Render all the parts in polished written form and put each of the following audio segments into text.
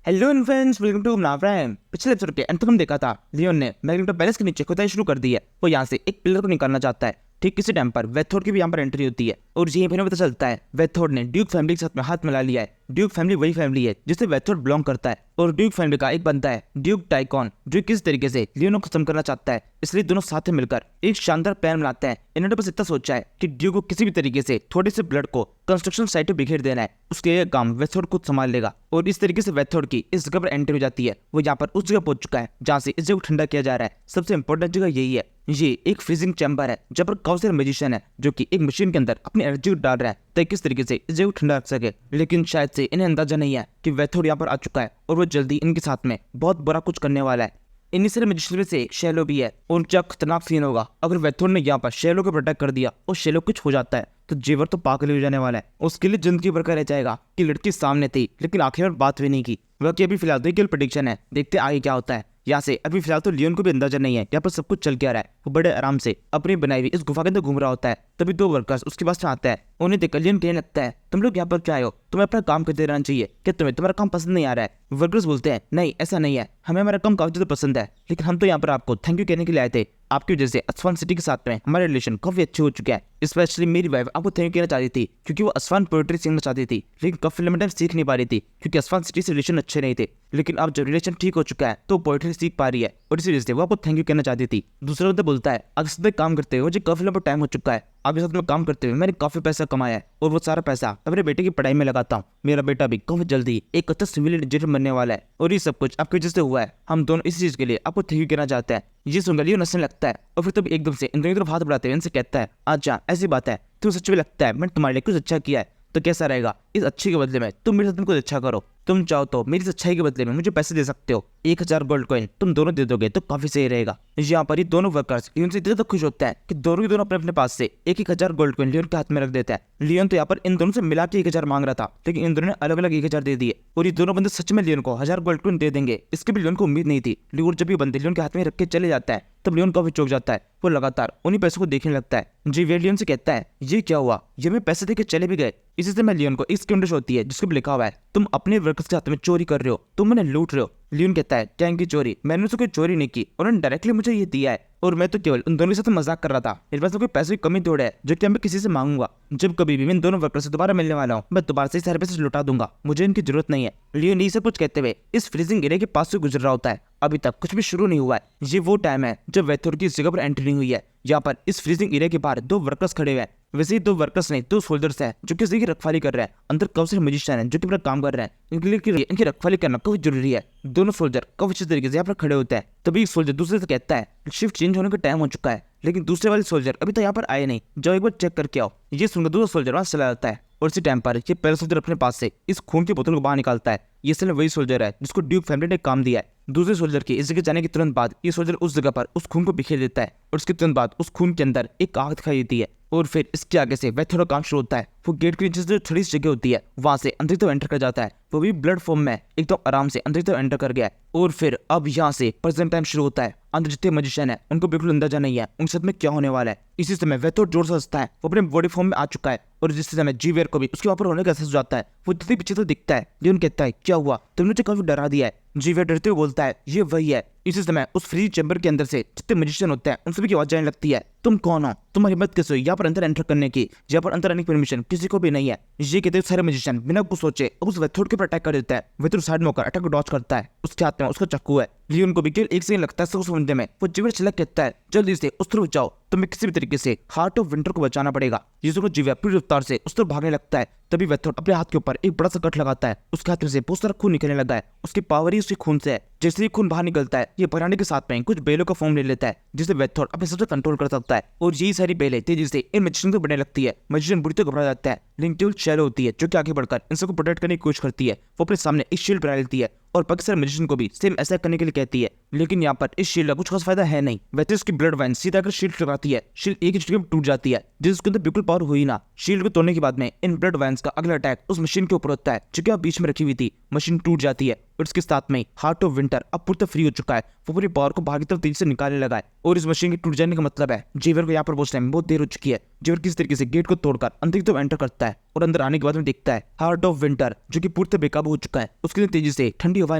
Hello friends, welcome to Navram. पिछले episode के अंत में देखा था लियोन ने मैग्नेटो पैलेस के नीचे खुदाई शुरू कर दी है। वो यहाँ से एक पिलर को निकालना चाहता है। ठीक किसी टाइम पर वेथोड की भी यहाँ पर एंट्री होती है और यहीं पर पता चलता है वेथोड ने ड्यूक फैमिली के साथ में हाथ मिला लिया है। ड्यूक फैमिली वही फैमिली है जिसे वेथोड बिलोंग करता है और ड्यूक फैमिली का एक बंदा है ड्यूक टाइकॉन, जो किस तरीके से लियोन को खत्म करना चाहता है। इसलिए दोनों साथ में मिलकर एक शानदार प्लान बनाते हैं। इन्होंने बस इतना सोचा है कि ड्यूक को किसी भी तरीके से थोड़े से ब्लड को कंस्ट्रक्शन साइट पे बिखेर देना है। उसके ये काम वेथोड खुद संभाल लेगा और इस तरीके से वेथोड की इस जगह पर एंट्री हो जाती है। वो यहाँ पर उस जगह पहुंच चुका है जहाँ से इस जगह को ठंडा किया जा रहा है। सबसे इंपॉर्टेंट जगह यही है, ये एक फ्रीजिंग चैम्बर है जहाँ पर काफी सारे मैजिशियन है जो कि एक मशीन के अंदर अपनी एनर्जी डाल रहा है ताकि किस तरीके से इस जगह को ठंडा रख सके। लेकिन शायद से इन्हें अंदाजा नहीं है कि वेथोड यहाँ पर आ चुका है और वो जल्दी इनके साथ में बहुत बुरा कुछ करने वाला है। इन्हीं सारे मैजिशियन में से एक शैलो भी है और क्या खतरनाक सीन होगा अगर वेथोड ने यहाँ पर शैलो को प्रोटेक्ट कर दिया और शैलो कुछ हो जाता है तो जेवर तो पागल हो जाने वाला है। उसके लिए जिंदगी भर का रह जाएगा कि लड़की सामने थी लेकिन आखिर में बात भी नहीं की। बाकी अभी फिलहाल तो प्रेडिक्शन है, देखते आगे क्या होता है। यहाँ से अभी फिलहाल तो लियोन को भी अंदाजा नहीं है यहाँ पर सब कुछ चल क्या रहा है। वो बड़े आराम से अपनी बनाई हुई इस गुफा के अंदर घूम रहा होता है। तभी दो वर्कर्स उसके पास में आता है। उन्हें देखकर लियोन कहने लगता है, तुम लोग यहाँ पर क्या आए हो? तुम्हें अपना काम करते रहना चाहिए। क्या तुम्हें तुम्हारा काम पसंद नहीं आ रहा है? वर्कर्स बोलते हैं, नहीं ऐसा नहीं है, हमें हमारा काम काफी ज्यादा पसंद है, लेकिन हम तो यहाँ पर आपको थैंक यू कहने के लिए आए थे। आपकी वजह से अस्वान सिटी के साथ में हमारे रिलेशन काफी अच्छे हो चुके हैं। स्पेशली मेरी वाइफ आपको थैंक यू कहना चाहती थी क्योंकि वो अस्वान पोएट्री सीखना चाहती थी, लेकिन काफी लिमिटेड सीख नहीं पा रही थी क्योंकि अस्वान सिटी से रिलेशन अच्छे नहीं थे। लेकिन अब जब रिलेशन ठीक हो चुका है तो पोएट्री सीख पा रही है और इसी वजह से वो आपको थैंक यू कहना चाहती थी। दूसरा बंदा बोलता है, अगर काम करते हुए मुझे काफी लंबा टाइम हो चुका है, आपके साथ में काम करते हुए मैंने काफी पैसा कमाया है और वो सारा पैसा मेरे बेटे की पढ़ाई में लगाता हूँ। मेरा बेटा भी काफी जल्दी एक अच्छा सिविल इंजीनियर बनने वाला है और ये सब कुछ आपकी वजह से हुआ है। हम दोनों इस चीज के लिए आपको थैंक यू कहना चाहते हैं। ये सुनकर लियोन हंसने लगता है और फिर तब एकदम से इन दोनों की तरफ हाथ बढ़ाते हुए इनसे कहता है, अच्छा ऐसी बात है, तुम्हें सच में लगता है मैंने तुम्हारे लिए कुछ अच्छा किया है तो कैसा रहेगा, इस अच्छे के बदले में तुम मेरे साथ कुछ अच्छा करो। तुम चाहो तो मेरी अच्छाई के बदले में मुझे पैसे दे सकते हो, 1000 गोल्ड कॉइन तुम दोनों दे दोगे तो काफी सही रहेगा। यहाँ पर ये दोनों वर्कर्स लियोन से इतने तक खुश होते हैं कि दोनों के दोनों अपने अपने पास से 1000 गोल्ड कॉइन लियोन के हाथ में रख देते हैं। लियोन तो यहाँ पर इन दोनों से मिला के 1000 मांग रहा था, लेकिन इन दोनों ने अलग अलग 1000 दे दिए और ये दोनों बंदे सच में लियोन को 1000 गोल्ड कॉइन दे देंगे, इसके भी लियोन को उम्मीद नहीं थी। लियोन जब ये बंदे लियोन के हाथ में रख के चले जाता है तब लियोन काफी चौंक जाता है। वो लगातार उन्हीं पैसों को देखने लगता है। जी वे लियोन से कहता है, ये क्या हुआ, ये मैं पैसे देके चले भी गए। इसी से मैं लियोन को एक स्किन होती है जिसको लिखा हुआ है, तुम अपने वर्कर्स के हाथ में चोरी कर रहे हो, तुम मैंने लूट रहे हो। लियोन कहता है, क्या इनकी चोरी? मैंने उसको कोई चोरी नहीं की, उन्होंने डायरेक्टली मुझे ये दिया है और मैं तो केवल उन दोनों के साथ मजाक कर रहा था। मेरे पास कोई पैसे की कमी थोड़ा है जो कि मैं किसी से मांगूंगा। जब कभी भी मैं इन दोनों वर्कर से दोबारा मिलने वाला हूँ मैं दोबारा से सारे पैसे लौटा दूंगा, मुझे इनकी जरूरत नहीं है। लियोन ये सब कुछ कहते हुए इस फ्रीजिंग एरिया के पास से गुजर रहा होता है। अभी तक कुछ भी शुरू नहीं हुआ है। ये वो टाइम है जब वेथोड की इस जगह पर एंट्री नहीं हुई है। यहाँ पर इस फ्रीजिंग एरिया के बाहर दो वर्कर्स खड़े हुए हैं। वैसे ही दो वर्कर्स नहीं, दो सोल्जर्स हैं जो कि इसकी रखवाली कर रहे हैं। अंदर काफी सारे मैजिशियन हैं जो कि अपना काम कर रहे हैं। इनकी रखवाली करना काफी जरूरी है। दोनों सोल्जर काफी अच्छे तरीके से यहाँ पर खड़े होते हैं। तभी एक सोल्जर दूसरे से कहता है, शिफ्ट चेंज होने का टाइम हो चुका है, लेकिन दूसरे वाले सोल्जर अभी तो यहाँ पर आए नहीं, जाओ एक बार चेक करके आओ। ये सुनकर दूसरा सोल्जर वहां चला जाता है और इसी टाइम पर ये पहला सोल्जर अपने पास से इस खून की बोतल को बाहर निकालता है। ये सिर्फ वही सोल्जर है जिसको ड्यूक फैमिली ने काम दिया है। दूसरे सोल्जर के इस जगह जाने के तुरंत बाद ये सोल्जर उस जगह पर उस खून को बिखेर देता है और उसके तुरंत बाद उस खून के अंदर एक आग दिखाई देती है और फिर इसके आगे से वह थोड़ा काम शुरू होता है। वो गेट के नीचे से जो थोड़ी सी जगह होती है वहां से अंदर तो एंटर कर जाता है। वो भी ब्लड फॉर्म में एकदम आराम से अंदर तो एंटर कर गया है और फिर अब यहाँ से प्रेजेंट टाइम शुरू होता है। अंदर जितने मैजिशियन है उनको बिल्कुल अंदाजा नहीं है उनके साथ में क्या होने वाला है। इसी समय वह तो जोर से हंसता है, वो अपने बॉडी फॉर्म में आ चुका है और जिस समय जीवेयर को भी उसके ऊपर होने का एहसास हो जाता है। वो जल्दी पीछे तो दिखता है। लियोन कहता है, क्या हुआ, तुमने मुझे काफी डरा दिया है। जीवेयर डरते हुए बोलता है, ये वही है। इसी समय उस फ्री चैम्बर के अंदर से जितने मैजिशियन होते हैं उन सभी की आवाज आने लगती है, तुम कौन हो, तुम्हारी हिम्मत कैसे हुई यहाँ पर अंदर एंटर करने की, यहाँ पर अंदर आने की परमिशन किसी को भी नहीं है। ये कहते सारे मैजिशियन बिना कुछ सोचे उस वेथोड के ऊपर अटैक कर देता है। वेथोड साइड में होकर अटैक को डॉच करता है। उसके हाथ में उसका चाकू है। लियोन को भी केवल एक सेकंड लगता है सबको समझने में। वो जीवेयर चिल्ला कहता है, जल्दी से उस तरफ जाओ, तुम्हें किसी भी तरीके से हार्ट ऑफ विंटर को बचाना पड़ेगा। ये सुनो जीवेयर पूरी रफ्तार से उस तरफ भागने लगता है। तभी वेथोड अपने हाथ के ऊपर एक बड़ा सा कट लगाता है। उसके हाथ में से बहुत सारा खून निकलने लगा है। उसकी पावर ही उसके खून से है। जैसे ही खून बाहर निकलता है ये भराने के साथ में कुछ बेलों का फॉर्म ले लेता है जिसे वेथोड अपने सबसे कंट्रोल कर सकता है और यही सारी बेलें तेजी से इन मैजिशियन को बढ़ने लगती है। मैजिशियन बुरी तो घबरा जाता है, लेकिन केवल शैलो होती है जो कि आगे बढ़कर इन सबको प्रोटेक्ट करने की कोशिश करती है। वो अपने सामने एक शील्ड बना लेती है और बाकी सारे मैजिशियन को भी सेम ऐसा करने के लिए कहती है। लेकिन यहाँ पर इस शील्ड का कुछ खास फायदा है नहीं। वैसे उसकी ब्लड वाइन सीधा अगर शील्ड लगाती है, शील्ड एक ही झटके में टूट जाती है जिसके अंदर बिल्कुल पावर हुई ना। शील्ड को तोड़ने के बाद में इन ब्लड वाइन्स का अगला अटैक उस मशीन के ऊपर होता है जो कि बीच में रखी हुई थी। मशीन टूट जाती है और इसके साथ में हार्ट ऑफ विंटर अब पूरी फ्री हो चुका है। वो पूरी पावर को बाहर की तरफ तेजी से निकालने लगा है और इस मशीन के टूट जाने का मतलब है जेवियर को यहाँ पर पहुंचने में बहुत देर हो चुकी है। जेवियर किस तरीके से गेट को तोड़कर अंदर की तरफ एंटर करता है और अंदर आने के बाद में देखता है हार्ट ऑफ विंटर जो कि पूरी तरह बेकाबू हो चुका है। उसके तेजी से ठंडी हवा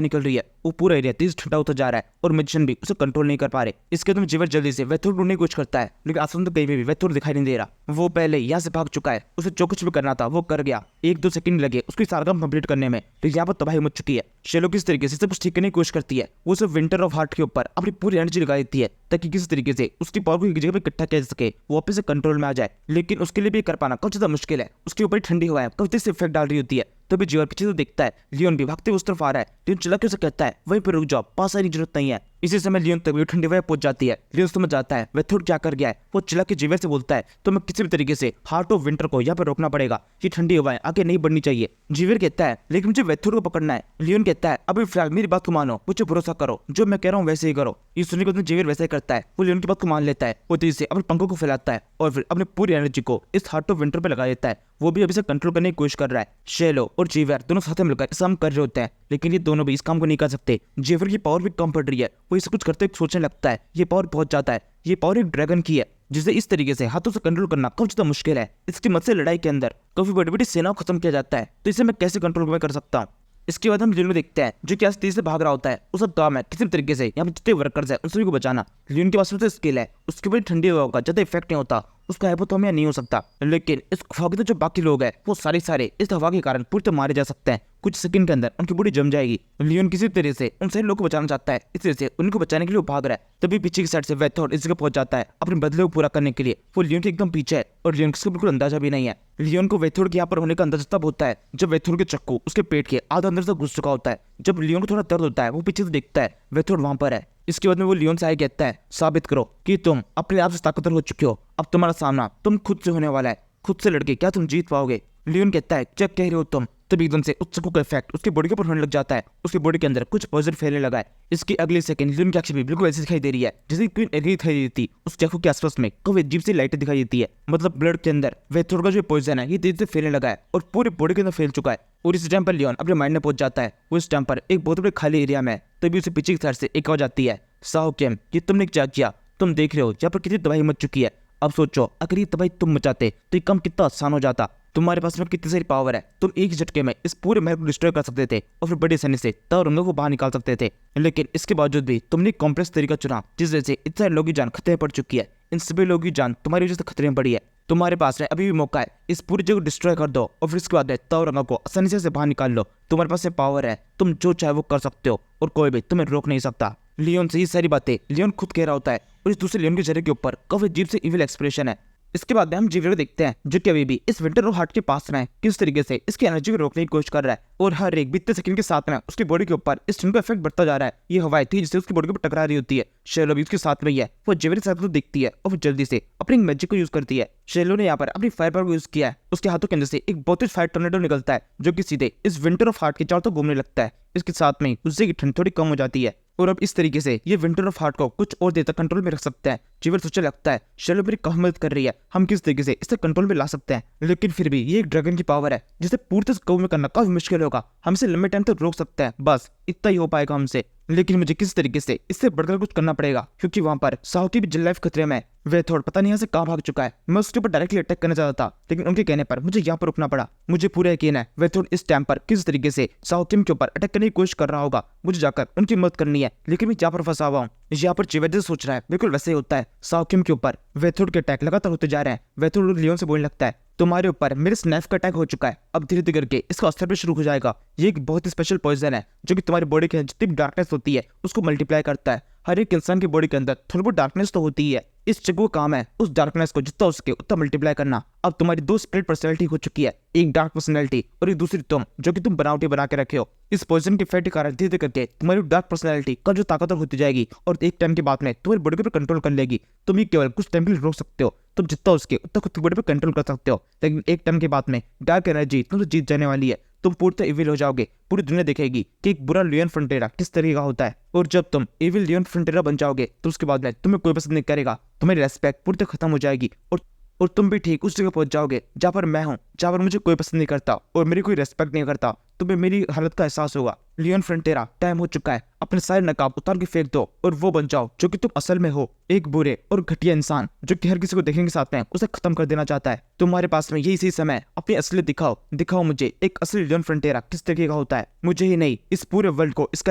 निकल रही है, वो पूरा एरिया तेज ठंडा होता जा रहा है और मैजिशियन भी उसे कंट्रोल नहीं कर पा रहे। इसके बाद जेवियर जल्दी से वेथोर ढूंढने की कोशिश करता है, लेकिन आसमान तो कहीं भी वेथोर दिखाई नहीं दे रहा। वो पहले यहाँ से भाग चुका है, उसे जो कुछ भी करना था वो कर गया। 1-2 सेकंड लगे उसकी सारा काम कंप्लीट करने में, लेकिन यहाँ पर तबाही मच चुकी है। शेलो किस तरीके से सब कुछ ठीक करने की कोशिश करती है। वो सिर्फ विंटर ऑफ हार्ट के ऊपर अपनी पूरी एनर्जी लगा देती है ताकि किसी तरीके से उसकी पावर को एक जगह पे इकट्ठा किया जा सके, वो वापस से कंट्रोल में आ जाए। लेकिन उसके लिए भी कर पाना काफी ज्यादा मुश्किल है। उसके ऊपर ठंडी हवा है काफी तेज से इफेक्ट डाल रही होती है। तभी जेवियर पीछे से देखता है लियोन भी भागते हुए उस तरफ आ रहा है। लियोन चिल्ला के उसे कहता है वहीं पर रुक जाओ, पास आने की जरूरत नहीं है। इसी समय लियोन तक भी ठंडी हवा पहुंच जाती है। लियोन समझ जाता है वेथोर क्या कर गया है। वो चिल्ला के जेवियर से बोलता है तो मैं किसी भी तरीके से हार्ट ऑफ विंटर को यहाँ पर रोकना पड़ेगा, ये ठंडी हवाएं आगे नहीं बढ़नी चाहिए। जेवियर कहता है लेकिन मुझे वेथोर को पकड़ना है। लियोन कहता है अभी फिलहाल मेरी बात को मानो, मुझे भरोसा करो, जो मैं कह रहा हूँ वैसे ही करो। ये सुनने के बाद जेवियर वैसे ही करता है। वो लियोन की बात को मान लेता है। वो तेजी से अपने पंखों को फैलाता है और फिर अपनी पूरी एनर्जी को इस हार्ट ऑफ विंटर पे लगा देता है। वो भी अभी से कंट्रोल करने की कोशिश कर रहा है। शेलो और जेवियर दोनों साथ मिलकर इस काम कर रहे होते हैं, लेकिन ये दोनों भी इस काम को नहीं कर सकते। जेवियर की पावर भी कम पड़ रही है। वो इसे कुछ करते हुए सोचने लगता है ये पावर बहुत ज्यादा है, ये पावर एक ड्रैगन की है जिसे इस तरीके से हाथों से कंट्रोल करना काफी ज्यादा मुश्किल है। इसकी मत से लड़ाई के अंदर काफी बड़ी बड़ी सेनाओं खत्म किया जाता है, तो इसे मैं कैसे कंट्रोल में कर सकता हूँ। इसके बाद हम लियोन को देखते हैं जो कि आज तेजी से भाग रहा होता है। उसका काम है किसी भी तरीके से यहाँ पे जितने वर्कर्स हैं उन सभी को बचाना। लियोन के पास सबसे स्किल है, उसके ऊपर ठंडी हवा का ज्यादा इफेक्ट नहीं होता, उसका हाइपोथर्मिया नहीं हो सकता। लेकिन इस हवा के जो बाकी लोग हैं वो सारे इस हवा के कारण पूरी तरह मारे जा सकते हैं। कुछ सेकंड के अंदर उनकी बॉडी जम जाएगी। लियोन किसी तरह से उन सभी लोगों को बचाना चाहता है, इस तरह से उनको बचाने के लिए वो भाग रहा है। तभी पीछे की साइड से वेथोर इस जगह पहुंच जाता है अपने बदले को पूरा करने के लिए। वो लियोन के एकदम पीछे है और लियोन को बिल्कुल अंदाजा भी नहीं है। लियोन को वेथोर के यहाँ पर होने का अंदाजा तब होता है जब वेथोर के चक्कू उसके पेट के आधा अंदर से घुस चुका होता है। जब लियोन को थोड़ा दर्द होता है वो पीछे से देखता है वेथोर वहां पर है। इसके बाद में वो लियोन से आगे कहता है साबित करो कि तुम अपने आप से ताकतवर हो चुके हो, अब तुम्हारा सामना तुम खुद से होने वाला है, खुद से लड़के क्या तुम जीत पाओगे। लियोन कहता है क्या कह रहे हो तुम। तभी एकदम से उस चक्कू का इफेक्ट उसकी बॉडी के ऊपर होने लग जाता है। उसकी बॉडी के अंदर कुछ पॉइजन फैलने लगा है। इसकी अगले सेकंड लियोन की आंखें भी बिल्कुल ऐसी दिखाई दे रही है जैसे क्वीन एरी दिखाई देती है। उस चक्कू के आसपास में काफी अजीब सी लाइटें दिखाई देती है, मतलब ब्लड के अंदर वेथोर का जो पॉइजन है ये तेजी से फैलने लगा है और पूरी बॉडी के अंदर फैल चुका है। और इस टाइम पर लियोन अपने माइंड में पहुंच जाता है। वो इस टाइम पर एक बहुत बड़े खाली एरिया में है। तभी उसे पीछे की साइड से एक आवाज आती है साओकेम ये तुमने क्या किया, तुम देख रहे हो यहाँ पर कितनी तबाही मच चुकी है। अब सोचो अगर ये तबाही तुम मचाते तो ये काम कितना आसान हो जाता। तुम्हारे पास में कितनी सारी पावर है, तुम एक ही झटके में इस पूरे महल को डिस्ट्रॉय कर सकते थे और फिर बड़ी आसानी से तवारंगों को बाहर निकाल सकते थे। लेकिन इसके बावजूद भी तुमने एक कॉम्प्लेक्स तरीका चुना जिस वजह से इतने सारे लोगों की जान खतरे में पड़ चुकी है। इन सभी लोगों की जान तुम्हारी वजह से खतरे में पड़ी है। तुम्हारे पास में अभी भी मौका है, इस पूरी जगह को डिस्ट्रॉय कर दो और फिर इसके बाद तवारंगों को आसानी से बाहर निकाल लो। तुम्हारे पास पावर है, तुम जो चाहे वो कर सकते हो और कोई भी तुम्हें रोक नहीं सकता। लियोन से ये सारी बातें लियोन खुद कह रहा होता है और इस दूसरे लियोन के चेहरे के ऊपर काफी अजीब से इविल एक्सप्रेशन है। इसके बाद हम जेवियर को देखते हैं जो कि अभी भी इस विंटर ऑफ हार्ट के पास में किस तरीके से इसकी एनर्जी को रोकने की कोशिश कर रहा है और हर एक बीतते सेकंड के साथ में उसकी बॉडी के ऊपर इस ठंड का इफेक्ट बढ़ता जा रहा है। ये हवाएं थी जिससे उसकी बॉडी के ऊपर टकरा रही होती है। शेलो भी उसके साथ में ही है। वो जेवियर के साथ तो दिखती है और वो जल्दी से अपनी मैजिक को यूज करती है। शेलो ने यहाँ पर अपनी फायर पावर को यूज किया है। उसके हाथों के अंदर से एक बहुत ही फायर टोर्नेडो निकलता है जो कि सीधे इस विंटर ऑफ हार्ट के चारों तरफ घूमने लगता है। इसके साथ में उससे की ठंड थोड़ी कम हो जाती है और अब इस तरीके से ये विंटर ऑफ हार्ट को कुछ और देर तक कंट्रोल में रख सकते हैं। जेवियर सोचने लगता है शेलो मेरी काफी मदद कर रही है, हम किस तरीके से इसे कंट्रोल में ला सकते हैं। लेकिन फिर भी ये एक ड्रैगन की पावर है जिसे पूरी तरह काबू में करना काफी मुश्किल होगा। हम इसे लंबे टाइम तक रोक सकते हैं, बस इतना ही हो पाएगा हमसे। लेकिन मुझे किसी तरीके से इससे बढ़कर कुछ करना पड़ेगा क्योंकि वहां पर साओ की भी जिल लाइफ खतरे में है। वेथोर पता नहीं यहाँ से कहाँ भाग चुका है। मैं उसके ऊपर डायरेक्टली अटैक करना चाहता था लेकिन उनके कहने पर मुझे यहाँ पर रुकना पड़ा। मुझे पूरा यकीन है वेथोर इस टाइम पर किस तरीके से साओकिम के ऊपर अटैक करने की कोशिश कर रहा होगा। मुझे जाकर उनकी मदद करनी है लेकिन मैं यहाँ पर फंसा हुआ हूँ। यहाँ पर जेवियर सोच रहा है बिल्कुल वैसे ही होता है। साओकिम के ऊपर वेथोर के अटैक लगातार होते जा रहे हैं। वेथोर लियोन से बोलने लगता है तुम्हारे ऊपर मेरे स्नैफ का अटैक हो चुका है, अब धीरे धीरे करके इसका असर भी शुरू हो जाएगा। ये एक बहुत ही स्पेशल पॉइजन है जो कि तुम्हारी बॉडी के जितनी भी डार्कनेस होती है उसको मल्टीप्लाई करता है। हर एक इंसान की बॉडी के अंदर थोड़ी बहुत डार्कनेस तो होती ही है। इस जगह का काम है उस डार्कनेस को जितना हो सके उतना मल्टीप्लाई करना। अब तुम्हारी दो स्प्लिट पर्सनैलिटी हो चुकी है, एक डार्क पर्सनैलिटी और एक दूसरी तुम जो कि तुम बनावटी बना के रखे हो। इस पॉइजन के इफेक्ट के कारण धीरे करके तुम्हारी डार्क पर्सनैलिटी का जो ताकतवर होती जाएगी और एक टाइम के बाद में तुम्हारी बॉडी पर कंट्रोल कर लेगी। तुम ही केवल कुछ टाइम के लिए रोक सकते हो, तुम जितना हो सके उतना खुद की बॉडी पर कंट्रोल कर सकते हो। लेकिन एक टाइम के बाद में डार्क एनर्जी तुमसे जीत जाने वाली है। तुम पूरी तरह इविल हो जाओगे। पूरी दुनिया देखेगी कि एक बुरा लियोन फ्रंटेरा किस तरीके का होता है। और जब तुम इविल लियोन फ्रंटेरा बन जाओगे तो उसके बाद में तुम्हें कोई पसंद नहीं करेगा, तुम्हारी रेस्पेक्ट पूरी तरह खत्म हो जाएगी और तुम भी ठीक उस जगह पहुंच जाओगे जहाँ पर मैं हूँ, जहाँ पर मुझे कोई पसंद नहीं करता और मेरी कोई रेस्पेक्ट नहीं करता। तुम्हें मेरी हालत का एहसास होगा। लियोन फ्रंटेरा, टाइम हो चुका है, अपने सारे नकाब उतार के फेंक दो और वो बन जाओ जो कि तुम असल में हो, एक बुरे और घटिया इंसान जो कि हर किसी को देखने के साथ में उसे खत्म कर देना चाहता है। तुम्हारे पास में यही सही समय है, अपनी असलियत दिखाओ मुझे एक असली लियोन फ्रंटेरा किस तरीके का होता है। मुझे ही नहीं, इस पूरे वर्ल्ड को इसका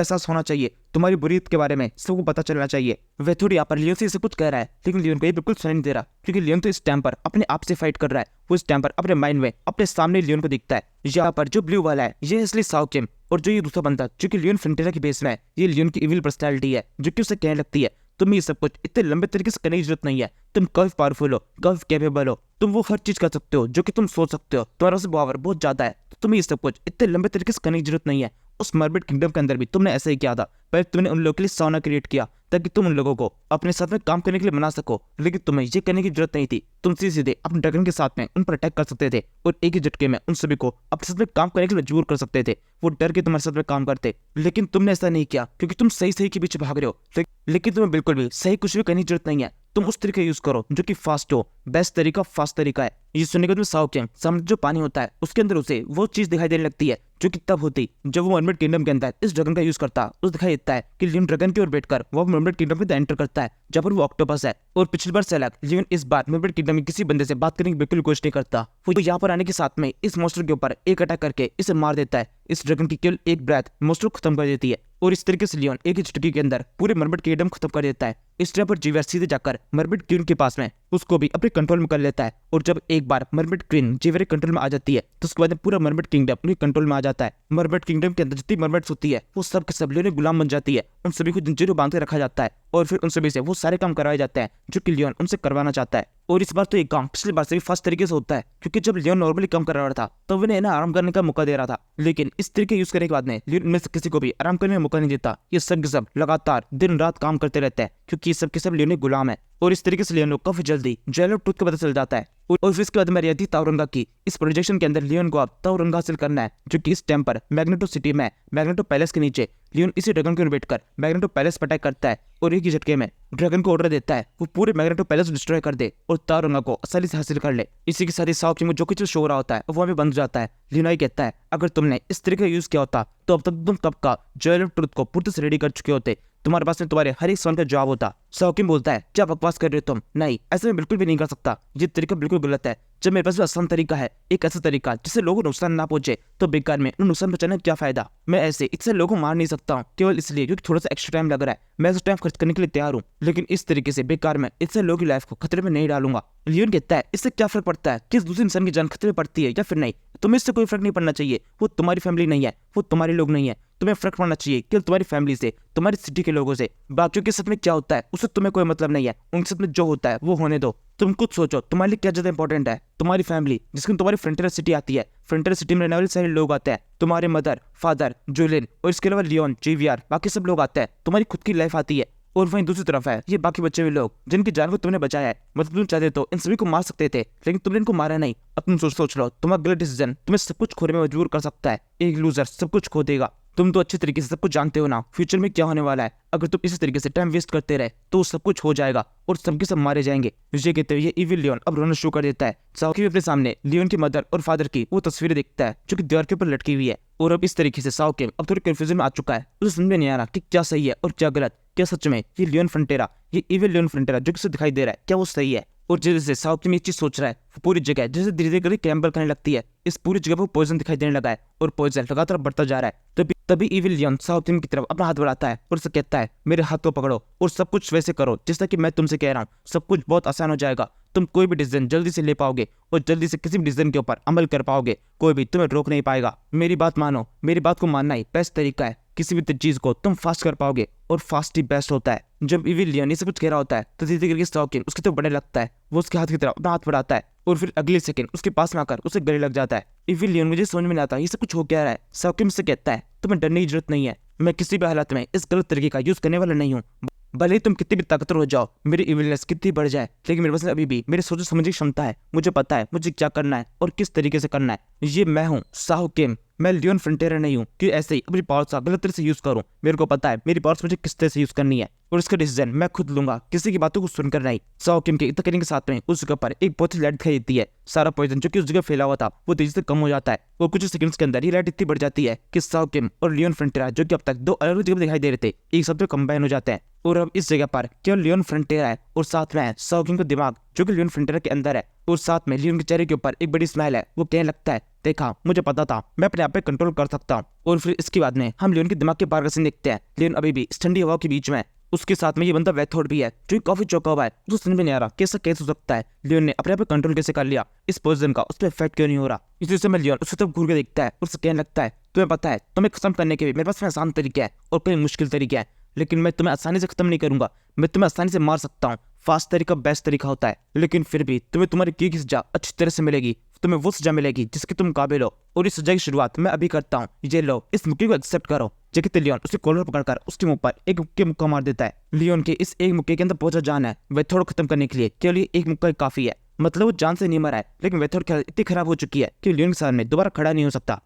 एहसास होना चाहिए। तुम्हारी बुरीत के बारे में सबको पता चलना चाहिए। वेथोर यहाँ पर लियोन से इसे कुछ कह रहा है, लेकिन लियोन को ये बिल्कुल सुनाई नहीं दे रहा, क्योंकि लियोन तो इस टाइम पर अपने आप से फाइट कर रहा है। वो इस टाइम पर अपने माइंड में अपने सामने लियोन को दिखता है। यहाँ पर जो ब्लू वाला है ये असली साओ किम, और जो ये दूसरा बंदा जो कि लियोन फ्रंटेरा की बेस में है, ये लियोन की इविल पर्सनैलिटी है जो कि उसे कहने लगती है तुम ये सब कुछ इतने लंबे तरीके से करने की जरूरत नहीं है। तुम काफी पावरफुल हो, काफी कैपेबल हो, तुम वो हर चीज कर सकते हो जो कि तुम सोच सकते हो, तुम्हारा से पावर बहुत ज्यादा है। तुम्हें ये सब कुछ इतने लंबे तरीके से करने की जरूरत नहीं है। उस मर्मेड किंगडम के अंदर भी तुमने ऐसा ही किया था, पर तुमने उन लोगों के लिए सौना क्रिएट किया ताकि तुम उन लोगों को अपने साथ में काम करने के लिए मना सको, लेकिन तुम्हें ये करने की जरूरत नहीं थी। तुम सीधे अपने ड्रैगन के साथ में उन पर अटैक कर सकते थे और एक ही झटके में उन सभी को अपने साथ में काम करने के लिए मजबूर कर सकते थे। वो डर के तुम्हारे साथ में काम करते, लेकिन तुमने ऐसा नहीं किया क्योंकि तुम सही के पीछे भाग रहे हो। लेकिन तुम्हें बिल्कुल भी सही कुछ भी करने की जरूरत नहीं है। तुम उस तरीके यूज करो जो कि फास्ट हो। बेस्ट तरीका फास्ट तरीका है। ये सुनने के बाद साओ किम सामने जो पानी होता है उसके अंदर उसे वो चीज दिखाई देने लगती है जो कि तब होती जब वो मर्मेड किंगडम के अंदर इस ड्रैगन का यूज करता। उसे दिखाई देता है कि लियोन ड्रैगन की ओर बैठकर वो मर्मेड किंगडम में एंटर करता है जहाँ पर वो ऑक्टोपस है। और पिछली बार से अलग लियोन इस बार मर्मेड किंगडम में किसी बंदे से बात करने की बिल्कुल कोशिश नहीं करता। वो यहाँ पर आने के साथ में इस मॉन्स्टर के ऊपर एक अटैक करके इसे मार देता है। इस ड्रैगन की केवल एक ब्रेथ मॉन्स्टर को खत्म कर देती है और इस तरीके से लियोन एक ही झटके के अंदर पूरे मर्मेड किंगडम खत्म कर देता है। इस तरह पर जीवियर सीधे जाकर मर्मेड क्वीन के पास में उसको भी अपने कंट्रोल में कर लेता है। और जब एक बार मर्मेड क्वीन जीवियर कंट्रोल में आ जाती है तो उसके बाद पूरा मर्मेड किंगडम उनके कंट्रोल में आ जाता है। मर्मेड किंगडम के अंदर जितनी मर्मेड्स होती है वो सब के सब लियोन गुलाम बन जाती है। उन सभी को जंजीरों बांध के रखा जाता है और फिर उन सभी से वो सारे काम करवाए जाते हैं जो कि लियोन उनसे करवाना चाहता है। और इस बार तो एक काम पिछली बार से भी फास्ट तरीके से होता है, क्योंकि जब लियोन नॉर्मली काम कर रहा था तो उन्हें ना आराम करने का मौका दे रहा था, लेकिन इस तरीके यूज करने के बाद में लियोन में से किसी को भी आराम करने का मौका नहीं देता। ये सब के सब लगातार दिन रात काम करते रहते हैं क्योंकि ये सब के सब लियोन गुलाम है। और इस तरीके से लियोन को काफी जल्दी जेल ऑफ ट्रूथ का पता चल जाता है। और फिर इसके बाद में रहती ताओरंगा की इस प्रोजेक्शन के अंदर लियोन को अब ताओरंगा हासिल करना है जो कि इस टाइम पर मैग्नेटो सिटी में मैग्नेटो पैलेस के नीचे लियोन इसी ड्रैगन के ऊपर बैठकर मैग्नेटो पैलेस पर अटैक करता है और एक ही झटके में ड्रैगन को ऑर्डर देता है वो पूरे मैग्नेटो पैलेस को डिस्ट्रॉय कर दे और ताओरंगा को आसानी से हासिल कर ले। इसी के साथ ही साओ किम जो कुछ शो हो रहा होता है वो हमें बंद जाता है। लियोन कहता है अगर तुमने इस तरीके का यूज किया होता तो अब तक तुम तब का जेल ऑफ ट्रूथ को पूरी से रेडी कर चुके होते, तुम्हारे पास में तुम्हारे हर एक सवाल का जवाब होता। साओ किम बोलता है क्या बकवास कर रहे हो तुम, नहीं ऐसे में बिल्कुल भी नहीं कर सकता, ये तरीका बिल्कुल गलत है। जब मेरे पास भी आसान तरीका है, एक ऐसा तरीका जिससे लोगों को नुकसान ना पहुंचे, तो बेकार में उन्हें नुकसान पहुंचाने का क्या फायदा। मैं ऐसे इससे लोगों को मार नहीं सकता हूँ केवल इसलिए क्योंकि थोड़ा सा एक्स्ट्रा टाइम लग रहा है, मैं उस टाइम खर्च करने के लिए तैयार हूँ, लेकिन इस तरीके से बेकार में इससे लोगों की लाइफ को खतरे में नहीं डालूंगा। लियोन कहता है इससे क्या फर्क पड़ता है कि दूसरे इंसान की जान खतरे में पड़ती है या फिर नहीं, तुम्हें इससे कोई फर्क नहीं पड़ना चाहिए। वो तुम्हारी फैमिली नहीं है, वो तुम्हारे लोग नहीं है, तुम्हें फर्क पड़ना चाहिए केवल तुम्हारी फैमिली से, तुम्हारी सिटी के लोगों से। बाकियों के साथ में क्या होता है उससे तुम्हें कोई मतलब नहीं है, उनके साथ में जो होता है वो होने दो। तुम खुद सोचो तुम्हारे लिए क्या ज्यादा इंपॉर्टेंट है, तुम्हारी फैमिली जिसमें तुम्हारी फ्रंटियर सिटी आती है, फ्रंटियर सिटी में रहने वाले सारे लोग आते हैं, तुम्हारे मदर फादर जुलिन और इसके अलावा लियोन जीवीआर बाकी सब लोग आते हैं, तुम्हारी खुद की लाइफ आती है। और वहीं दूसरी तरफ है ये बाकी बचे हुए लोग जिनकी जान को तुमने बचाया है। मतलब तुम चाहते तो इन सभी को मार सकते थे, लेकिन तुमने इनको मारा नहीं। अब तुम सोच लो तुम्हारा गलत डिसीजन तुम्हें सब कुछ खोने में मजबूर कर सकता है। एक लूजर सब कुछ खो देगा। तुम तो अच्छे तरीके से सब कुछ जानते हो ना फ्यूचर में क्या होने वाला है। अगर तुम इसी तरीके से टाइम वेस्ट करते रहे तो सब कुछ हो जाएगा और सबके सब मारे जाएंगे। ये कहते हुए ये इविल लियोन अब रोना शुरू कर देता है। साओ किम अपने सामने लियोन की मदर और फादर की वो तस्वीरें देखता है जो कि दीवार के ऊपर लटकी हुई है। और अब इस तरीके से साओ किम अब थोड़ी कंफ्यूजन में आ चुका है, उसे समझ में नहीं आ रहा कि क्या सही है और क्या गलत। क्या सच में ये लियोन फ्रंटेरा, ये इविल लियोन फ्रंटेरा जो कि दिखाई दे रहा है, क्या वो सही है। और जैसे साओ किम ये चीज सोच रहा है वो पूरी जगह जैसे धीरे धीरे करके क्रैम्बल करने लगती है। इस पूरी जगह पर पॉइजन दिखाई देने लगा है और पॉइजन लगातार बढ़ता जा रहा है। तभी इविल लियोन साओ किम की तरफ अपना हाथ बढ़ाता है और उसे कहता है मेरे हाथ को पकड़ो और सब कुछ वैसे करो जैसा कि मैं तुमसे कह रहा हूँ, सब कुछ बहुत आसान हो जाएगा। तुम कोई भी डिसीजन जल्दी से ले पाओगे और जल्दी से किसी भी डिसीजन के ऊपर अमल कर पाओगे, कोई भी तुम्हें रोक नहीं पाएगा। मेरी बात मानो, मेरी बात को मानना ही बेस्ट तरीका है। किसी भी चीज को तुम फास्ट कर पाओगे और फास्ट ही बेस्ट होता है। जब इविल लियोन ये सब कुछ कह रहा होता है तो धीरे धीरे साओ किम उसके तरफ बढ़ने लगता है। वो उसके हाथ की तरफ अपना हाथ बढ़ाता है और फिर अगले सेकंड उसके पास में आकर उसे गले लग जाता है। इविल लियोन मुझे समझ में नहीं आता ये सब कुछ हो क्या रहा है। साओ किम से कहता है तुम्हें डरने की जरूरत नहीं है, मैं किसी भी हालत में इस गलत तरीके का यूज करने वाला नहीं हूँ। भले ही तुम कितनी भी ताकतवर हो जाओ, मेरी इविलनेस कितनी बढ़ जाए, लेकिन मेरे पास अभी भी मेरे सोचने समझने की क्षमता है। मुझे पता है मुझे क्या करना है और किस तरीके से करना है। ये मैं हूँ साओ किम, मैं लियोन फ्रंटियरा नहीं हूँ कि ऐसे ही अपनी पावर्स का गलत तरह से यूज करूँ। मेरे को पता है मेरी पावर्स मुझे किस तरह से यूज करनी है और इसका डिसीजन मैं खुद लूंगा, किसी की बातों को सुनकर नहीं। साओ किम के इतना करने के साथ में उस जगह पर एक बहुत ही लाइट दिखाई देती है। सारा पॉइजन जो कि उस जगह फैला हुआ था वो तेजी से कम हो जाता है और कुछ सेकंड्स के अंदर ये लाइट इतनी बढ़ जाती है कि साओ किम और लियोन फ्रंटियरा जो कि अब तक दो अलग अलग जगह दिखाई दे रहे थे एक साथ में कंबाइन हो जाते हैं और अब इस जगह पर केवल लियोन फ्रंटियरा है और साथ में है साओ किम का दिमाग जो कि लियोन फ्रंटियरा के अंदर है और साथ में लियोन के चेहरे के ऊपर एक बड़ी स्माइल है। वो कहने लगता है देखा मुझे पता था मैं अपने आप पे कंट्रोल कर सकता हूँ। और फिर इसके बाद में हम लियोन के दिमाग के पार का सीन देखते हैं। लियोन अभी भी इस ठंडी हवा के बीच में है। उसके साथ में ये बंदा वेथोड भी है जो काफी चौंका हुआ है। तो समझ में नहीं आ रहा कैसा कैसे हो सकता है, लियोन ने अपने आप पे कंट्रोल कैसे कर लिया, इस पोजीशन का उस पर इफेक्ट क्यों नहीं हो रहा। इसी समय लियोन उसकी तरफ घूर के देखता है और उसे कहने लगता है तुम्हें पता है तुम्हें खत्म करने के भी मेरे पास में आसान तरीका है और कई मुश्किल तरीके हैं, लेकिन मैं तुम्हें आसानी से खत्म नहीं करूंगा। मैं तुम्हें आसानी से मार सकता हूँ, फास्ट तरीका बेस्ट तरीका होता है, लेकिन फिर भी तुम्हें तुम्हारी की सजा अच्छी तरह से मिलेगी। तुम्हें वो सजा मिलेगी जिसकी तुम काबिल हो और इस सजा की शुरुआत मैं अभी करता हूँ। ये लो इस मुक्के को एक्सेप्ट करो। जैसे लियोन उसके कॉलर पकड़कर उसके मुंह पर एक मुक्के मुक्का मार देता है। लियोन के इस एक मुक्के के अंदर बहुत ज्यादा जान है। वेथोड खत्म करने के लिए केवल ये एक मुक्का ही काफी है। मतलब वो जान से नहीं मरा है, लेकिन वेथोड की हालत इतनी खराब हो चुकी है कि लियोन के सामने दोबारा खड़ा नहीं हो सकता।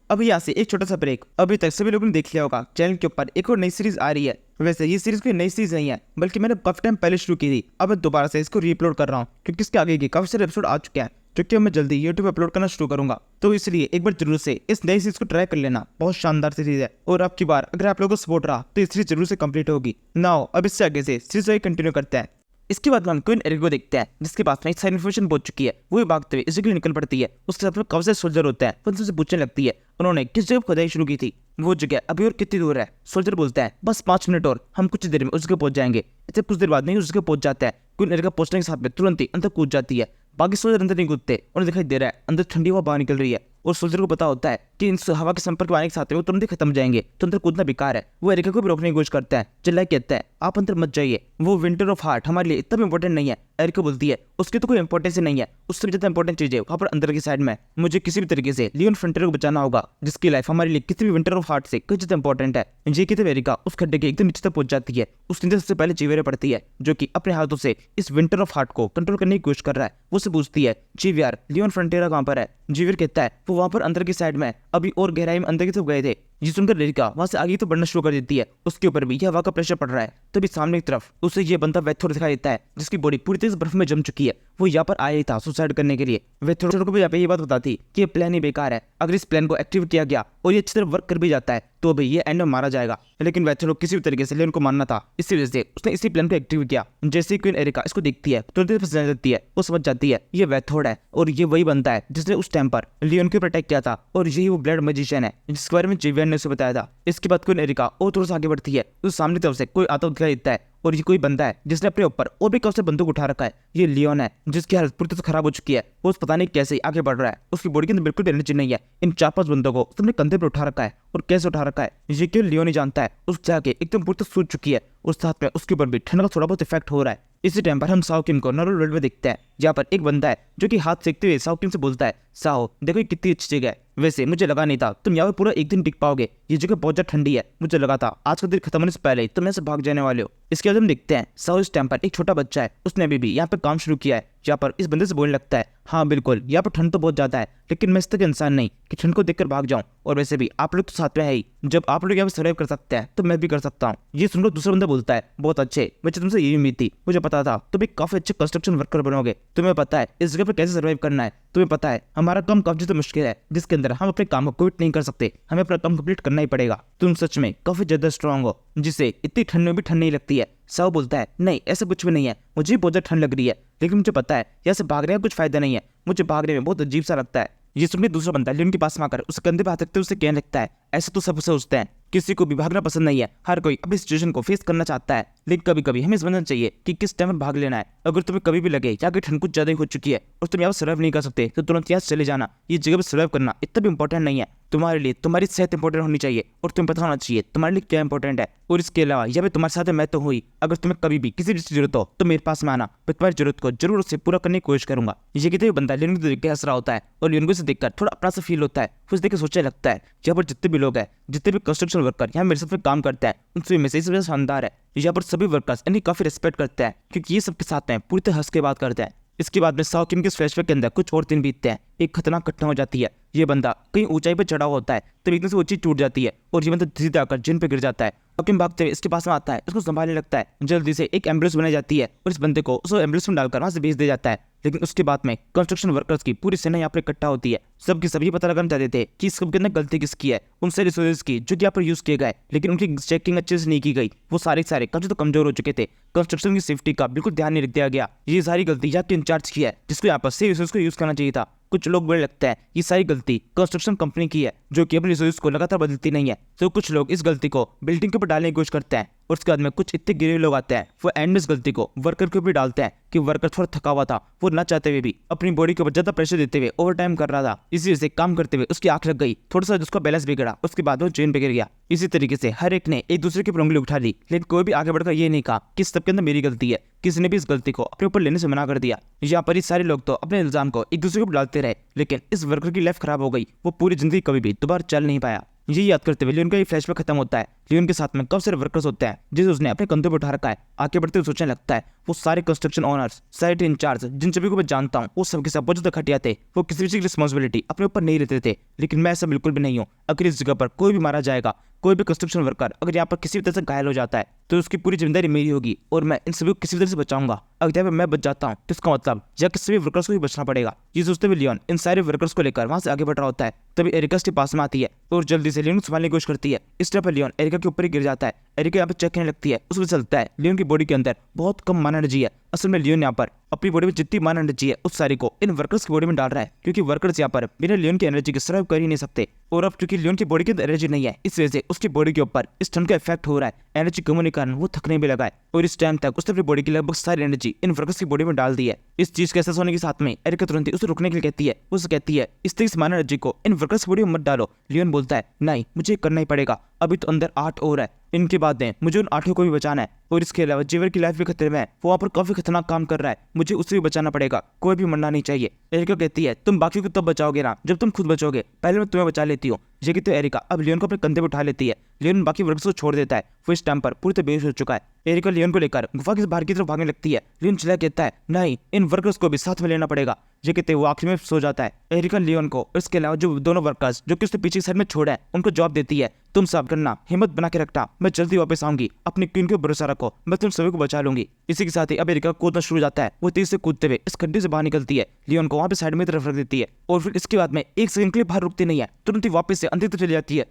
अभी यहाँ से एक छोटा सा ब्रेक। अभी तक सभी लोगों ने देख लिया होगा चैनल के ऊपर एक और नई सीरीज आ रही है। वैसे ये सीरीज कोई नई सीरीज नहीं है, बल्कि मैंने काफी टाइम पहले शुरू की थी। अब मैं दोबारा से इसको रीअपलोड कर रहा हूँ क्योंकि इसके आगे के काफी सारे एपिसोड आ चुके हैं जो कि मैं जल्दी यूट्यूब पे अपलोड करना शुरू करूंगा। तो इसलिए एक बार जरूर से इस नई सीरीज को ट्राई कर लेना, बहुत शानदार सीरीज है और अब की बार अगर आप लोगों को सपोर्ट रहा तो इस सीरीज जरूर से कंप्लीट होगी। नाउ अब इससे आगे से सीरीज कंटिन्यू करते हैं। इसके बाद हम क्वीन एरिक को देखते हैं जिसके पास में सारी इन्फॉर्मेशन पहुंच चुकी है। वो भी भागते हुए इसी के लिए निकल पड़ती है। उसके साथ में काफी सारे सोल्जर होते हैं। वो उनसे पूछने लगती है उन्होंने किस जगह खुदाई शुरू की थी, वो जगह अभी और कितनी दूर है। सोल्जर बोलता है बस 5 मिनट और, हम कुछ देर में उस जगह पहुंच जाएंगे। इसे कुछ देर बाद नहीं उस जगह पहुंच जाता है। क्वीन एरिक पहुंचने के साथ में तुरंत ही अंदर कूद जाती है। बाकी सोल्जर अंदर नहीं कूदते, उन्हें दिखाई दे रहा है अंदर ठंडी हवा बाहर निकल रही है और सोल्जर को पता होता है कि इन हवा के संपर्क में आने के साथ वो तुरंत ही खत्म जाएंगे, तो अंदर कूदना बेकार है। वो एरिका को भी रोकने की कोशिश करता है, चिल्ला कहता है आप अंदर मत जाइए, वो विंटर ऑफ हार्ट हमारे लिए इतना भी इंपॉर्टेंट नहीं है। एरिका बोलती है उसकी तो कोई इंपॉर्टेंस ही नहीं है, उससे भी ज्यादा इंपॉर्टेंट चीज है वहाँ पर अंदर की साइड में। मुझे किसी भी तरीके से लियोन फ्रंटियर को बचाना होगा जिसकी लाइफ हमारे लिए किसी भी विंटर ऑफ हार्ट से कुछ ज्यादा इंपॉर्टेंट है। ये कहते एरिका उस खड्डे के एकदम नीचे तक पहुंच जाती है। उस नीचे सबसे पहले जीवेरे पड़ती है जो कि अपने हाथों से इस विंटर ऑफ हार्ट को कंट्रोल करने की कोशिश कर रहा है। वो से पूछती है जीवियर लियोन फ्रंटियर कहाँ पर है। जीवियर कहता है वो वहाँ पर अंदर की साइड में अभी और गहराई में अंदर की तरफ गए थे। ये सुनकर एरिका वहां से आगे तो बढ़ना शुरू कर देती है। उसके ऊपर भी यह हवा का प्रेशर पड़ रहा है। तभी सामने की तरफ उसे ये बंदा वेथोड दिखाई देता है जिसकी बॉडी पूरी तरह से बर्फ में जम चुकी है। वो यहाँ पर आया ही था सुसाइड करने के लिए। वेथोड को भी यहाँ पे ये बात बताती कि ये प्लान ही बेकार है। अगर इस प्लान को एक्टिव किया गया और ये अच्छी तरह वर्क कर भी जाता है तो भाई ये एंड में मारा जाएगा, लेकिन वेथोड किसी भी तरीके से लियोन को मारना था, इसी वजह से उसने इसी प्लान को एक्टिव किया। जैसे ही क्वीन एरिका इसको देखती है तुरंत फंस जाती है। वो समझ जाती है ये वेथोड है और ये वही बंदा है जिसने उस टाइम पर लियोन को प्रोटेक्ट किया था और यही वो ब्लड मैजिशियन है जिसके बारे में जीवियर ने उसे बताया था। इसके बाद क्वीन एरिका और थोड़ा सा आगे बढ़ती है तो सामने तरफ से कोई आता दिखाई देता है और ये कोई बंदा है जिसने अपने ऊपर और भी काफी बंदूक उठा रखा है। ये लियोन है जिसकी हालत पूरी तरह से खराब हो चुकी है। वो पता नहीं कैसे आगे बढ़ रहा है, उसकी बॉडी के अंदर बिल्कुल भी एनर्जी नहीं है। इन 4-5 बंदों को उसने कंधे पर उठा रखा है और कैसे उठा रखा है ये क्यों लियोन ही जानता है। उस जाके एकदम पूरी तरह सूझ चुकी है और साथ में उसके ऊपर भी ठंड का थोड़ा बहुत इफेक्ट हो रहा है। इसी टाइम पर हम साओ किम को नॉर्मल वर्ल्ड में देखते हैं जहाँ पर एक बंदा है जो कि हाथ सेकते हुए साओ किम से बोलता है साओ देखो ये कितनी अच्छी जगह है, वैसे मुझे लगा नहीं था तुम यहाँ पर पूरा एक दिन टिक पाओगे, ये जगह बहुत ज्यादा ठंडी है, मुझे लगा था आज का दिन खत्म होने से पहले ही तुम यहाँ से भाग जाने वाले हो। इसके बाद हम देखते हैं साओ इस टाइम पर एक छोटा बच्चा है, उसने अभी भी यहाँ पर काम शुरू किया है। यहाँ पर इस बंदे से बोलने लगता है हाँ बिल्कुल यहाँ पर ठंड तो बहुत ज्यादा है, लेकिन मैं इस तरह का इंसान नहीं कि ठंड को देखकर भाग जाऊं, और वैसे भी आप लोग तो साथ में है ही, जब आप लोग यहाँ पर सर्वाइव कर सकते हैं तो मैं भी कर सकता हूँ। ये सुनकर दूसरा बंदा बोलता है बहुत अच्छे, मुझे तुमसे यही उम्मीद थी, मुझे पता था तुम एक काफी अच्छे कंस्ट्रक्शन वर्कर बनोगे, तुम्हें पता है इस जगह पर कैसे सर्वाइव करना है, तुम्हें पता है हमारा काम काफी ज्यादा मुश्किल है जिसके अंदर हम अपने काम को क्विट नहीं कर सकते, हमें अपना काम कंप्लीट करना ही पड़ेगा। तुम सच में काफी ज्यादा स्ट्रांग हो जिसे इतनी ठंड में भी ठंड नहीं लगती है। साओ बोलता है नहीं ऐसा कुछ भी नहीं है, मुझे बहुत ज्यादा ठंड लग रही है, लेकिन मुझे पता है यहाँ से भागने का कुछ फायदा नहीं है, मुझे भागने में बहुत अजीब सा लगता है। ये सुनकर दूसरा बंदा लियोन के पास में आकर उसके कंधे पे हाथ रखते हुए उसे कहने लगता है ऐसा तो सब सोचते हैं, किसी को भी भागना पसंद नहीं है, हर कोई अपनी सिचुएशन को फेस करना चाहता है, लेकिन कभी कभी हमें समझना चाहिए कि किस टाइम में भाग लेना है। अगर तुम्हें कभी भी लगे या कि ठंड कुछ ज्यादा ही हो चुकी है और तुम यहाँ पर सर्वाइव नहीं कर सकते तो तुरंत यहाँ से चले जाना। ये जगह पर सर्वाइव करना इतना भी इंपॉर्टेंट नहीं है, तुम्हारे लिए तुम्हारी सेहत इंपॉर्टेंट होनी चाहिए और तुम्हें पता होना चाहिए तुम्हारे लिए क्या इंपॉर्टेंट है। और इसके अलावा यहाँ पे तुम्हारे साथ मैं तो हुई, अगर तुम्हें कभी भी किसी चीज की जरूरत हो तो मेरे पास में आना, मैं तुम्हारी जरूरत को जरूर उससे पूरा करने की कोशिश करूंगा। ये कहते हुए बंदा लियोन को देख के हंस रहा होता है और लियोन को इसे देखकर थोड़ा अपना सा फील होता है। फिर देख के सोचने लगता है यहाँ पर जितने भी लोग हैं, जितने भी कंस्ट्रक्शन वर्कर यहाँ मेरे साथ में काम करते हैं, उनसे में से सबसे शानदार है। यहाँ पर सभी वर्कर्स इन्हें काफी रिस्पेक्ट करते हैं क्योंकि ये सबके साथ में पूरी तरह हंस के बात करते हैं। इसके बाद में साओ किम के फ्लैशबैक के अंदर कुछ और दिन बीतते हैं। एक खतरनाक घटना हो जाती है। ये बंदा कहीं ऊंचाई पर चढ़ा होता है, तब एकदम से वो चीज टूट जाती है और ये बंदा सीधे आकर जिन पे गिर जाता है। हकीम भागते हुए इसके पास में आता है, इसको संभालने लगता है। जल्दी से एक एम्बुलेंस बनाई जाती है और इस बंदे को उस एम्बुलेंस में डालकर वहां से भेज दिया जाता है। लेकिन उसके बाद में कंस्ट्रक्शन वर्कर्स की पूरी सेना यहाँ पर इकट्ठा होती है। सबकी सभी पता लगाना चाहते थे कि सबके अंदर गलती किसकी है, उन सारे रिसोर्सेज की जो कि यहाँ पर यूज किए गए, लेकिन उनकी चेकिंग अच्छे से नहीं की गई। वो सारे काफी तो कमजोर हो चुके थे। कंस्ट्रक्शन की सेफ्टी का बिल्कुल ध्यान नहीं रख दिया गया। ये सारी गलती यहाँ के इंचार्ज की है, जिसको यहाँ पर सही रिसोर्स को यूज करना चाहिए था। कुछ लोग बड़े लगता है ये सारी गलती कंस्ट्रक्शन कंपनी की है, जो कि अपने रिसोर्स को लगातार बदलती नहीं है। तो कुछ लोग इस गलती को बिल्डिंग के ऊपर डालने की कोशिश करते हैं और उसके बाद में कुछ इतने गिरे लोग आते हैं, वो एंड में इस गलती को वर्कर के ऊपर डालते हैं कि वर्कर थोड़ा थका हुआ था, वो ना चाहते हुए भी अपनी बॉडी के ऊपर ज्यादा प्रेशर देते हुए ओवर टाइम कर रहा था। इसी वजह से काम करते हुए उसकी आंख लग गई, थोड़ा सा उसका बैलेंस बिगड़ा, उसके बाद वो चेन पे गिर गया। इसी तरीके से हर एक ने एक दूसरे की उंगली उठा ली, लेकिन कोई भी आगे बढ़कर ये नहीं कहा कि सबके अंदर मेरी गलती है। किसी ने भी इस गलती को अपने ऊपर लेने से मना कर दिया। यहाँ पर ये सारे लोग तो अपने इल्जाम को एक दूसरे को डालते रहे, लेकिन इस वर्कर की लाइफ खराब हो गई। वो पूरी जिंदगी कभी भी दोबारा चल नहीं पाया। ये याद करते हुए लियोन का ये फ्लैशबैक खत्म होता है। लियोन के साथ में काफी सारे वर्कर्स होते हैं जिसे उसने अपने कंधों पर उठा रखा है। आगे बढ़ते हुए सोचने लगता है वो सारे कंस्ट्रक्शन ओनर्स, साइट इंचार्ज, जिन सभी को मैं जानता हूँ, वो सबके सब बहुत ज्यादा घटिया थे। वो किसी भी चीज की रिस्पॉन्सिबिलिटी अपने ऊपर नहीं लेते थे, लेकिन मैं ऐसा बिल्कुल भी नहीं हूँ। अगर इस जगह पर कोई भी मारा जाएगा, कोई भी कंस्ट्रक्शन वर्कर अगर यहाँ पर किसी भी तरह से घायल हो जाता है, तो उसकी पूरी जिम्मेदारी मेरी होगी और मैं इन सभी को किसी भी तरह से बचाऊंगा। अगर यहाँ पे मैं बच जाता हूँ तो इसका मतलब या किसी भी वर्कर्स को भी बचना पड़ेगा। ये सोचते हुए लियोन इन सारे वर्कर्स को लेकर वहां से आगे बढ़ रहा होता है। तभी एरिका के पास में आती है और जल्दी से लियोन को संभालने की कोशिश करती है। इस तरह पर लियोन एरिका के ऊपर ही गिर जाता है। एरिका यहाँ पे चेक करने लगती है, उसको चलता है लियोन की बॉडी के अंदर बहुत कम माना एनर्जी है। असल में लियोन यहाँ पर अपनी बॉडी में जितनी माना एनर्जी है उस सारी को इन वर्कर्स की बॉडी में डाल रहा है, क्योंकि वर्कर्स यहाँ पर बिना लियोन की एनर्जी के सर्वाइव कर ही नहीं सकते। और अब क्योंकि लियोन की बॉडी के अंदर एनर्जी नहीं है, इस वजह से उसकी बॉडी के ऊपर इस ठंड का इफेक्ट हो रहा है। एनर्जी कम होने के कारण वो थकने भी लगा है और इस टाइम तक उसने अपनी बॉडी की लगभग सारी एनर्जी इन वर्कर्स की बॉडी में डाल दी है। इस चीज के एहसास होने के साथ में एरिका तुरंत ही उसे रुकने के लिए कहती है। उसे कहती है इस तरह से माना एनर्जी को इन वर्कर्स की बॉडी में मत डालो। लियोन बोलता है नहीं, मुझे करना ही पड़ेगा, अभी तो अंदर 8 और है, इनके बाद में मुझे उन 8 को भी बचाना है। और इसके अलावा जेवर की लाइफ भी खतरे में है, वो वहाँ पर काफी खतरनाक काम कर रहा है, मुझे उसे भी बचाना पड़ेगा, कोई भी मरना नहीं चाहिए। एरिका कहती है तुम बाकी को तब बचाओगे ना जब तुम खुद बचोगे, पहले मैं तुम्हें बचा लेती हूँ। ये कहते हुए एरिका अब लियोन को अपने कंधे पर उठा लेती है। लियोन बाकी वर्कर्स को छोड़ देता है, वो इस टाइम पर पूरी तरह बेहोश हो चुका है। एरिका लियोन को लेकर गुफा के बाहर की तरफ भागने लगती है। लियोन चिल्ला कहता है नहीं, इन वर्कर्स को भी साथ में लेना पड़ेगा। ये कहते वो आखिर में सो जाता है। एरिका लियोन को और इसके अलावा जो दोनों वर्कर्स जो कि उसने पीछे साइड में छोड़ा है उनको जवाब देती है तुम सब करना, हिम्मत बना के रखना, मैं जल्दी वापस आऊंगी, अपनी क्वीन के भरोसा रखो, मैं तुम सभी को बचा लूंगी। इसी के साथ ही अब एरिका कूदना शुरू हो जाता है। वो तेज से कूदते हुए इस खड्डे से बाहर निकलती है, लियोन को वहां पे साइड में तरफ रख देती है और फिर इसके बाद में एक सेकंड के लिए बाहर रुकती नहीं है, तुरंत ही वापस से अंदर तक चली जाती है।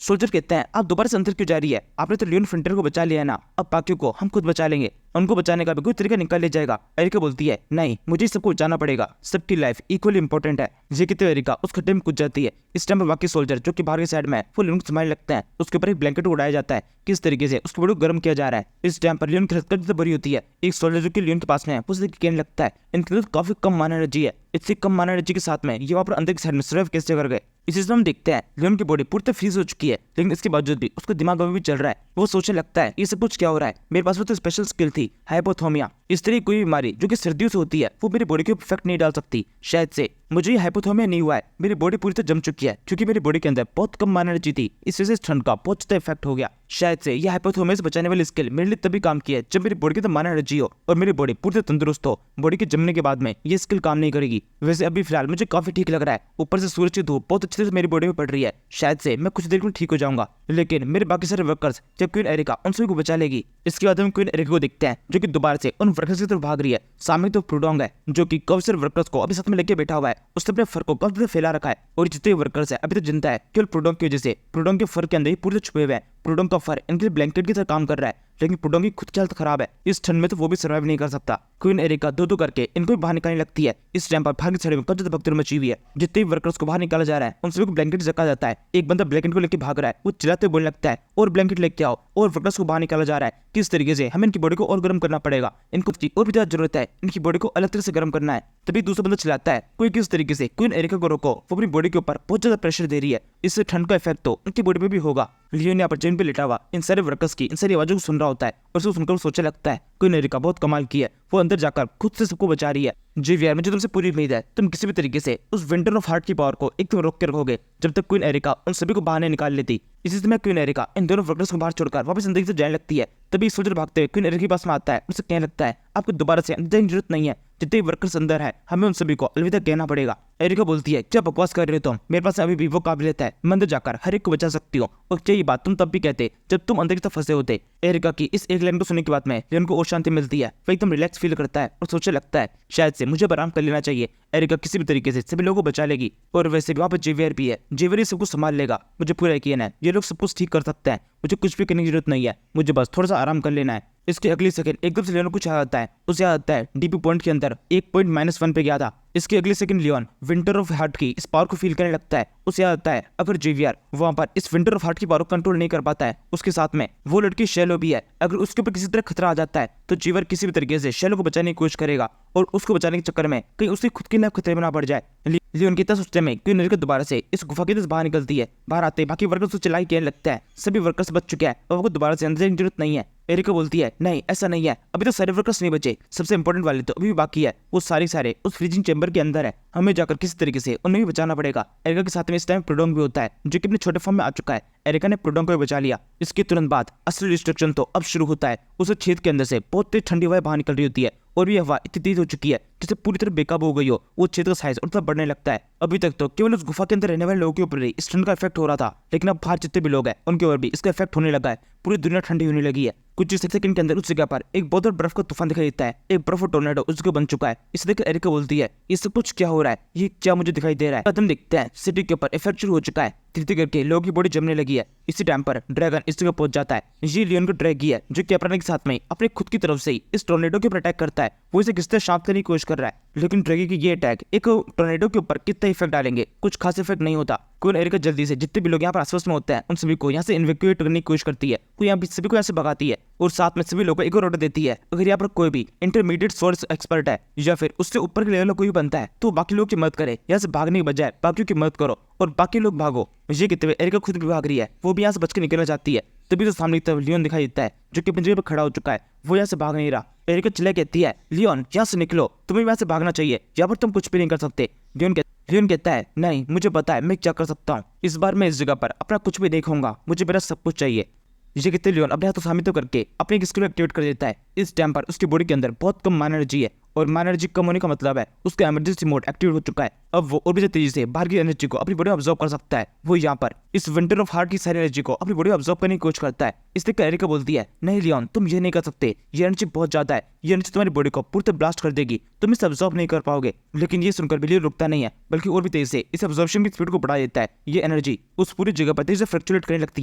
सोल्जर कहते हैं आप दोबारा से अंदर क्यों जा रही है, आपने तो लियोन फ्रंटियर को बचा लिया है ना, अब बाकियों को हम खुद बचा लेंगे, उनको बचाने का भी कोई तरीका निकाल लिया जाएगा। एरिका बोलती है नहीं, मुझे सबको बचाना पड़ेगा, सबकी लाइफ इक्वली इंपॉर्टेंट है। ये कहते हुए एरिका उस खड्डे में कूद जाती है। इस टाइम पर बाकी सोल्जर जो कि बाहर की साइड में है वो लियोन को संभालने लगते हैं। उसके ऊपर एक ब्लैंकेट उड़ाया जाता है, किस तरीके से उसको बड़ो गर्म किया जा रहा है। इस टाइम पर लियोन की हरकत भरी होती है। एक सोल्जर जो कि लियोन के पास में है उसे कहने लगता है इनके अंदर काफी कम माना एनर्जी है, इतनी कम माना एनर्जी के साथ में ये वहाँ पर अंदर की साइड में सर्वाइव कैसे कर गए। इसी से हम देखते हैं लियोन की बॉडी पूरी तरह फ्रीज हो चुकी है, लेकिन इसके बावजूद भी उसको दिमाग में भी चल रहा है। वो सोचने लगता है ये सब कुछ क्या हो रहा है, मेरे पास वो तो स्पेशल स्किल थी हाइपोथर्मिया। इस तरह कोई बीमारी जो कि सर्दियों से होती है वो मेरी बॉडी के ऊपर इफेक्ट नहीं डाल सकती। शायद से मुझे ये हाइपोथर्मिया नहीं हुआ है, मेरी बॉडी पूरी तरह जम चुकी है, क्योंकि मेरी बॉडी के अंदर बहुत कम माना एनर्जी थी, इस वजह से ठंड का बहुत ज्यादा इफेक्ट हो गया। शायद से ये हाइपोथर्मिया से बचाने वाली स्किल मेरे लिए तभी काम की है जब मेरी बॉडी के अंदर माना एनर्जी हो और मेरी बॉडी पूरी तरह तंदुरुस्त हो। बॉडी के जमने के बाद में ये स्किल काम नहीं करेगी। वैसे अभी फिलहाल मुझे काफी ठीक लग रहा है, ऊपर से सूरज की धूप बहुत अच्छे से मेरी बॉडी में पड़ रही है, शायद से मैं कुछ देर में ठीक हो जाऊंगा। लेकिन मेरे बाकी सारे वर्कर्स जब क्वीन एरिका उन सभी को बचा लेगी। इसके बाद हम क्वीन एरिका को देखते हैं जो कि दोबारा से उन वर्कर्स की तरफ भाग रही है। सामने तो प्रूडोंग है जो कि काफी सारे वर्कर्स को अभी साथ में लेके बैठा हुआ है, उसने अपने फर को काफी ज्यादा फैला रखा है और जितने वर्कर्स है अभी तो जिंदा है केवल प्रूडोंग की वजह से। प्रूडोंग के फर के अंदर ही पूरे छुपे हुए हैं। प्रूडोंग का फर इनके ब्लैंकेट की तरह काम कर रहा है, लेकिन प्रूडोंग की खुद की हालत खराब है, इस ठंड में तो वो भी सर्वाइव नहीं कर सकता। क्वीन एरिका दो करके इनको भी बाहर निकालने लगती है। इस टाइम पर भाग की साइड में काफी ज्यादा भगदड़ मची हुई है। जितने भी वर्कर्स को बाहर निकाला जा रहा है उन सभी को ब्लैंकेट जका जाता है। एक बंदा ब्लैंकेट को लेकर भाग रहा है, वो चिल्लाते हुए बोलने लगता है और ब्लैंकेट लेके आओ, और वर्कर्स को बाहर निकाला जा रहा है। किस तरीके से हमें इनकी बॉडी को और गर्म करना पड़ेगा, इनको और भी ज्यादा जरूरत है, इनकी बॉडी को अलग तरह से गर्म करना है। तभी दूसरा बंदा चिल्लाता है कोई किस तरीके से क्वीन एरिका को रोको, वो अपनी बॉडी के ऊपर बहुत ज्यादा प्रेशर दे रही है, इससे ठंड का इफेक्ट तो उनकी बॉडी पे भी होगा। लियोन यहाँ पर जमीन पे लेटा हुआ इन सारे वर्कर्स की इन सारी आवाजों को सुन रहा होता है और उसको सुनकर सोचने लगता है क्वीन एरिका बहुत कमाल की है, वो अंदर जाकर खुद से सबको बचा रही है। जी वीआर, मुझे तुमसे पूरी उम्मीद है तुम किसी भी तरीके से उस विंटर ऑफ हार्ट की पावर को एकदम रोक के रखोगे जब तक क्वीन एरिका उन सभी को बाहर नहीं निकाल लेती। इसी समय क्वीन एरिका इन दोनों वर्कर्स को बाहर छोड़कर वापस अंदर से जाने लगती है। तभी सोल्जर भागते हुए क्वीन एरिका के पास में आता है, उसे कहने लगता है आपको दोबारा से अंदर जाने की जरूरत नहीं है, जितने वर्कर्स अंदर है हमें उन सभी को अलविदा कहना पड़ेगा। एरिका बोलती है क्या बकवास कर रहे हो तुम, मेरे पास अभी भी वो काबिलियत है, मैं अंदर जाकर हर एक को बचा सकती हूँ। और क्या ये बात तुम तब भी कहते जब तुम अंदर की तरफ फंसे होते। एरिका की इस एक लाइन को सुनने के बाद में लियोन को और शांति मिलती है। वो एकदम रिलैक्स फील करता है और सोचने लगता है शायद से मुझे आराम कर लेना चाहिए। एरिका किसी भी तरीके से सभी लोगों को बचा लेगी और वैसे भी वहाँ पर जेवियर भी है, जेवियर सब कुछ संभाल लेगा। मुझे पूरा यकीन है ये लोग सब कुछ ठीक कर सकते हैं, मुझे कुछ भी करने की जरूरत नहीं है, मुझे बस थोड़ा सा आराम कर लेना है। इसके अगली सेकंड एकदम से लियोन को कुछ याद आता है, उसे याद आता है डीपी पॉइंट के अंदर एक पॉइंट -1 पे गया था। इसके अगले second Leon winter of heart की इस पावर को फील करने लगता है। उसे याद आता है अगर जेवियर वहां पर इस विंटर ऑफ हार्ट की पावर को कंट्रोल नहीं कर पाता है, उसके साथ में वो लड़की शैलो भी है, अगर उसके ऊपर किसी तरह खतरा आ जाता है तो जेवियर किसी भी तरीके से शैलो को बचाने की कोशिश करेगा और उसको बचाने के चक्कर में कहीं उसकी खुद की लाइफ खतरे में ना पड़ जाए। लियोन की सोचते में क्यों नजर दोबारा से इस गुफा की तरफ बाहर निकलती है। बाहर आते बाकी वर्कर्स को चिल्लाई कहने लगता है सभी वर्कर्स बच चुके हैं और वो दोबारा से अंदर जाने की जरूरत नहीं है। एरिका बोलती है नहीं ऐसा नहीं है, अभी तो सारे वर्कर्स नहीं बचे, सबसे इंपॉर्टेंट वाले तो अभी भी बाकी है, वो सारे उस फ्रीजिंग चैम्बर के अंदर है, हमें जाकर किसी तरीके से उन्हें भी बचाना पड़ेगा। एरिका के साथ में इस टाइम प्रोडोंग भी होता है जो कि अपने छोटे फॉर्म में आ चुका है। एरिका ने प्रोडोंग को बचा लिया। इसके तुरंत बाद असली डिस्ट्रक्शन तो अब शुरू होता है। उस छेद के अंदर से बहुत तेज ठंडी हवा बाहर निकल रही होती है और ये हवा इतनी तेज हो चुकी है जिससे पूरी तरह बेकाबू हो गई हो। वो छेद का साइज और बढ़ने लगता है। अभी तक तो केवल उस गुफा के अंदर रहने वाले लोगों के ऊपर ही इस ठंड का इफेक्ट हो रहा था, लेकिन अब बाहर जितने भी लोग हैं उनके ऊपर भी इसका इफेक्ट होने लगा है। पूरी दुनिया ठंडी होने लगी है। कुछ सेकंड के अंदर उस जगह पर एक बहुत बड़ा बर्फ का तूफान दिखाई देता है। एक बर्फ और टोर्नेडो उस जगह बन चुका है। इसे देखकर एरिका बोलती है ये सब कुछ क्या हो रहा है, ये क्या मुझे दिखाई दे रहा है। कदम दिखते हैं सिटी के ऊपर इफेक्ट शुरू हो चुका है। धीरे करके लोगों की बॉडी जमने लगी है। इसी टाइम पर ड्रैगन इस जगह पहुंच जाता है। ये लियोन को ड्रैगी है जो कि अपने के साथ में अपने खुद की तरफ से ही इस टोर्नेडो के ऊपर अटैक करता है। वो इसे किस तरह शांत करने की कोशिश कर रहा है, लेकिन ड्रैगी की ये अटैक एक टोर्नेडो के ऊपर कितना इफेक्ट डालेंगे, कुछ खास इफेक्ट नहीं होता। कोई एरिका जल्दी से जितने भी लोग यहाँ पर आसपास में होते हैं उन सभी को यहाँ से इन्वेक्यूएट करने की कोशिश करती है। कोई यहाँ सभी को यहाँ से भगाती है और साथ में सभी लोगों को एक और ऑर्डर देती है अगर यहाँ पर कोई भी इंटरमीडिएट सोर्स एक्सपर्ट है या फिर उससे ऊपर के लेवल का कोई बनता है तो बाकी लोग की मदद करे, यहाँ से भागने के बजाय बाकियों की मदद करो और बाकी लोग भागो। ये कहते हुए एरिका खुद भी भाग रही है, वो भी यहाँ से बच के निकलना चाहती है। तभी तो सामने की तरफ लियोन दिखाई देता है जो कि अपनी जगह पर खड़ा हो चुका है। वो यहाँ से भाग नहीं रहा। एरिका चिल्ला कहती है लियोन यहाँ से निकलो, तुम्हें यहाँ से भागना चाहिए, यहाँ पर तुम कुछ भी नहीं कर सकते। लियोन कहता है नहीं मुझे पता है मैं क्या कर सकता हूँ, इस बार मैं इस जगह पर अपना कुछ भी देखूंगा, मुझे मेरा सब कुछ चाहिए। ये कहते लियोन अपने हाथों साबित करके अपने स्किल एक्टिवेट कर देता है। इस टाइम पर उसकी बॉडी के अंदर बहुत कम माइनर एनर्जी है और माइनर एनर्जी कम होने का मतलब है उसका इमरजेंसी मोड एक्टिवेट हो चुका है। अब वो और भी तेजी से बाहर की एनर्जी को अपनी बॉडी में ऑब्जॉर्व कर सकता है। वो यहाँ पर इस विंटर ऑफ हार्ट की सारी एनर्जी को अपनी बॉडी में ऑब्जॉर्व करने की कोशिश करता है। इसलिए एरिका बोलती है नहीं लियोन तुम ये नहीं कर सकते, ये एनर्जी बहुत ज्यादा है, ये एनर्जी तुम्हारी बॉडी को पूरी तरह ब्लास्ट कर देगी, तुम इसे ऑब्जॉर्व नहीं कर पाओगे। लेकिन ये सुनकर भी लियोन रुकता नहीं है बल्कि और भी तेजी से इस ऑब्जॉर्प्शन की स्पीड को बढ़ा देता है। ये एनर्जी उस पूरी जगह पर तेजी से फ्लक्चुएट करने लगती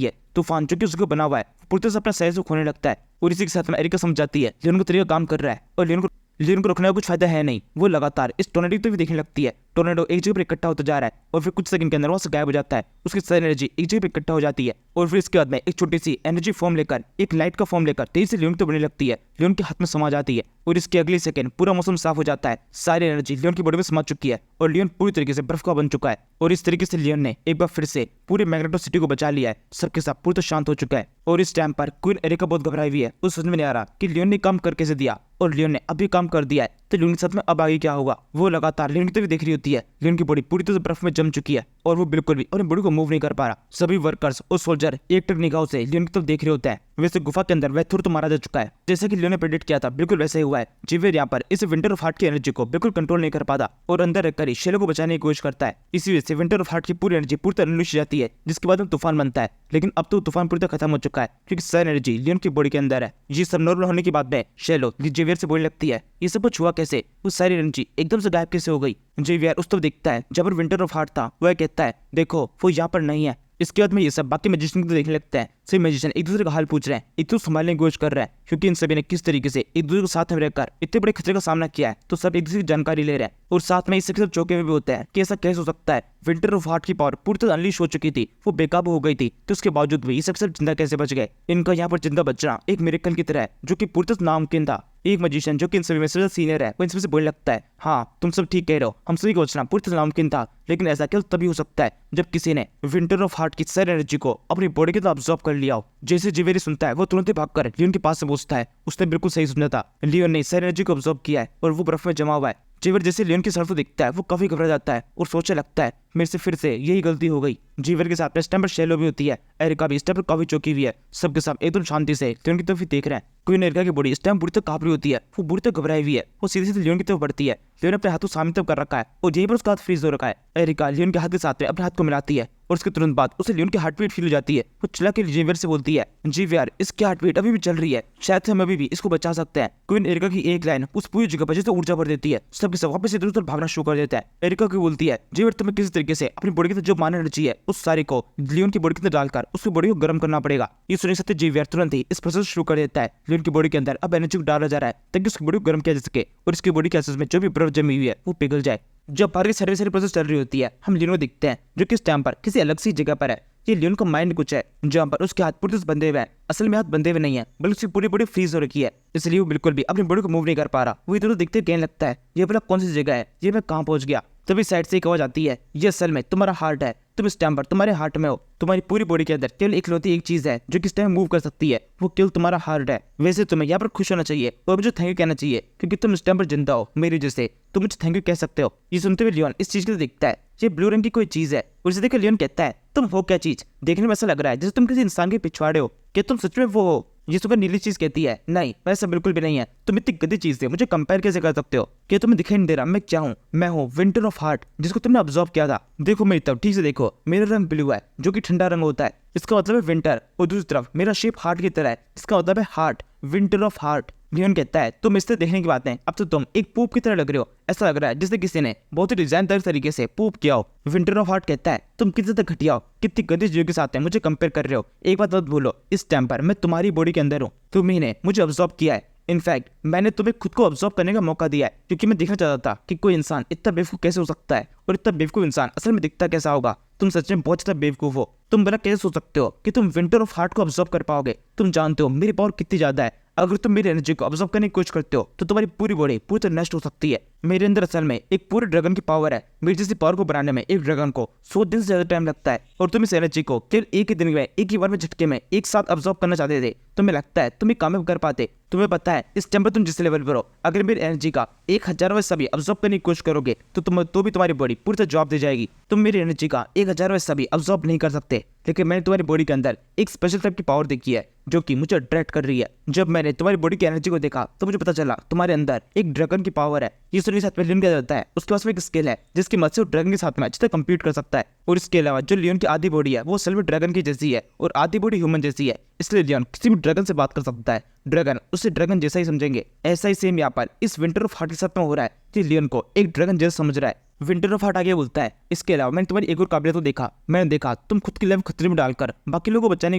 है। तूफान जो कि उसको बना हुआ है पूरी तरह से अपना साइज खोने लगता है और इसी के साथ में एरिका समझ जाती है लियोन का तरीका काम कर रहा है और लियोन को रोकने का कुछ फायदा है नहीं। वो लगातार इस टोर्नेडो तो भी देखने लगती है। टोर्नेडो एक जगह पर इकट्ठा होता जा रहा है और फिर कुछ सेकंड के अंदर वहां से गायब हो जाता है। उसकी सारी एनर्जी एक जगह पर इकट्ठा हो जाती है और फिर इसके बाद में एक छोटी सी एनर्जी फॉर्म लेकर एक लाइट का फॉर्म लेकर तेजी से लियोन तो बनने लगती है। लियोन के हाथ में समा जाती है और इसके अगले सेकंड पूरा मौसम साफ हो जाता है। सारी एनर्जी लियोन की बॉडी में समा चुकी है और लियोन पूरी तरीके से बर्फ का बन चुका है। और इस तरीके से लियोन ने एक बार फिर से पूरे मैग्नेटो सिटी को बचा लिया है। सबके साथ पूरी तरह शांत हो चुका है और इस टाइम पर क्वीन एरिका बहुत घबराई हुई है। उस समझ में नहीं आ रहा कि लियोन ने काम कर कैसे दिया और लियोन ने अभी काम कर दिया है तो लियोन के साथ में अब आगे क्या होगा। वो लगातार लियोन की तरफ देख रही होती है। लियोन की बॉडी पूरी तरह से बर्फ में जम चुकी है और वो बिल्कुल भी अपनी बॉडी को मूव नहीं कर पा रहा। सभी वर्कर्स और सोल्जर एक टक निगाहों से लियोन की तरफ देख रहे होते हैं। वैसे गुफा के अंदर वेथुर तो मारा जा चुका है, जैसे कि लियोन ने प्रेडिक्ट किया था बिल्कुल वैसे ही हुआ है। जेवियर यहाँ पर इस विंटर ऑफ हार्ट की एनर्जी को बिल्कुल कंट्रोल नहीं कर पाता और अंदर रहकर ही शैलो को बचाने की कोशिश करता है। इसी वजह से विंटर ऑफ हार्ट की पूरी एनर्जी पूरी तरह अनलिश जाती है, जिसके बाद में तूफान बनता है। लेकिन अब तो तूफान पूरी तरह खत्म हो चुका है क्योंकि सारी एनर्जी लियोन की बॉडी के अंदर है। ये सब नॉर्मल होने के बाद में शैलो जेवियर से बोलने लगती है ये सब कुछ हुआ कैसे, वो सारी एनर्जी एकदम से गायब कैसे हो गई। जेवियर उस तरफ देखता है जब विंटर ऑफ हार्ट था। वह कहता है देखो वो यहाँ पर नहीं है। इसके बाद में ये सब बाकी मैजिशियन को देखने लगता है। सभी मैजिशियन एक दूसरे का हाल पूछ रहे हैं, एक दूसरे संभालने की कोशिश कर रहे हैं क्योंकि इन सभी ने किस तरीके से एक दूसरे के साथ में रहकर इतने बड़े खतरे का सामना किया है। तो सब एक दूसरे की जानकारी ले रहे हैं और साथ में इससे सब चौके में भी होते हैं कि ऐसा कैसे हो सकता है। विंटर ऑफ हार्ट की पावर पूरी तरह अनलीश हो चुकी थी, वो बेकाबू हो गई थी, तो उसके बावजूद भी ये सब जिंदा कैसे बच गए। इनका यहाँ पर जिंदा बचना एक मिरेकल की तरह है जो कि पूरी तरह नामुमकिन था। एक मैजिशियन जो कि इन सभी में सबसे सीनियर है वो इन सभी से बोलने लगता है हाँ तुम सब ठीक कह रहे हो, हम सभी को बचना पूरी तरह नामुमकिन था, लेकिन ऐसा केवल तभी हो सकता है जब किसी ने विंटर ऑफ हार्ट की सारी एनर्जी को अपनी बॉडी के अंदर अब्सॉर्ब कर लिया हो। जैसे जिवेरी सुनता है वो तुरंत ही भागकर लियोन के पास से पहुंचता है। उसने बिल्कुल सही सुना था, लियोन ने सारी एनर्जी को अब्सॉर्ब किया है और वो बर्फ में जमा हुआ है। जीवर जैसे लियोन की सर को दिखता है वो काफी घबरा जाता है और सोचने लगता है मेरे से फिर से यही गलती हो गई। जीवर के साथ में स्टैम्पर शेलो भी होती है। एरिका भी स्टैम्पर काफी चौकी हुई है। सबके सब एकदम शांति से लियोन की तरफ ही देख रहे हैं। क्वीन एरिका की बॉडी स्टैम्प बुरी तरह कांप रही होती है। वो बुरी तरह घबराई हुई है। वो सीधे सीधे लियोन की तरफ बढ़ती है। लियोन अपने हाथों सामने तरफ कर रखा है और यहीं पर उसका हाथ फ्रीज हो रखा है। एरिका लियोन के हाथ के साथ में अपने हाथ को मिलाती है और उसके तुरंत बाद उसे लियोन की हार्ट बीट फील हो जाती है। वो चिल्ला के जीवियर से बोलती है, जीवियर इसकी हार्ट बीट अभी भी चल रही है, शायद से हम अभी भी इसको बचा सकते हैं। क्वीन एरिका की एक लाइन उस पूरी जगह पर जैसे ऊर्जा भर देती है। सबके सब वापस इधर उधर भागना शुरू कर देता है। एरिका की बोलती है, जीवियर तुम्हें किसी तरीके से अपनी बॉडी के अंदर जो माना एनर्जी है उस सारी को लियोन की बॉडी के अंदर डालकर उसकी बॉडी को गर्म करना पड़ेगा। ये सुनने से जीवियर तुरंत ही इस प्रोसेस शुरू कर देता है। लियोन की बॉडी के अंदर अब एनर्जी को डाला जा रहा है ताकि उसकी बॉडी को गर्म किया जा सके और इसकी बॉडी के एसेस में जो भी बर्फ जमी हुई है वो पिघल जाए। जब बाहर की सारी प्रोसेस चल रही होती है हम लियोन को दिखते हैं जो कि इस टाइम पर किसी अलग सी जगह पर है। ये लियोन का माइंड कुछ है जहाँ पर उसके हाथ पूरे बंधे हुए हैं। असल में हाथ बंधे हुए नहीं है बल्कि उसकी पूरी बॉडी फ्रीज हो रखी है, इसलिए वो बिल्कुल भी अपनी बॉडी को मूव नहीं कर पा रहा। वो इधर देखते कहने लगता है ये भला कौन सी जगह है, ये मैं कहाँ पहुंच गया। तभी साइड से एक आवाज आती है, ये असल में तुम्हारा हार्ट है, तुम इस टाइम पर तुम्हारे हार्ट में हो। तुम्हारी पूरी बॉडी के अंदर केवल इकलौती एक चीज है जो कि इस टाइम मूव कर सकती है, वो केवल तुम्हारा हार्ट है। वैसे तुम्हें यहाँ पर खुश होना चाहिए और मुझे थैंक यू कहना चाहिए क्योंकि तुम इस टाइम पर जिंदा हो मेरी वजह से, तुम मुझे थैंक यू कह सकते हो। ये सुनते हुए लियोन इस चीज को देखता है, ये ब्लू रंग की कोई चीज है और इसे देखकर लियोन कहता है, तुम हो क्या चीज? देखने में ऐसा लग रहा है जैसे तुम किसी इंसान के पिछवाड़े हो, क्या तुम सच में वो हो? ये सुबह नीली चीज कहती है, नहीं वैसा बिल्कुल भी नहीं है, तुम इतनी गंदी चीज से मुझे कंपेयर कैसे कर सकते हो? क्या तुम्हें दिखाई नहीं दे रहा मैं क्या हूँ? मैं हूँ विंटर ऑफ हार्ट जिसको तुमने ऑब्जर्व किया था। देखो मेरी तरफ ठीक से देखो, मेरा रंग ब्लू है जो कि ठंडा रंग होता है, इसका मतलब है विंटर, और दूसरी तरफ मेरा शेप हार्ट की तरह है, इसका मतलब है heart, winter of heart. Leon कहता है, तुम इससे देखने की बात है, अब तो तुम एक पूप की तरह लग रहे हो, ऐसा लग रहा है जैसे किसी ने बहुत ही डिजाइनदार तरीके से पूप किया हो। विंटर ऑफ हार्ट कहता है, तुम कितने तक घटिया हो, कितनी गंदी चीजों के साथ है मुझे कंपेयर कर रहे हो। एक बात मत भूलो, इस टाइम पर मैं तुम्हारी बॉडी के अंदर हूँ, तुम्ही ने मुझे ऑब्जर्व किया है। इनफैक्ट मैंने तुम्हें खुद को ऑब्जर्व करने का मौका दिया है क्योंकि मैं देखना चाहता था कि कोई इंसान इतना बेवकूफ कैसे हो सकता है और इतना बेवकूफ इंसान असल में दिखता कैसा होगा। तुम सच में बहुत ज्यादा बेवकूफ हो। तुम भला कैसे सोच सकते हो कि तुम विंटर ऑफ हार्ट को ऑब्जर्व कर पाओगे? तुम जानते हो मेरी पावर कितनी ज्यादा है। अगर तुम मेरी एनर्जी को ऑब्जर्व करने की कोशिश करते हो तो तुम्हारी पूरी बॉडी पूरी तरह नष्ट हो सकती है। मेरे अंदर असल में एक पूरे ड्रैगन की पावर है। मेरी जैसी पावर को बनाने में एक ड्रैगन को 100 दिन से ज्यादा टाइम लगता है और तुम इस एनर्जी को केवल एक ही दिन में एक ही बार में झटके में एक साथ ऑब्जर्व करना चाहते थे। तुम्हें लगता है तुम ये कामयाब कर पाते? तुम्हें पता है इस टाइम पर तुम जिस लेवल पर हो, अगर मेरी एनर्जी का 1000वां हिस्सा भी ऑब्जर्व करने की कोशिश करोगे तो भी तुम्हारी बॉडी पूरी तरह जवाब दे जाएगी। तुम मेरी एनर्जी का 1000वां हिस्सा भी ऑब्जर्व नहीं कर सकते, लेकिन मैंने तुम्हारी बॉडी के अंदर एक स्पेशल टाइप की पावर देखी है जो कि मुझे अट्रैक्ट कर रही है। जब मैंने तुम्हारी बॉडी की एनर्जी को देखा तो मुझे पता चला तुम्हारे अंदर एक ड्रैगन की पावर है। ये सुनने के साथ में लियोन क्या जाता है, उसके पास में एक स्किल है जिसकी मदद से वो ड्रैगन के साथ में अच्छे से कंप्यूट कर सकता है। और इसके अलावा जो लियोन की आधी बॉडी है वो असल में ड्रैगन की जैसी है और आधी बॉडी ह्यूमन जैसी है, इसलिए लियोन किसी भी ड्रैगन से बात कर सकता है। ड्रैगन उसे ड्रैगन जैसा ही समझेंगे। ऐसा ही सेम यहाँ पर इस विंटर ऑफ हार्ट के साथ में हो रहा है कि लियोन को एक ड्रैगन जैसा समझ रहा है। विंटर ऑफ हार्ट आगे बोलता है, इसके अलावा मैंने तुम्हारी एक और काबिलियत को देखा। मैंने देखा तुम खुद की लाइफ खतरे में डालकर बाकी लोगों को बचाने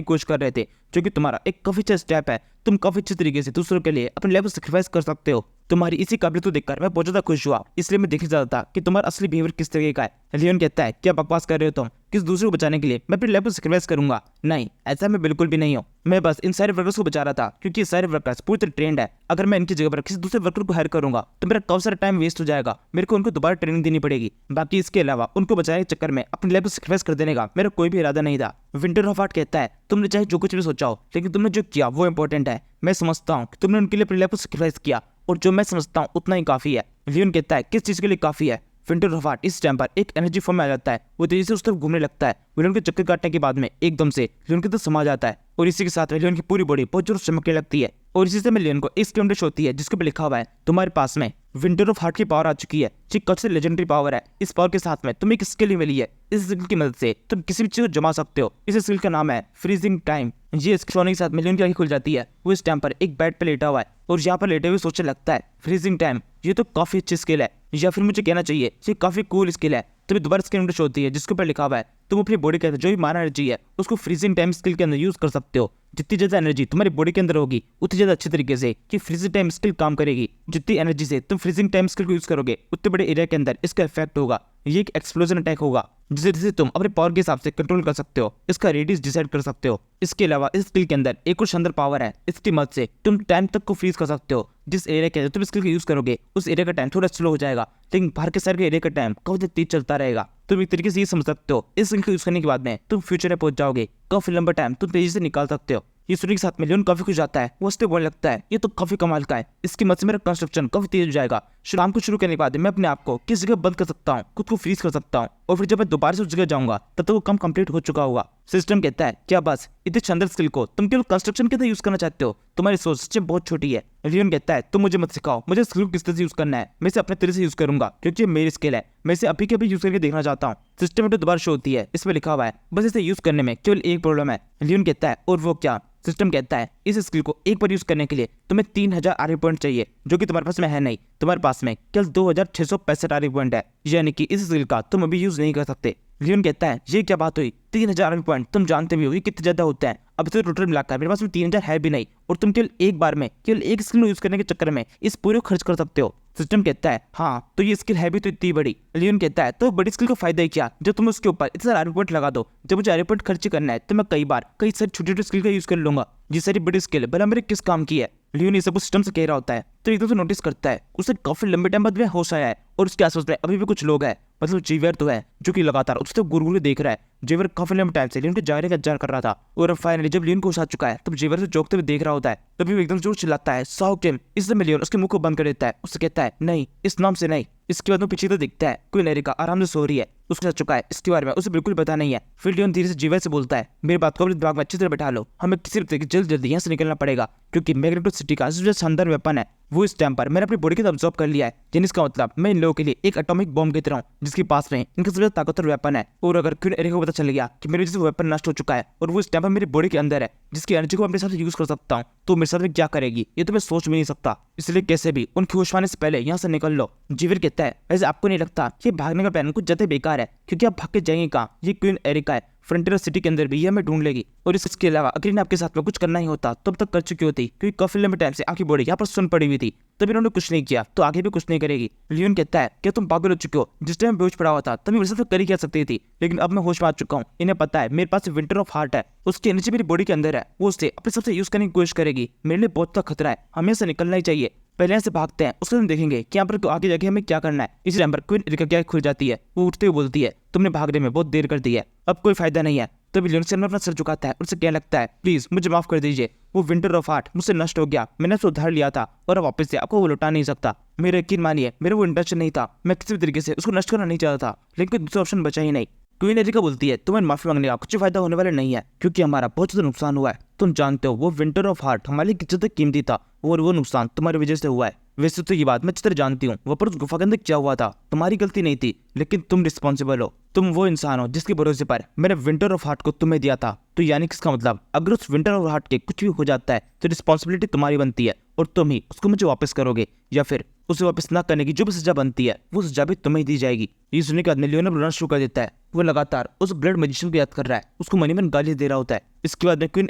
की कोशिश कर रहे थे, जो कि तुम्हारा एक काफी अच्छा स्टेप है। तुम काफी अच्छे तरीके से दूसरों के लिए अपनी लाइफ को सैक्रिफाइस कर सकते हो। तुम्हारी इसी काबिलियत को देखकर मैं बहुत ज्यादा खुश हुआ, इसलिए मैं देखना चाहता था कि तुम्हारा असली बिहेवियर किस तरीके का है। लियोन कहता है, क्या बकवास कर रहे हो तुम? किस दूसरे को बचाने के लिए मैं अपनी लाइफ को सैक्रिफाइस करूंगा? नहीं, ऐसा मैं बिल्कुल भी नहीं हूँ। मैं बस इन सारे वर्कर्स को बचा रहा था क्योंकि ये सारे वर्कर्स पूरी तरह ट्रेंड है। अगर मैं इनकी जगह पर किसी दूसरे वर्कर को हायर करूंगा तो मेरा काफी सारा टाइम वेस्ट हो जाएगा। मेरे को उनको दोबारा ट्रेनिंग देनी पड़ेगी। बाकी इसके अलावा उनको बचाने के चक्कर में अपनी लाइफ को सैक्रिफाइस कर देने का मेरा कोई भी इरादा नहीं था। विंटर ऑफ हार्ट कहता है, तुमने चाहे जो कुछ भी सोचा हो, लेकिन तुमने जो किया वो इंपॉर्टेंट है। मैं समझता हूँ कि तुमने उनके लिए अपनी लाइफ को सैक्रिफाइस किया और जो मैं समझता हूँ उतना ही काफी है। लियोन कहता है, किस चीज के लिए काफी है? विंटर ऑफ हार्ट इस टाइम पर एक एनर्जी फॉर्म में आ जाता है। वो तेजी से उस तरफ घूमने लगता है। लियोन के चक्कर काटने के बाद में एकदम से लियोन के अंदर समा जाता है और इसी के साथ में लियोन की पूरी बॉडी बहुत जोर से चमकने लगती है। और इसी से में लियोन को एक स्क्रीन होती है जिसके ऊपर लिखा हुआ है, तुम्हारे पास में विंटर ऑफ हार्ट की पावर आ चुकी है। ये कौन सी लेजेंडरी पावर है। इस पावर के साथ में तुम्हें एक स्किल ही मिली है। इस स्किल की मदद से तुम किसी भी चीज को जमा सकते हो। इस स्किल का नाम है फ्रीजिंग टाइम। ये स्किल होने के साथ में लियोन की आंखें खुल जाती है। वो इस टाइम पर एक बेड पे लेटा हुआ है और यहाँ पर लेटे हुए सोचने लगता है, फ्रीजिंग टाइम ये तो काफी अच्छी स्किल है, या फिर मुझे कहना चाहिए ये काफी कूल स्किल है। तभी दोबारा स्क्रीन होती है जिसके ऊपर लिखा हुआ है, तुम अपनी बॉडी के अंदर जो भी माना एनर्जी है उसको फ्रीजिंग टाइम स्किल के अंदर यूज कर सकते हो। जितनी ज्यादा एनर्जी तुम्हारी बॉडी के अंदर होगी उतनी ज्यादा अच्छे तरीके से कि फ्रीजिंग टाइम स्किल काम करेगी। जितनी एनर्जी से तुम फ्रीजिंग टाइम स्किल को यूज करोगे उतने बड़े एरिया के अंदर इसका इफेक्ट होगा। ये एक एक्सप्लोजन अटैक होगा जिसे जिसे तुम अपने पावर के हिसाब से कंट्रोल कर सकते हो, इसका रेडियस डिसाइड कर सकते हो। इसके अलावा इस स्किल के अंदर एक और शानदार पावर है, इसकी मदद से तुम टाइम तक को फ्रीज कर सकते हो। जिस एरिया के अंदर तुम स्किल का यूज करोगे उस एरिया का टाइम थोड़ा स्लो हो जाएगा, लेकिन बाहर के साइड के एरिया का टाइम काफी तेज चलता रहेगा। तुम एक तरीके से ये समझ सकते हो इस स्किल को यूज करने के बाद में तुम फ्यूचर में पहुंच जाओगे, काफी लंबा टाइम तुम तेजी से निकाल सकते हो। ये सुनने के साथ में लियोन काफी खुश जाता है, वो उससे बोलने लगता है ये तो काफी कमाल का है, इसकी मदद से मेरा कंस्ट्रक्शन काफी तेज हो जाएगा। शाम को शुरू करने के बाद मैं अपने आप को किस जगह बंद कर सकता हूँ, खुद को फ्रीज कर सकता हूँ, और फिर जब मैं दोबारा से उस जगह जाऊंगा तब तक वो काम कंप्लीट हो चुका होगा। सिस्टम कहता है क्या बस इतने शानदार स्किल को तुम केवल कंस्ट्रक्शन के लिए यूज करना चाहते हो, तुम्हारी सोच सच्चे बहुत छोटी है। लियोन कहता है तुम मुझे मत सिखाओ, मुझे स्किल को किस तरह से यूज करना है, मैं इसे अपने तरह से यूज करूंगा क्योंकि ये मेरी स्किल है, मैं इसे अभी के अभी यूज करके देखना चाहता हूँ। सिस्टम में तो दोबारा शो होती है, इसमें लिखा हुआ है बस इसे यूज करने में केवल एक प्रॉब्लम है। लियोन कहता है और वो क्या? सिस्टम कहता है इस स्किल को एक बार यूज करने के लिए तुम्हें 3000 आरपी पॉइंट चाहिए, जो कि तुम्हारे पास में है नहीं, तुम्हारे पास में केवल 2665 आरपी पॉइंट है, यानी कि इस स्किल का तुम अभी यूज नहीं कर सकते। लियोन कहता है ये क्या बात हुई, 3000 आरपी पॉइंट तुम जानते भी हो ये कितने ज्यादा होते हैं, अब तो टोटल मिलाकर मेरे पास में 3000 है भी नहीं, और तुम केवल एक बार में केवल एक स्किल यूज करने के चक्कर में इस पूरे को खर्च कर सकते हो। सिस्टम कहता है हाँ तो ये स्किल है भी तो इतनी बड़ी। लियोन कहता है तो बड़ी स्किल का फायदा ही क्या, जब तुम उसके ऊपर इतने सारे आरपी पॉइंट लगा दो, जब मुझे आरपी पॉइंट खर्च करना है तो मैं कई सारी छोटी छोटी स्किल का यूज कर लूंगा, ये सारी बड़ी स्किल भला मेरे किस काम की है। लियोन ये सब कुछ सिस्टम से कह रहा होता है तो एकदम से नोटिस करता है उसे काफी लंबे टाइम बाद में होश आया है, और उसके आसपास में अभी भी कुछ लोग हैं, मतलब जीवर तो है जो कि लगातार उससे गुरगुरे देख रहा है। जीवर काफी लंबे टाइम से लियोन के जाने का इंतजार कर रहा था, और अब फाइनली जब लियोन को होश आ चुका है तब जीवर से चौंकते हुए देख रहा होता है, तभी वो एकदम जोर चिल्लाता है साउथ टिम। इस समय लियोन उसके मुंह को बंद कर देता है, उससे कहता है नहीं इस नाम से नहीं। इसके बाद वो पीछे तो दिखता है क्वीन एरिका आराम से सो रही है, उसके साथ चुका है, इसके बारे में उसे बिल्कुल पता नहीं है। फिर लियोन धीरे से जीवर से बोलता है मेरी बात को अपने दिमाग में अच्छी तरह बैठा लो, हमें किसी तरीके जल्दी यहाँ से निकलना पड़ेगा, क्योंकि मैग्नेटो सिटी का सबसे शानदार वेपन है वो इस टाइम पर मैंने अपनी बॉडी के अंदर अब्सॉर्ब कर लिया है, यानी इसका मतलब मैं इन लोगों के लिए एक एटॉमिक बॉम्ब की तरह हूं, जिसके पास में इनका सबसे ताकतवर वेपन है। और अगर क्वीन एरिका को पता चल गया कि मेरे जैसे वेपन नष्ट हो चुका है और वो इस टाइम पर मेरी बॉडी के अंदर है, जिसकी एनर्जी को अपने साथ यूज कर सकता हूँ, तो मेरे साथ में क्या करेगी ये तो मैं सोच भी नहीं सकता, इसलिए कैसे भी उनके होश आने से पहले यहाँ से निकल लो। जीवर कहता है वैसे आपको नहीं लगता कि भागने का प्लान कुछ ज्यादा बेकार है, क्योंकि आप भाग के जाएंगे कहाँ, ये क्वीन एरिका है, फ्रंटियर सिटी के अंदर भी ये हमें ढूंढ लेगी, और इसके अलावा अगर इन्हें आपके साथ में कुछ करना ही होता तो अब तक कर चुकी होती, क्योंकि काफी लंबे टाइम से आपकी बॉडी यहाँ पर सुन पड़ी हुई थी, तभी इन्होंने कुछ नहीं किया तो आगे भी कुछ नहीं करेगी। लियोन कहता है क्या तुम पागल हो चुके हो, जिस टाइम बेहोश पड़ा हुआ था तभी मेरे साथ कर ही क्या सकती थी, लेकिन अब मैं होश में आ चुका हूँ, इन्हें पता है मेरे पास विंटर ऑफ हार्ट है, उसकी एनर्जी मेरी बॉडी के अंदर है, वो उससे अपने सबसे यूज करने की कोशिश करेगी, मेरे लिए बहुत खतरा है, हमें से निकलना ही चाहिए। पहले यहाँ से भागते हैं, उसके बाद हम देखेंगे कि यहाँ पर आगे जाके हमें क्या करना है। इसी टाइम पर क्वीन एरिका क्या खुल जाती है, वो उठते हुए बोलती है तुमने भागने में बहुत देर कर दी है, अब कोई फायदा नहीं है। तभी लियोन से अपना सर झुकाता है और उसे क्या लगता है प्लीज मुझे माफ कर दीजिए, वो विंटर ऑफ हार्ट मुझसे नष्ट हो गया, मैंने उसे उधार लिया था और अब वापस से आपको वो लौटा नहीं सकता। मेरा यकीन मानिए मेरा वो इंटेंशन नहीं था, मैं किसी भी तरीके से उसको नष्ट करना नहीं चाहता था, लेकिन कोई दूसरा ऑप्शन बचा ही नहीं। क्वीन एरिका बोलती है तुम्हें माफी मांगने का कुछ फायदा होने वाला नहीं है, क्योंकि हमारा बहुत ज्यादा नुकसान हुआ है, तुम जानते हो वो विंटर ऑफ हार्ट हमारे लिए कितना ज्यादा कीमती था, और वो नुकसान तुम्हारी वजह से हुआ है। वैसे तो ये बात मैं अच्छी तरह जानती हूँ, वो पर उस गुफा के अंदर क्या हुआ था तुम्हारी गलती नहीं थी, लेकिन तुम रिस्पॉन्सिबल हो, तुम वो इंसान हो जिसके भरोसे पर मैंने विंटर ऑफ हार्ट को तुम्हें दिया था, तो यानी किसका मतलब अगर उस विंटर ऑफ हार्ट के कुछ भी हो जाता है तो रिस्पॉन्सिबिलिटी तुम्हारी बनती है, और तुम ही उसको मुझे वापस करोगे, या फिर उसे वापस ना करने की जो भी सजा बनती है वो सजा भी तुम्हें दी जाएगी। ये सुनने के बाद लियोन रोना शुरू कर देता है, वो लगातार उस ब्लड मैजिशियन को याद कर रहा है, उसको मनी मन गाली दे रहा होता है। इसके बाद में क्वीन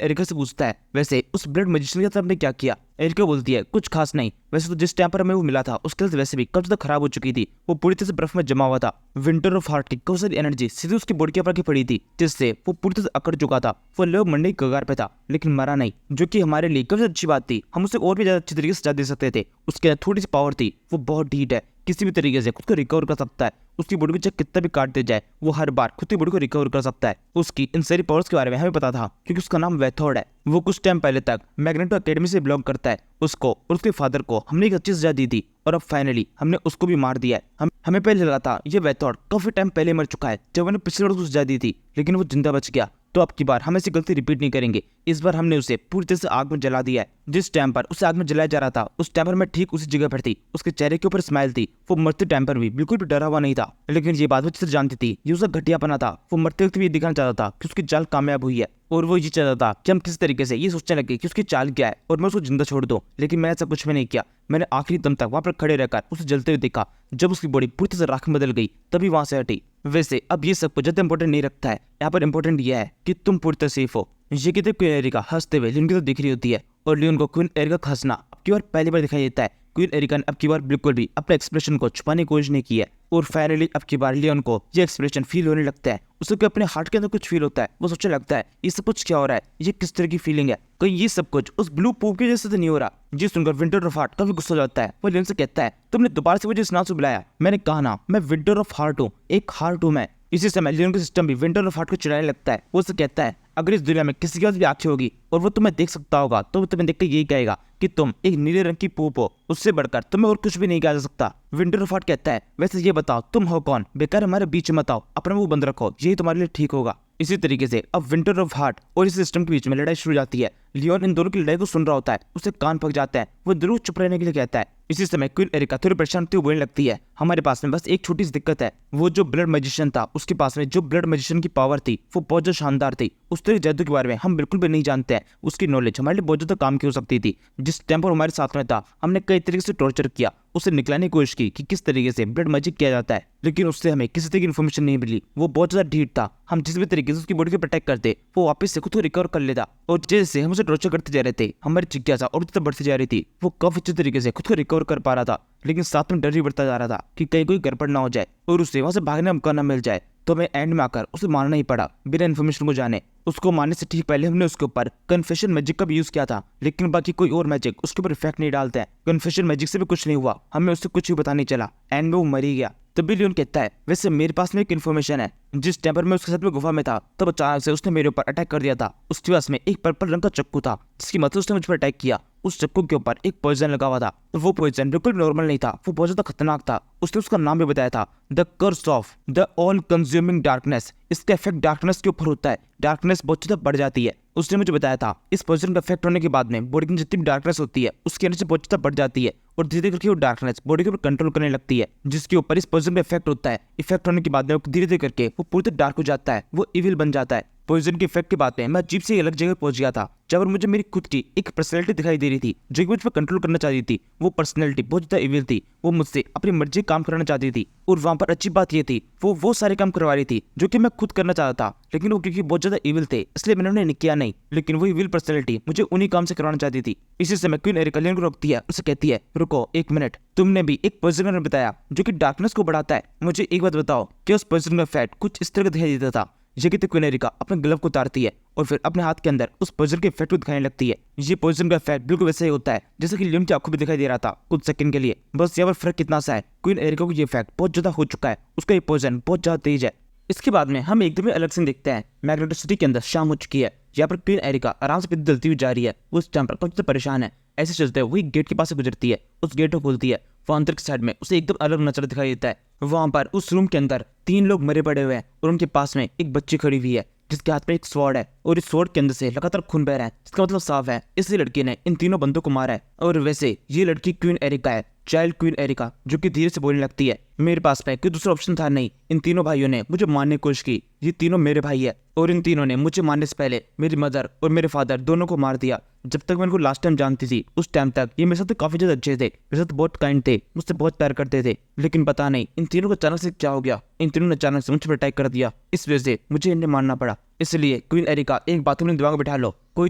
एरिका से पूछता है वैसे उस ब्लड मैजिशियन के साथ आपने क्या किया। एरिका बोलती है कुछ खास नहीं, वैसे तो जिस टाइम पर हमें वो मिला था उसके लिए वैसे भी कब तक खराब हो चुकी थी, वो पूरी तरह से बर्फ में जमा हुआ था, विंटर ऑफ हार्ट की काफी सारी एनर्जी सीधे उसकी बॉडी के ऊपर की पड़ी थी, जिससे वो पूरी तरह से अकड़ चुका था, वो लोग मरने की कगार पे था, लेकिन मरा नहीं, जो कि हमारे लिए काफी अच्छी बात थी, हम उसे और भी ज्यादा अच्छी तरीके से सजा दे सकते थे। उसके अंदर थोड़ी सी पावर थी, वो बहुत ढीठ है, किसी भी तरीके से खुद को रिकवर कर सकता है, उसकी बॉडी को चाहे कितना भी काट दे जाए वो हर बार खुद की बॉडी को रिकवर कर सकता है। उसकी इन सारी पावर्स के बारे में हमें पता था क्योंकि उसका नाम वेथोड है, वो कुछ टाइम पहले तक मैग्नेटो एकेडमी से बिलोंग करता है, उसको और उसके फादर को हमने एक अच्छी सजा दी थी, और अब फाइनली हमने उसको भी मार दिया है। हमें पहले लगा था ये वेथोड काफी टाइम पहले मर चुका है, जब मैंने पिछले बार उसको सजा दी थी, लेकिन वो जिंदा बच गया, तो अब की बार हम ऐसी गलती रिपीट नहीं करेंगे। इस बार हमने उसे पूरी तरह से आग में जला दिया है, जिस टाइम पर उसे आग में जलाया जा रहा था उस टाइम पर मैं ठीक उसी जगह पर थी, उसके चेहरे के ऊपर स्माइल थी, वो मरते टाइम पर भी बिल्कुल भी डरा हुआ नहीं था, लेकिन ये बात वो अच्छे से जानती थी, ये उसका घटियापना था, वो मरते वक्त भी ये दिखाना चाहता था कि उसकी चाल कामयाब हुई है, और वो ये चाहता था कि हम किस तरीके से ये सोचने लगे कि उसकी चाल क्या है और मैं उसको जिंदा छोड़ दूं, लेकिन मैंने ऐसा कुछ भी नहीं किया, मैंने आखिरी दम तक वहां पर खड़े रहकर उसे जलते हुए देखा, जब उसकी बॉडी पूरी तरह से राख में बदल गई तभी वहां से हटी। वैसे अब ये सब कुछ ज्यादा इंपॉर्टेंट नहीं रखता है, यहाँ पर इंपॉर्टेंट यह है कि तुम पूरी तरह सेफ हो। ये कहते क्वीन एरिका हंसते हुए लियोन की तरफ दिख रही होती है, और लियोन को क्वीन एरिका का हंसना अब की बार पहली बार दिखाई देता है। क्वीन एरिका ने अब की बार बिल्कुल भी अपने एक्सप्रेशन को छुपाने की कोशिश नहीं की है, और फाइनली अब की बार लियोन को ये एक्सप्रेशन फील होने लगता है। उसे अपने हार्ट के अंदर कुछ फील होता है। वो सोचने लगता है ये सब कुछ क्या हो रहा है, ये किस तरह की फीलिंग है, कहीं ये सब कुछ उस ब्लू पोप की वजह से तो नहीं हो रहा। जी सुनकर विंटर ऑफ हार्ट काफी गुस्सा हो जाता है। वो लियोन से कहता है तुमने दोबारा से मुझे इस नाम से बुलाया, मैंने कहा ना मैं विंटर ऑफ हार्ट हूँ, एक हार्ट हूँ मैं। इसी समय लियोन का सिस्टम भी विंटर ऑफ हार्ट को चिढ़ाने लगता है। वो उसे कहता है अगर इस दुनिया में किसी के पास भी आंखें होगी और वो तुम्हें देख सकता होगा तो वो तुम्हें देखकर यही कहेगा कि तुम एक नीले रंग की पूप हो, उससे बढ़कर तुम्हें और कुछ भी नहीं कहा जा सकता। विंटर ऑफ हार्ट कहता है वैसे ये बताओ तुम हो कौन, बेकार हमारे बीच मत आओ, अपना मुंह बंद रखो, यही तुम्हारे लिए ठीक होगा। इसी तरीके से अब विंटर ऑफ हार्ट और इस सिस्टम के बीच में लड़ाई शुरू हो जाती है। लियोन इन दोनों की लड़ाई को सुन रहा होता है, उसे कान पक जाता है। वो जरूर चुप रहने के लिए कहता है। इसी समय क्वीन एरिका थोड़ी परेशान होती हुई बोलने लगती है हमारे पास में बस एक छोटी सी दिक्कत है, वो जो ब्लड मैजिशियन था उसके पास में जो ब्लड मैजिशियन की पावर थी वो बहुत ज्यादा शानदार थी। उस तरह जादू के बारे में हम बिल्कुल भी नहीं जानते हैं, उसकी नॉलेज हमारे लिए बहुत ज्यादा काम की हो सकती थी। जिस टाइम पर हमारे साथ में था हमने कई तरीके से टॉर्चर किया, उसे निकलाने की कोशिश की कि किस तरीके से ब्लड मैजिक किया जाता है, लेकिन उससे हमें किसी तरह की इन्फॉर्मेशन नहीं मिली। वो बहुत ज्यादा ढीठ था, हम जिस भी तरीके से उसकी बॉडी को प्रोटेक्ट करते वो वापस से खुद को रिकवर कर लेता। और जैसे हम उसे टॉर्चर करते जा रहे थे हमारी जिज्ञासा और ज्यादा बढ़ती जा रही थी। वो काफी अच्छे तरीके से खुद को रिकवर कर पा रहा था, लेकिन साथ में डर भी बढ़ता जा रहा था कि कहीं कोई गड़बड़ ना हो जाए और उसे वहां से भागने का मौका ना मिल जाए। तो हमें एंड में आकर उसे मारना ही पड़ा बिना इन्फॉर्मेशन को जाने। उसको मारने से ठीक पहले हमने उसके ऊपर कन्फेशन मैजिक का भी यूज किया था, लेकिन बाकी कोई और मैजिक उसके ऊपर इफेक्ट नहीं डालते हैं। कन्फेशन मैजिक से भी कुछ नहीं हुआ, हमें उससे कुछ भी पता नहीं चला, एंड में वो मर ही गया। तभी लियोन कहता है वैसे मेरे पास में एक इन्फॉर्मेशन है, जिस टाइम पर मैं उसके साथ में गुफा में था तब अचानक से उसने मेरे ऊपर अटैक कर दिया था। उसके पास में एक पर्पल रंग का चाकू था जिसकी मदद से उसने मुझ पर अटैक किया। उस चाकू के ऊपर एक पॉइजन लगा हुआ था, तो वो पॉइजन बिल्कुल नॉर्मल नहीं था, वो बहुत ज्यादा खतरनाक था। उसने उसका नाम भी बताया था the curse of the all consuming darkness. इसका इफेक्ट डार्कनेस के ऊपर होता है, डार्कनेस बहुत ज्यादा बढ़ जाती है। उसने मुझे बताया था इस पॉइजन का इफेक्ट होने के बाद में बॉडी की जितनी भी डार्कनेस होती है उसके अंदर से बहुत ज्यादा बढ़ जाती है और धीरे धीरे करके वो डार्कनेस बॉडी के ऊपर कंट्रोल करने लगती है, जिसके ऊपर इस पॉइजन का इफेक्ट होता है। इफेक्ट होने के बाद में धीरे धीरे करके वो पूरी तरह डार्क हो जाता है, वो इविल बन जाता है। पॉइजन के इफेक्ट के बाद में मैं अजीब से अलग जगह पहुंच गया था जब मुझे मेरी खुद की एक पर्सनैलिटी दिखाई दे रही थी जो कि मुझ पर कंट्रोल करना चाहती थी। वो पर्सनैलिटी बहुत ज्यादा इविल थी, वो मुझसे अपनी मर्जी काम कराना चाहती थी और वहां पर अच्छी बात ये थी वो सारे काम करवा रही थी जो कि मैं खुद करना चाहता था, लेकिन वो क्योंकि बहुत ज्यादा इविल थे इसलिए मैंने उन्हें किया नहीं, लेकिन वो इविल पर्सनैलिटी मुझे उन्हीं काम से करवाना चाहती थी। इसी समय क्वीन एरिका लियोन को रोकती है, उसे कहती है रुको एक मिनट, तुमने भी एक पॉइजन बताया जो कि डार्कनेस को बढ़ाता है, मुझे एक बात बताओ कि उस पॉइजन का इफेक्ट कुछ इस तरह का दिखाई देता था। ये कहते क्वीन एरिका अपने ग्लव को उतारती है और फिर अपने हाथ के अंदर उस पॉइजन के इफेक्ट को दिखाने लगती है। ये पॉइजन का इफेक्ट बिल्कुल वैसे ही होता है जैसे कि लियोन की आंखों में दिखाई दे रहा था कुछ सेकंड के लिए, बस यहाँ पर फर्क कितना सा है, क्वीन एरिका को ये इफेक्ट बहुत ज्यादा हो चुका है, उसका ये पॉइजन बहुत ज्यादा तेज है। इसके बाद में हम एकदम अलग सीन देखते हैं। मैग्नेटो सिटी के अंदर शाम हो चुकी है, यहाँ पर क्वीन एरिका आराम से पैदल चलती हुई जा रही है। वो उस टाइम पर कुछ परेशान है, ऐसे चलते हुए गेट के पास से गुजरती है, उस गेट को खोलती है। वो अंदर की साइड में उसे एकदम अलग नजारा दिखाई देता है। वहां पर उस रूम के अंदर 3 लोग मरे पड़े हुए हैं और उनके पास में एक बच्ची खड़ी हुई है जिसके हाथ में एक स्वॉर्ड है और इस स्वॉर्ड के अंदर से लगातार खून बह रहा है, इसका मतलब साफ है इस लड़की ने इन तीनों बंदों को मारा है। और वैसे ये लड़की क्वीन एरिका है, चाइल्ड क्वीन एरिका, जो कि धीरे से बोलने लगती है मेरे पास में कोई दूसरा ऑप्शन था नहीं, इन तीनों भाइयों ने मुझे मारने की कोशिश की, ये तीनों मेरे भाई है और इन तीनों ने मुझे मारने से पहले मेरी मदर और मेरे फादर दोनों को मार दिया। जब तक मैं इनको लास्ट टाइम जानती थी उस टाइम तक ये मेरे साथ काफी ज्यादा अच्छे थे, मेरे साथ बहुत काइंड थे, मुझसे बहुत प्यार करते थे, लेकिन पता नहीं इन तीनों को अचानक से क्या हो गया, इन तीनों ने अचानक से मुझ पर अटैक कर दिया, इस वजह से मुझे इन्हें मारना पड़ा। इसलिए क्वीन एरिका एक बात अपने दिमाग में बिठा लो, कोई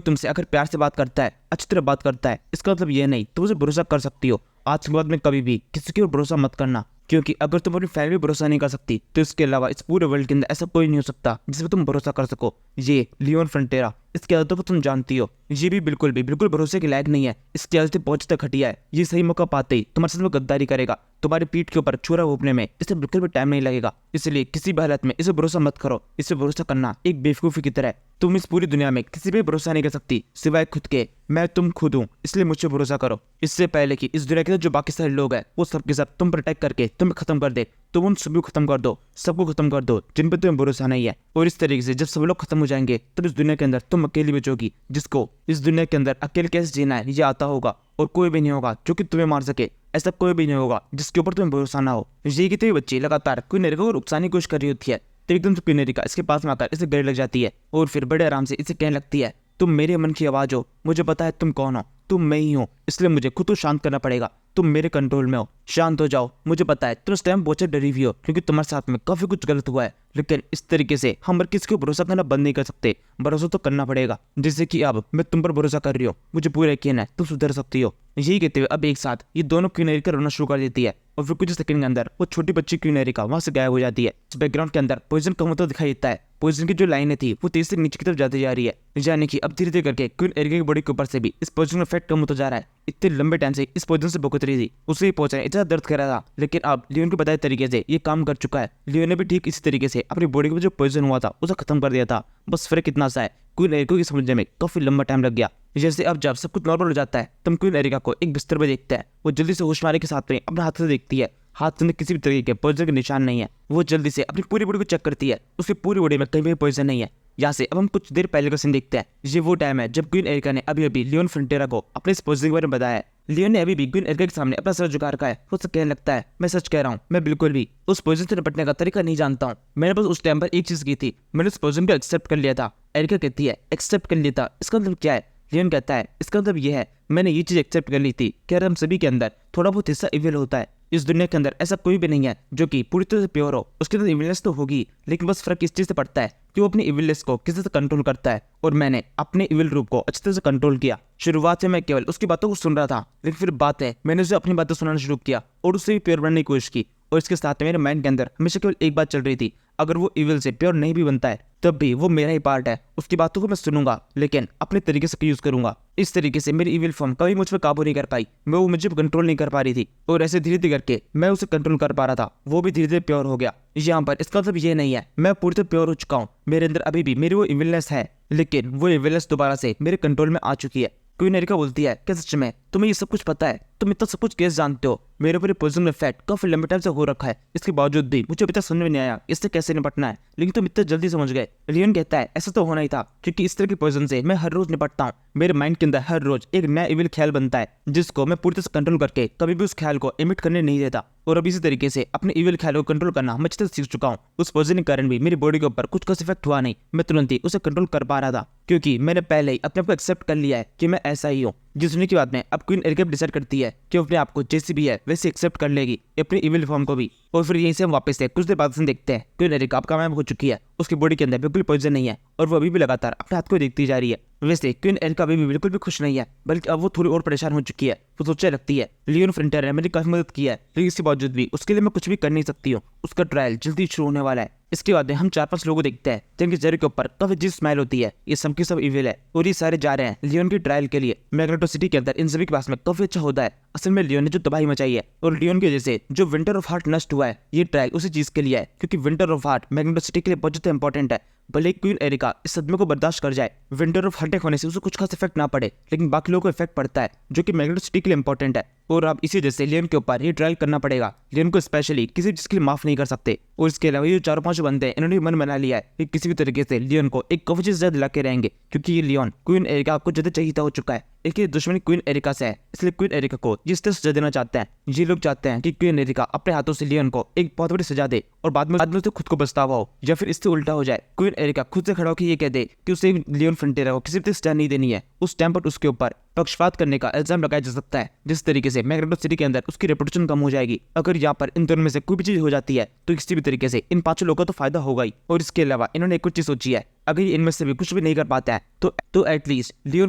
तुमसे अगर प्यार से बात करता है, अच्छी तरह बात करता है, इसका मतलब ये नहीं तुम उसे भरोसा कर सकती हो। आज के बाद में कभी भी किसी के ऊपर भरोसा मत करना, क्योंकि अगर तुम अपनी फैमिली पर भरोसा नहीं कर सकती तो इसके अलावा इस पूरे वर्ल्ड के अंदर ऐसा कोई नहीं हो सकता जिस पर तुम भरोसा कर सको। ये लियोन फ्रंटेरा, इसकी आदतों को तुम जानती हो, ये भी बिल्कुल भरोसे के लायक नहीं है, इसकी आदतें बहुत तक घटिया है। ये सही मौका पाते ही तुम्हारे साथ में गद्दारी करेगा, तुम्हारी पीठ के ऊपर छुरा घोंपने में इसे बिल्कुल भी टाइम नहीं लगेगा, इसलिए किसी भी हालत में इसे भरोसा मत करो। इसे भरोसा करना एक बेवकूफी की तरह है। तुम इस पूरी दुनिया में किसी पे भरोसा नहीं कर सकती सिवाय खुद के। मैं तुम खुद हूँ, इसलिए मुझसे भरोसा करो। इससे पहले कि इस दुनिया के जो बाकी सारे लोग हैं वो सबके सब तुम पर अटैक करके तुम्हें खत्म कर दे, तुम उन सभी को खत्म कर दो, सबको खत्म कर दो जिन पर तुम्हें भरोसा नहीं है। और इस तरीके से जब सब लोग खत्म हो जाएंगे तब इस दुनिया के अंदर तुम अकेली बचोगी, जिसको इस दुनिया के अंदर अकेले कैसे जीना है ये आता होगा, और कोई भी नहीं होगा जो कि तुम्हें मार सके, ऐसा कोई भी नहीं होगा जिसके ऊपर तुम्हें भरोसा ना हो। ये कहते हुए बच्ची लगातार क्वीन एरिका को उकसाने की कोशिश कर रही होती है, तो एकदम से क्वीन एरिका इसके पास में आकर इसे गले लग जाती है और फिर बड़े आराम से इसे कहने लगती है तुम मेरे मन की आवाज हो, मुझे पता है तुम कौन हो, तुम मैं ही हूँ, इसलिए मुझे खुद को शांत करना पड़ेगा, तुम मेरे कंट्रोल में हो, शांत हो जाओ। मुझे पता है तुम इस टाइम बहुत डरी हुई हो क्योंकि तुम्हारे साथ में काफी कुछ गलत हुआ है, लेकिन इस तरीके से हम किसी को भरोसा करना बंद नहीं कर सकते, भरोसा तो करना पड़ेगा। जैसे कि अब मैं तुम पर भरोसा कर रही हूँ, मुझे पूरा यकीन है तुम सुधर सकती हो। यही कहते हुए अब एक साथ ये दोनों क्वीन एरिका रोना शुरू कर देती है और फिर कुछ सेकंड के अंदर वो छोटी बच्ची क्वीन एरिका वहां से गायब हो जाती है। इस बैकग्राउंड के अंदर पॉइजन कम होता दिखाई देता है। पॉइजन की जो लाइनें थी वो तेज से नीचे की तरफ जाती जा रही है, यानी कि अब धीरे धीरे करके क्वीन एरिका की बॉडी के ऊपर से भी इस पॉइजन का इफेक्ट कम होता जा रहा है। इतने लंबे टाइम से इस पॉइजन से भुगत रही थी, उसे ही पहुंचा इतना दर्द कर रहा था, लेकिन अब लियोन के बताए तरीके से ये काम कर चुका है। लियोन ने भी ठीक इसी तरीके से अपनी बॉडी के जो पॉइजन हुआ था उसे खत्म कर दिया था। बस फर्क इतना सा है, क्वीन एरिका की समझने में काफी लंबा टाइम लग गया। जैसे अब जब सब कुछ नॉर्मल हो जाता है तब क्वीन एरिका को एक बिस्तर पर देखता है। वो जल्दी से होश मारे के साथ में अपने हाथ से देखती है, हाथ के अंदर किसी भी तरीके के पॉइजन के निशान नहीं है। वो जल्दी से अपनी पूरी बॉडी को चेक करती है, उसकी पूरी बॉडी में कहीं भी पॉइजन नहीं है। यहाँ से अब हम कुछ देर पहले का सीन देखते हैं। ये वो टाइम है जब क्वीन एरिका ने अभी अभी लियोन फ्रंटेरा को अपने इस पॉइजन के बारे में बताया है। लियोन ने अभी भी क्वीन एरिका के सामने अपना सर झुका रखा है। उससे कहने लगता है, मैं सच कह रहा हूँ, मैं बिल्कुल भी उस पॉइजन से निपटने का तरीका नहीं जानता हूँ। मैंने बस उस टाइम पर एक चीज की थी, मैंने उस पॉइजन को एक्सेप्ट कर लिया था। एरिका कहती है, एक्सेप्ट कर लिया था, इसका मतलब क्या है? लियोन कहता है, इसका मतलब यह है मैंने ये चीज एक्सेप्ट कर ली थी कि हम सभी के अंदर थोड़ा बहुत हिस्सा इविल होता है। इस दुनिया के अंदर ऐसा कोई भी नहीं है जो कि पूरी तरह से प्योर हो। उसके अंदर इविलनेस तो होगी, लेकिन बस फर्क इस चीज से पड़ता है कि वो अपनी इविलनेस को किसी से कंट्रोल करता है, और मैंने अपने इविल रूप को अच्छी तरह से कंट्रोल किया। शुरुआत से मैं केवल उसकी बातों को सुन रहा था, लेकिन फिर बात है मैंने उसे अपनी बातें सुनाना शुरू किया और उससे भी प्योर बनने की कोशिश की। और इसके साथ मेरे माइंड के अंदर हमेशा केवल एक बात चल रही थी, अगर वो इविल से प्योर नहीं भी बनता है तब भी वो मेरा ही पार्ट है। उसकी बातों को मैं सुनूंगा, लेकिन अपने तरीके से यूज करूंगा। इस तरीके से मेरी इविल फॉर्म कभी मुझ पर काबू नहीं कर पाई। वो मुझे कंट्रोल नहीं कर पा रही थी, और ऐसे धीरे धीरे करके मैं उसे कंट्रोल कर पा रहा था। वो भी धीरे धीरे प्योर हो गया। यहाँ पर इसका मतलब ये नहीं है मैं पूरी तरह प्योर हो चुका हूँ। मेरे अंदर अभी भी मेरी वो इविलनेस है, लेकिन वो इविलनेस दोबारा से मेरे कंट्रोल में आ चुकी है। क्वीन एरिका बोलती है, क्या सच में तुम्हें ये सब कुछ पता है? तुम इतना सब कुछ कैसे जानते हो? मेरे ऊपर पॉइजन इफेक्ट काफी लंबे टाइम से हो रखा है, इसके बावजूद भी मुझे अभी तक समझ में नहीं आया इससे कैसे निपटना है, लेकिन तुम इतना जल्दी समझ गए। लियोन कहता है, ऐसा तो होना ही था, क्योंकि इस तरह के पॉइजन से मैं हर रोज निपटता हूँ। मेरे माइंड के अंदर हर रोज एक नया इविल ख्याल बनता है, जिसको मैं पूरी तरह से कंट्रोल करके कभी भी उस ख्याल को इमिट करने नहीं देता। और अब इसी तरीके से अपने इविल ख्याल को कंट्रोल करना मैं अच्छी तरह सीख चुका हूँ। उस पॉइजन के कारण भी मेरी बॉडी के ऊपर कुछ खास इफेक्ट हुआ नहीं, मैं तुरंत ही उसे कंट्रोल कर पा रहा था, क्योंकि मैंने पहले ही अपने आप को एक्सेप्ट कर लिया है कि मैं ऐसा ही हूँ। जिस सुनने की बात में अब क्वीन एरिका डिसाइड करती है कि वो अपने आप को जैसी भी है वैसे एक्सेप्ट कर लेगी, अपनी इविल फॉर्म को भी। और फिर यहीं से हम वापस से कुछ देर बाद देखते हैं क्वीन एरिका अब कामयाब हो चुकी है। उसकी बॉडी के अंदर बिल्कुल पॉइजन नहीं है, और वो अभी भी लगातार अपने हाथ को देखती जा रही है। वैसे क्वीन एरिका अभी भी बिल्कुल भी खुश नहीं है, बल्कि अब वो थोड़ी और परेशान हो चुकी है। वो सोचने लगती है, लियोन फ्रंटियर ने मेरी काफी मदद की है, लेकिन इसके बावजूद भी उसके लिए मैं कुछ भी कर नहीं सकती हूँ। उसका ट्रायल जल्दी शुरू होने वाला है। इसके बाद हम 4-5 लोगों को देखते हैं जिनके चेहरे के ऊपर काफी अजीब स्माइल होती है। ये सब की सब इविल है, और ये सारे जा रहे हैं लियोन की ट्रायल के लिए। मैग्नेटो सिटी के अंदर इन सभी के पास में काफी अच्छा होता है। असल में लियोन ने जो तबाही मचाई है, और लियोन की वजह से जो विंटर ऑफ हार्ट नष्ट हुआ है, ये ट्रायल उसी चीज के लिए है, क्योंकि winter of heart magneto city के लिए बहुत ज्यादा इंपॉर्टेंट है। भले क्वीन एरिका इस सदमे को बर्दाश्त कर जाए, विंटर ऑफ हार्ट होने से उसे कुछ खास इफेक्ट ना पड़े, लेकिन बाकी लोगों को इफेक्ट पड़ता है, जो कि मैग्नेटो सिटी के लिए इंपॉर्टेंट है। और अब इसी वजह से लियोन के ऊपर ये ट्रायल करना पड़ेगा। लियोन को स्पेशली किसी चीज के लिए माफ नहीं कर सकते। और इसके अलावा ये 4-5 बंदे हैं, इन्होंने मन बना लिया है कि किसी भी तरीके से लियोन को एक काफी चीज दिला के रहेंगे, क्योंकि ये लियोन क्वीन एरिका को ज्यादा चाहिए हो चुका है। एक दुश्मनी क्वीन एरिका से है, इसलिए क्वीन एरिका को जिस तरह सजा देना चाहते हैं। ये लोग चाहते हैं कि क्वीन एरिका अपने हाथों से लियोन को एक बहुत बड़ी सजा दे, और बाद में उसे खुद को पछतावा हो, या फिर इससे उल्टा हो जाए, क्वीन एरिका खुद से खड़ा होकर ये कह दे कि उसे लियोन फ्रंटियर को किसी भी सजा नहीं देनी है। उस टाइम पर उसके ऊपर पक्षपात करने का इल्जाम लगाया जा सकता है, जिस तरीके से मैग्नेटो सिटी के अंदर उसकी रेपुटेशन कम हो जाएगी। अगर यहाँ पर इन दोनों में से कोई भी चीज हो जाती है तो किसी भी तरीके से इन 5 लोगों को तो फायदा होगा ही। और इसके अलावा इन्होंने एक कुछ चीज सोची है, अगर ये इनमें से भी कुछ भी नहीं कर पाता है तो एटलीस्ट लियोन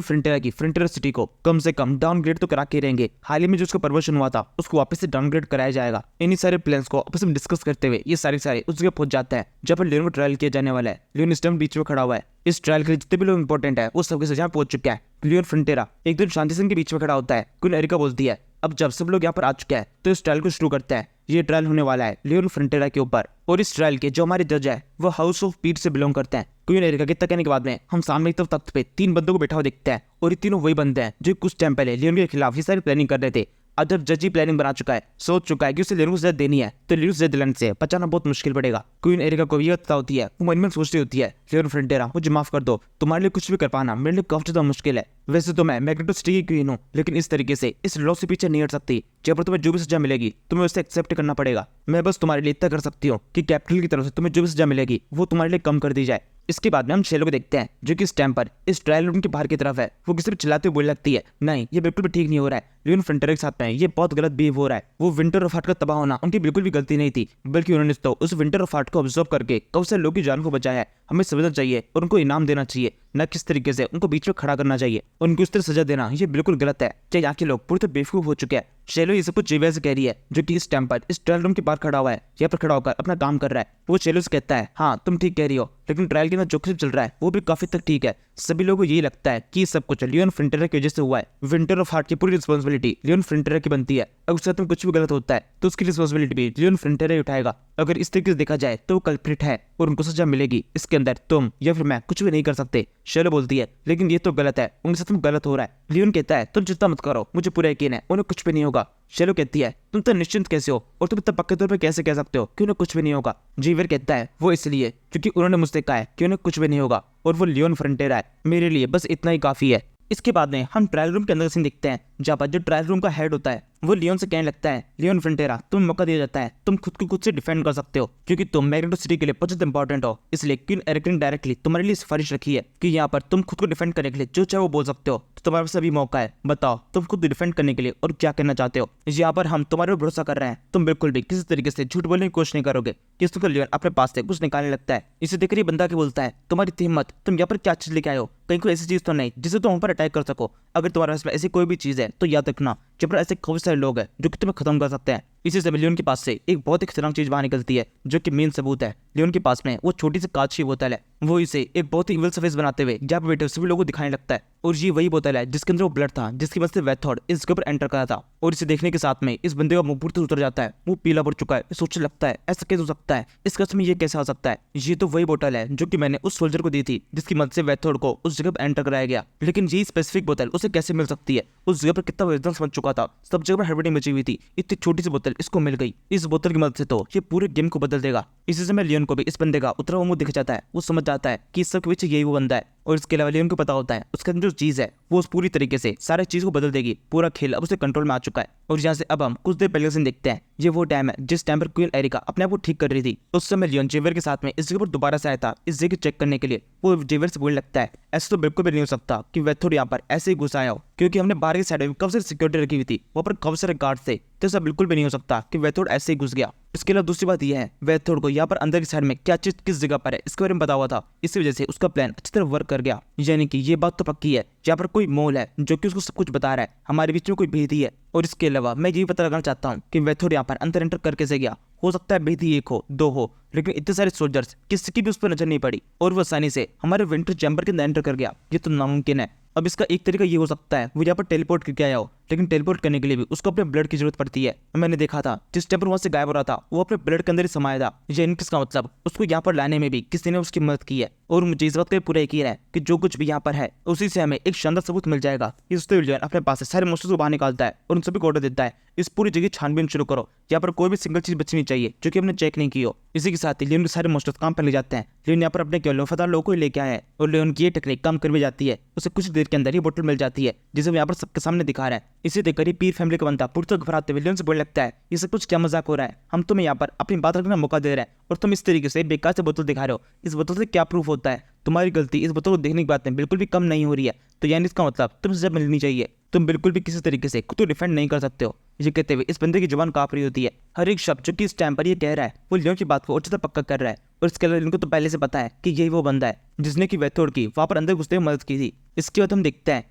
फ्रंटियर की फ्रंटियर सिटी को कम से कम डाउनग्रेड तो करा के रहेंगे। हाल ही में जो उसका प्रमोशन हुआ था उसको वापस से डाउनग्रेड कराया जाएगा। इन्हीं सारे प्लान्स को आपस में डिस्कस करते हुए ये सारे उस जगह पहुंच जाता है जहाँ पर लियोन को ट्रायल किया जाने वाला है। लियोन इस टाइम बीच में खड़ा हुआ है। इस ट्रायल के लिए जितने भी लोग इंपॉर्टेंट है वो सबके सजा पहुंच चुका है। लियोन फ्रंटियर एक दिन शांति सिंह के बीच में खड़ा होता है। क्वीन एरिका बोलती है, अब जब सब लोग यहाँ पर आ चुके हैं तो इस ट्रायल को शुरू करते हैं। ये ट्रायल होने वाला है लियोन फ्रंटियर के ऊपर, और इस ट्रायल के जो हमारे जज है वो हाउस ऑफ पीट से बिलोंग करते हैं। क्वीन एरिका के कहने के बाद में हम सामने की तरफ तख्त पे 3 बंदों को बैठा हुआ देखते हैं, और ये तीनों वही बंदे हैं जो कुछ टाइम पहले लियोन के खिलाफ ये सारी प्लानिंग कर रहे थे। अब जब जज ही प्लानिंग बना चुका है, सोच चुका है कि उसे लियोन को सजा देनी है, तो लियोन को सजा दिलाने से बचाना बहुत मुश्किल पड़ेगा। क्वीन एरिका को ये पता होती है, वो मन में सोचती होती है, लियोन फ्रंटियर मुझे माफ कर दो, तुम्हारे लिए कुछ भी कर पाना मेरे लिए काफी ज्यादा मुश्किल है। वैसे तो मैं मैग्नेटो सिटी की क्वीन हूँ, लेकिन इस तरीके से इस लॉ से पीछे नहीं हट सकती। जब पर तुम्हें जो भी सजा मिलेगी तुम्हें उसे एक्सेप्ट करना पड़ेगा। मैं बस तुम्हारे लिए इतना कर सकती हूँ कि कैपिटल की तरफ से तुम्हें जो भी सजा मिलेगी वो तुम्हारे लिए कम कर दी जाए। इसके बाद में हम 6 लोग देखते हैं जो कि इस टाइम पर इस ट्रायल रूम के बाहर की तरफ है। वो किसी भी चिल्लाते हुए बोलने लगती है, नहीं ये बिल्कुल भी ठीक नहीं हो रहा है, लियोन फ्रंटेरा के साथ में ये बहुत गलत बिहेव हो रहा है। वो विंटर ऑफ हार्ट का तबाह होना उनकी बिल्कुल भी गलती नहीं थी, बल्कि उन्होंने तो उस विंटर ऑफ हार्ट को ऑब्जर्व करके कई सारे लोगों की जान को बचाया है। हमें समझना चाहिए और उनको इनाम देना चाहिए, न किस तरीके से उनको बीच में खड़ा करना चाहिए। उनको इस तरह सजा देना ये बिल्कुल गलत है। चाहे यहाँ के लोग पूरी तरह बेवकूफ हो चुके हैं। शेलो ये सब कुछ जेवियर से कह रही है, जो कि इस टाइम पर इस ट्रायल रूम के बाहर खड़ा हुआ है, यहाँ पर खड़ा होकर अपना काम कर रहा है। वो शेलो से कहता है, हाँ तुम ठीक कह रही हो, लेकिन ट्रायल के अंदर जो कुछ चल रहा है वो भी काफी तक ठीक है। सभी लोगों को यही लगता है कि सब कुछ लियोन फ्रंटेरा की वजह से हुआ है। विंटर ऑफ हार्ट की पूरी रिस्पॉन्सिबिलिटी लियोन फ्रंटेरा की बनती है। अगर उसके साथ में कुछ भी गलत होता है तो उसकी रिस्पॉन्सिबिलिटी भी लियोन फ्रंटेरा ही उठाएगा। अगर इस तरीके से देखा जाए तो वो कल्प्रिट है और उनको सजा मिलेगी। इसके अंदर तुम या फिर मैं कुछ भी नहीं कर सकते। शेलो बोलती है, लेकिन ये तो गलत है, उनके साथ में गलत हो रहा है। लियोन कहता है, तुम चिंता मत करो, मुझे पूरा यकीन है उन्हें कुछ भी नहीं होगा। शेलो कहती है, तुम तो निश्चिंत कैसे हो और तुम इतना पक्के तौर पे कैसे कह सकते हो कि उन्हें कुछ भी नहीं होगा। जेवियर कहता है, वो इसलिए क्योंकि उन्होंने मुझसे कहा है कि उन्हें कुछ भी नहीं होगा और वो लियोन फ्रंटेरा है। मेरे लिए बस इतना ही काफी है। इसके बाद में हम ट्रायल रूम के अंदर सीन देखते हैं, जहाँ पर जो ट्रायल रूम का हेड होता है वो लियोन से कहने लगता है, लियोन फ्रंटेरा तुम्हें मौका दिया जाता है, तुम खुद को खुद से डिफेंड कर सकते हो, क्योंकि तुम मैग्नेटो सिटी के लिए बहुत इंपॉर्टेंट हो। इसलिए क्वीन एरिक ने डायरेक्टली तुम्हारे लिए सिफारिश रखी है कि यहाँ पर तुम खुद को डिफेंड करने के लिए जो चाहे वो बोल सकते हो। तो तुम्हारे पास अभी मौका है, बताओ तुम खुद डिफेंड करने के लिए और क्या करना चाहते हो। यहाँ पर हम तुम्हारे ऊपर भरोसा कर रहे हैं, तुम बिल्कुल भी किसी तरीके से झूठ बोलने की कोशिश नहीं करोगे। किस तो लियोन अपने पास से कुछ निकालने लगता है। इसे देखकर ये बंदा के बोलता है, तुम्हारी हिम्मत, तुम यहाँ पर क्या चीज लेके आए हो, कहीं कोई ऐसी चीज तो नहीं जिसे तुम हम पर अटैक कर सको। अगर तुम्हारे पास ऐसी कोई भी चीज है तो याद रखना जब पर ऐसे काफी सारे लोग हैं जो कि तुम्हें खत्म कर सकते हैं। इसी समय लियोन के पास से एक बहुत ही खतरनाक चीज बाहर निकलती है, जो कि मेन सबूत है। लियोन के पास में वो छोटी सी कांच की बोतल है। वो इसे एक बहुत ही इविल सरफेस बनाते हुए जहाँ पे बैठे सभी लोगों को दिखाने लगता है। और ये वही बोतल है जिसके अंदर वो ब्लड था, जिसकी वजह से वेथोड इसके ऊपर एंटर करा था। और इसे देखने के साथ में इस बंदे का मुंह पूरी तरह उतर जाता है, वो पीला पड़ चुका है। सोचने लगता है ऐसा कैसे हो सकता है, इस कसम में ये कैसे हो सकता है। ये तो वही बोतल है जो कि मैंने उस सोल्जर को दी थी, जिसकी मदद से वेथोड को उस जगह पर एंटर कराया गया। लेकिन ये स्पेसिफिक बोतल उसे कैसे मिल सकती है, उस जगह पर कितना विजडम समझ चुका था, सब जगह पर हड़बड़ी मची हुई थी, इतनी छोटी सी बोतल इसको मिल गई। इस बोतल की मदद से तो ये पूरे गेम को बदल देगा। इसी समय लियोन को भी इस बंदे का उतरा हुआ मुंह दिख जाता है। वो समझ जाता है कि इस सब के पीछे यही वो बंदा है। और इसके अलावा लियोन को पता होता है उसके अंदर जो चीज है वो उस पूरी तरीके से सारे चीज को बदल देगी। पूरा खेल अब उसके कंट्रोल में आ चुका है। और यहाँ से अब हम कुछ देर पहले से देखते हैं, ये वो टाइम है जिस टाइम पर क्वीन एरिका अपने आप को ठीक कर रही थी। उस समय लियोन जेवियर के साथ में इस जगह पर दोबारा से आया था, इस जगह चेक करने के लिए। वो जेवियर से बोलने लगता है, ऐसा तो बिल्कुल भी नहीं हो सकता कि वेथोड यहाँ पर ऐसे ही घुस आया हो, क्योंकि हमने बाहर की साइड में काफी सारी सिक्योरिटी रखी हुई थी, वहाँ पर काफी सारे गार्ड थे। तो ऐसा बिल्कुल भी नहीं हो सकता कि वेथोड ऐसे ही घुस गया। इसके अलावा दूसरी बात यह है, वेथोड को यहाँ पर अंदर की साइड में क्या चीज किस जगह पर है इसके बारे में पता हुआ था। इसी वजह से उसका प्लान अच्छी तरह वर्क कर गया। यानी कि ये बात तो पक्की है, यहाँ पर कोई मोल है जो कि उसको सब कुछ बता रहा है, हमारे बीच में कोई भेदी है। और इसके अलावा मैं ये भी पता लगाना चाहता हूँ कि वेथोड यहाँ पर अंदर एंटर करके से गया। हो सकता है भेदी एक हो, दो हो, लेकिन इतने सारे सोल्जर्स किसी की भी उस पर नजर नहीं पड़ी और वो आसानी से हमारे विंटर चैम्बर के अंदर एंटर कर गया। ये तो नामुमकिन है। अब इसका एक तरीका ये हो सकता है वो यहाँ पर टेलीपोर्ट करके आया हो, लेकिन टेलीपोर्ट करने के लिए भी उसको अपने ब्लड की जरूरत पड़ती है। मैंने देखा था जिस टाइम पर वहां से गायब हो रहा था वो अपने ब्लड के अंदर ही समाया था। यानी किसका मतलब उसको यहाँ पर लाने में भी किसी ने उसकी मदद की है। और मुझे इस बात का पूरा यकीन है कि जो कुछ भी यहाँ पर है उसी से हमें एक शानदार सबूत मिल जाएगा। इस लियोन अपने पास से सारे मोस्टर्स को बाहर निकालता है और उन सभी को ऑर्डर देता है, इस पूरी जगह छानबीन शुरू करो, यहाँ पर कोई भी सिंगल चीज बचनी नहीं चाहिए जो कि हमने चेक नहीं की हो। इसी के साथ ही लियोन के सारे मोस्टर्स काम पर ले जाते हैं। लियोन यहाँ पर अपने केवल वफादार लोगों को ही लेके आया है और लियोन की ये टेक्निक काम कर भी जाती है। उसे कुछ देर के अंदर ही बोतल मिल जाती है जिसे वो यहाँ पर सबके सामने दिखा रहा है। इसे देखकर ही पीर फैमिली का बंदा पूरी तरह घबराते हुए लियोन से बोलने लगता है, ये सब कुछ क्या मजाक हो रहा है, हम तुम्हें यहाँ पर अपनी बात रखने का मौका दे रहे हैं और तुम इस तरीके से बेकार से बोतल दिखा रहे हो। इस बोतल से क्या प्रूफ होता है, तुम्हारी गलती इस बोतल को देखने की बात में बिल्कुल भी कम नहीं हो रही है। तो यानी इसका मतलब तुम्हें सजा मिलनी चाहिए, तुम बिल्कुल भी किसी तरीके से खुद को डिफेंड नहीं कर सकते हो। ये कहते हुए इस बंदे की जुबान कांप रही होती है। हर एक शब्द जो कि इस टाइम पर ये कह रहा है वो लियोन की बात को और ज्यादा पक्का कर रहा है। और इसके अलावा इनको तो पहले से पता है कि यही वो बंदा है जिसने की वेथोड की वहां पर अंदर घुसते हुए मदद की थी। इसके बाद हम देखते हैं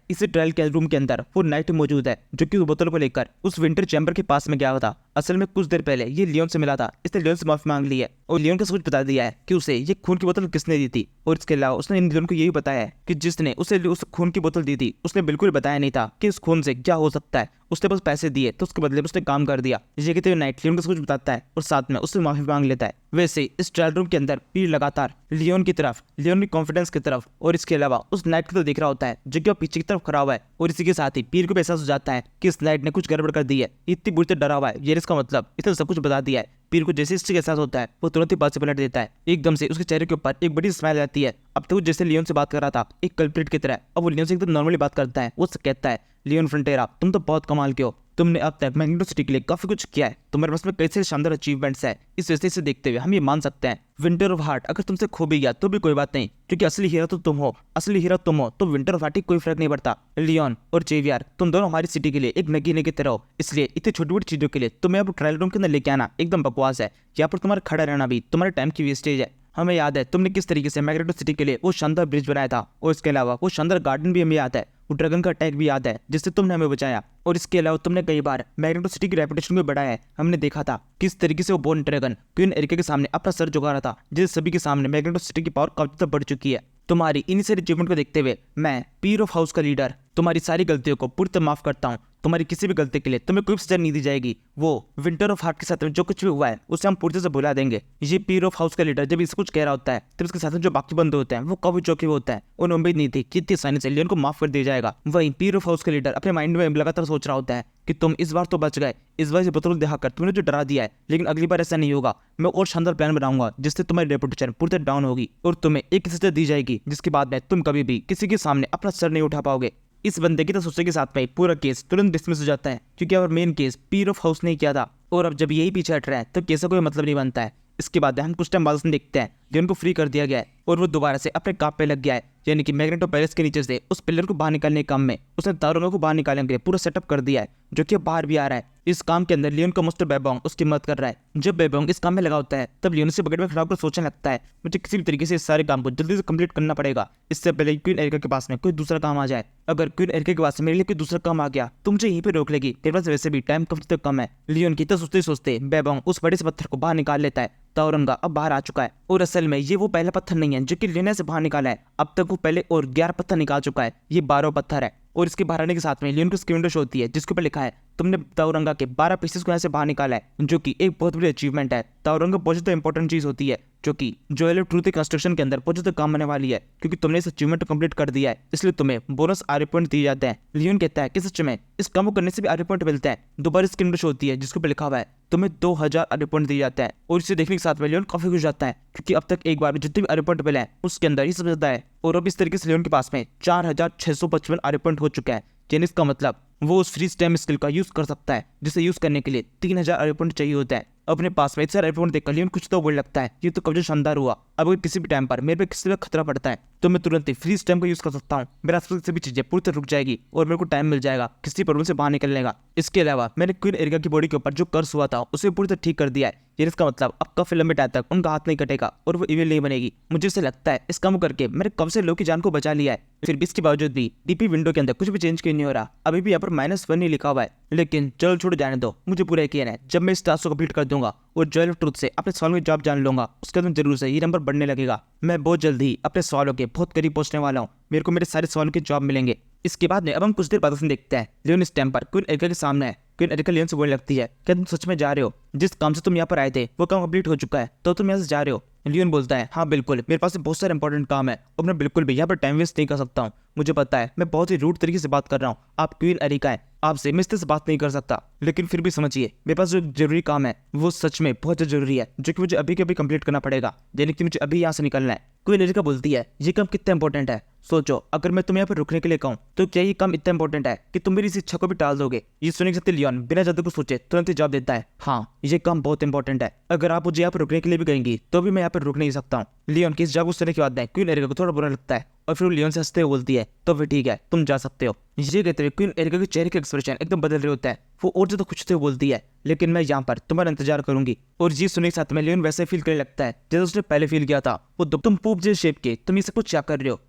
इस ट्रायल के रूम के अंदर वो नाइट मौजूद है जो कि उस बोतल को लेकर उस विंटर चैम्बर के पास में गया हुआ था। असल में कुछ देर पहले ये लियोन से मिला था, इसने लियोन से माफी मांग ली है और लियोन को कुछ बता दिया है कि उसे ये खून की बोतल किसने दी थी। और इसके अलावा उसने इन लियोन को यही बताया है कि जिसने उसे उस खून की बोतल दी थी उसने बिल्कुल बताया नहीं था कि उस खून से क्या हो सकता है। उसने बस पैसे दिए तो उसके बदले में उसने काम कर दिया। ये कहते हुए नाइट लियोन को कुछ बताता है और साथ में उससे माफी मांग लेता है। वैसे इस ट्रायल रूम के अंदर पीर लगातार लियोन की तरफ, लियोन की कॉन्फिडेंस की तरफ और इसके अलावा उस नाइट को तो देख रहा होता है जो कि पीछे की तरफ खड़ा हुआ है। और इसी के साथ ही पीर को भी एहसास हो जाता है कि इस नाइट ने कुछ गड़बड़ कर दी है, इतनी बुरी तरह डरा हुआ है। ये इसका मतलब इसने सब कुछ बता दिया है। पीर को जैसे इससे एहसास होता है वो तुरंत ही बात से पलट देता है। एकदम से उसके चेहरे के ऊपर एक बड़ी स्माइल आती है। अब तो वो जैसे लियोन से बात कर रहा था एक कल्प्रिट की तरह, अब वो लियोन से एकदम नॉर्मली बात करता है। वो कहता है, लियोन फ्रंटेरा तुम तो बहुत कमाल के हो, तुमने अब तक मैग्नेटो सिटी के लिए काफी कुछ किया है, तुम्हारे पास में कई सारे शानदार अचीवमेंट्स है। इस वजह से देखते हुए हम ये मान सकते हैं विंटर ऑफ हार्ट अगर तुमसे खो भी गया तो भी कोई बात नहीं, क्योंकि असली हीरा तो तुम हो, असली हीरा तुम हो, तो विंटर ऑफ हार्ट की कोई फर्क नहीं पड़ता। लियोन और जेवियर तुम दोनों हमारी सिटी के लिए एक नगीने की तरह हो, इसलिए इतनी छोटी छोटी चीजों के लिए तुम्हें अब ट्रायल रूम के अंदर लेके आना एकदम बकवास है। यहाँ पर तुम्हारा खड़ा रहना भी तुम्हारे टाइम की वेस्टेज है। हमें याद है तुमने किस तरीके से मैग्नेटो सिटी के लिए वो शानदार ब्रिज बनाया था, और इसके अलावा वो शानदार गार्डन भी हमें याद है, वो ड्रैगन का अटैक भी याद है जिससे तुमने हमें बचाया। और इसके अलावा तुमने कई बार मैग्नेटो सिटी की रेपुटेशन को बढ़ाया है। हमने देखा था किस तरीके से वो बोर्न ड्रैगन क्वीन एरिका के सामने अपना सर झुका रहा था, जिससे सभी के सामने मैग्नेटो सिटी की पावर काफी तक बढ़ चुकी है। तुम्हारी इन्हीं सारी अचीवमेंट को देखते हुए मैं पीर ऑफ हाउस का लीडर तुम्हारी सारी गलतियों को पूरी तरह माफ करता हूँ। तुम्हारी किसी भी गलती के लिए तुम्हें कोई सजा नहीं दी जाएगी। वो विंटर ऑफ हार्ट के साथ में जो कुछ भी हुआ है उसे हम पूरी तरह से भुला देंगे। ये पीर ऑफ हाउस का लीडर जब इसे कुछ कह रहा होता है तब इसके साथ में जो बाकी बंदे होते हैं वो काफी चौके होता है। उन्हें उम्मीद नहीं थी कि इतनी आसानी से लियोन को माफ कर दिया जाएगा। वहीं पीर ऑफ हाउस का लीडर अपने माइंड में लगातार सोच रहा होता है कि तुम इस बार तो बच गए, इस बार से बतौर दिखाकर तुमने जो डरा दिया है, लेकिन अगली बार ऐसा नहीं होगा। मैं और शानदार प्लान बनाऊंगा जिससे तुम्हारी रेपुटेशन पूरी तरह डाउन होगी और तुम्हें एक सजा दी जाएगी जिसके बाद में तुम कभी भी किसी के सामने अपना सर नहीं उठा पाओगे। इस बंदे की तो सोचने के साथ में पूरा केस तुरंत डिसमिस हो जाता है, क्योंकि अब main case Pir of house ने किया था और अब जब यही पीछे हट रहा है तो केस का कोई मतलब नहीं बनता है। इसके बाद हम कुछ टाइम बाद उसने देखते हैं लियोन को फ्री कर दिया गया है और वो दोबारा से अपने काम पे लग गया है, यानी कि मैग्नेटो पैलेस के नीचे से उस पिलर को बाहर निकालने के काम में उसने तारों को बाहर निकालने के लिए पूरा सेटअप कर दिया है, जो कि बाहर भी आ रहा है। इस काम के अंदर लियोन का मास्टर बेबोंग उसकी मदद कर रहा है। जब बेबोंग इस काम में लगा होता है तब लियोन से बगैर में खड़ा होकर सोचने लगता है मुझे किसी भी तरीके से इस सारे काम को जल्दी से कंप्लीट करना पड़ेगा, इससे पहले क्वीन एरिका के पास में कोई दूसरा काम आ जाए। अगर क्वीन एरिका के पास मेरे लिए कोई दूसरा काम आ गया तो मुझे यहीं पे रोक लेगी, मेरे पास वैसे भी टाइम काफी तक कम है। लियोन की तो सोचते सोचते बेबोंग उस बड़े से पत्थर को बाहर निकाल लेता है। ताओरंगा अब बाहर आ चुका है और असल में ये वो पहला पत्थर नहीं है जो कि लियोन से बाहर निकाला है। अब तक वो पहले और 11 पत्थर निकाल चुका है, ये 12 पत्थर है। और इसके बाहर आने के साथ में लियोन को स्क्रीन शो होती है जिसके ऊपर लिखा है तुमने ताओरंगा के 12 पीसेस को यहाँ से बाहर निकाला है, जो कि एक बहुत बड़ी अचीवमेंट है। ताओरंगा बहुत ज़्यादा इंपॉर्टेंट चीज होती है जो कि ज्वेल ऑफ ट्रूथ कंस्ट्रक्शन के अंदर बहुत ज़्यादा काम आने वाली है, क्योंकि तुमने इस अचीवमेंट को कंप्लीट कर दिया है, इसलिए तुम्हें बोनस आर्य पॉइंट दिए जाते हैं। लियोन कहता है कि सच में इस काम को करने से भी आर्य पॉइंट मिलता है। दोबारा स्क्रीन शो होती है जिसके ऊपर लिखा हुआ है तुम्हें 2000 आर्य पॉइंट दिए जाते हैं। और इसे देखने के साथ में लियोन काफी खुश जाता है, क्योंकि अब तक एक बार में जितने भी आर्य पॉइंट मिले हैं उसके अंदर ही सबसे ज्यादा है। और अब इस तरीके से लियोन के पास में 4655 आर्य पॉइंट हो चुका है, यानी इसका मतलब वो उस फ्रीज टाइम स्किल का यूज कर सकता है, जिसे यूज करने के लिए 3000 आर्य पॉइंट चाहिए होता है। अपने पास में इतने आर्य पॉइंट देखकर लियोन कुछ तो बोलने लगता है ये तो कब्जा शानदार हुआ। अब अगर किसी भी टाइम पर मेरे पे किसी भी खतरा पड़ता है तो मैं तुरंत ही फ्रीज टाइम का यूज कर सकता हूँ। मेरे आसपास की सभी चीजें पूरी तरह रुक जाएगी और मेरे को टाइम मिल जाएगा किसी प्रॉब्लम से बाहर निकलने का। इसके अलावा मैंने क्वीन एरिका की बॉडी के ऊपर जो कर्स हुआ था उसे पूरी तरह ठीक कर दिया है, यानी इसका मतलब अब काफी लंबे टाइम तक उनका हाथ नहीं कटेगा और वो इविल नहीं बनेगी। मुझे ऐसा लगता है इस काम करके मैंने कब से लोगों की जान को बचा लिया है। फिर भी इसके बावजूद भी डीपी विंडो के अंदर कुछ भी चेंज क्यों नहीं हो रहा, अभी भी यहाँ पर -1 ही लिखा हुआ है। लेकिन चलो छोड़ जाने दो, मुझे पूरा यकीन है जब मैं इस टास्क को कंप्लीट कर दूंगा और ज्वेल ऑफ ट्रूथ से अपने सवालों के जवाब जान लूंगा उसके बाद जरूर से ये नंबर बढ़ने लगेगा। मैं बहुत जल्दी अपने सवालों के बहुत करीब पहुंचने वाला हूँ, मेरे को मेरे सारे सवालों के जवाब मिलेंगे। इसके बाद में अब हम कुछ देर बाद देखते हैं लियोन इस टाइम पर क्वीन एरिका के सामने है। क्वीन एरिका लियोन से बोलने लगती है क्या तुम सच में जा रहे हो? जिस काम से तुम यहाँ पर आए थे वो काम कंप्लीट हो चुका है तो तुम यहाँ से जा रहे हो? लियोन बोलता है हाँ बिल्कुल, मेरे पास बहुत सारे इंपॉर्टेंट काम है और मैं बिल्कुल भी यहाँ पर टाइम वेस्ट नहीं कर सकता हूँ। मुझे पता है मैं बहुत ही रूड तरीके से बात कर रहा हूँ, आप क्वीन एरिका है, आपसे मैं इस तरह से बात नहीं कर सकता, लेकिन फिर भी समझिए मेरे पास जो जरूरी काम है वो सच में बहुत जरूरी है, जो कि मुझे अभी के अभी कंप्लीट करना पड़ेगा, यानी कि मुझे अभी यहाँ से निकलना है। क्वीन एरिका बोलती है ये काम कितना इंपॉर्टेंट है? सोचो अगर मैं तुम्हें यहाँ पर रुकने के लिए कहूँ तो क्या ये काम इतना इंपॉर्टेंट है कि तुम मेरी इस इच्छा को भी टाल दोगे? ये सुनने के साथ लियोन बिना ज्यादा कुछ सोचे तुरंत ही जवाब देता है हाँ ये काम बहुत इंपॉर्टेंट है, अगर आप मुझे यहाँ पर रुकने के लिए भी कहेंगी तो भी मैं यहाँ पर रुक नहीं सकता हूँ। लियोन की इस जवाब को सुनने के बाद क्वीन एरिका को थोड़ा बुरा लगता है और फिर लियोन से हंसते हुए बोलती है तो फिर ठीक है तुम जा सकते हो। ये कहते हुए क्वीन एरिका के चेहरे का एक्सप्रेशन एकदम बदल रहे होता है, वो और ज्यादा खुश होते हुए बोलती है लेकिन मैं यहाँ पर तुम्हारा इंतजार करूंगी। और ये सुनने के साथ में लियोन वैसे फील करने लगता है जैसे उसने पहले फील किया था। वो तुम पूप जैसे शेप के तुम ये सब कुछ क्या कर रहे हो?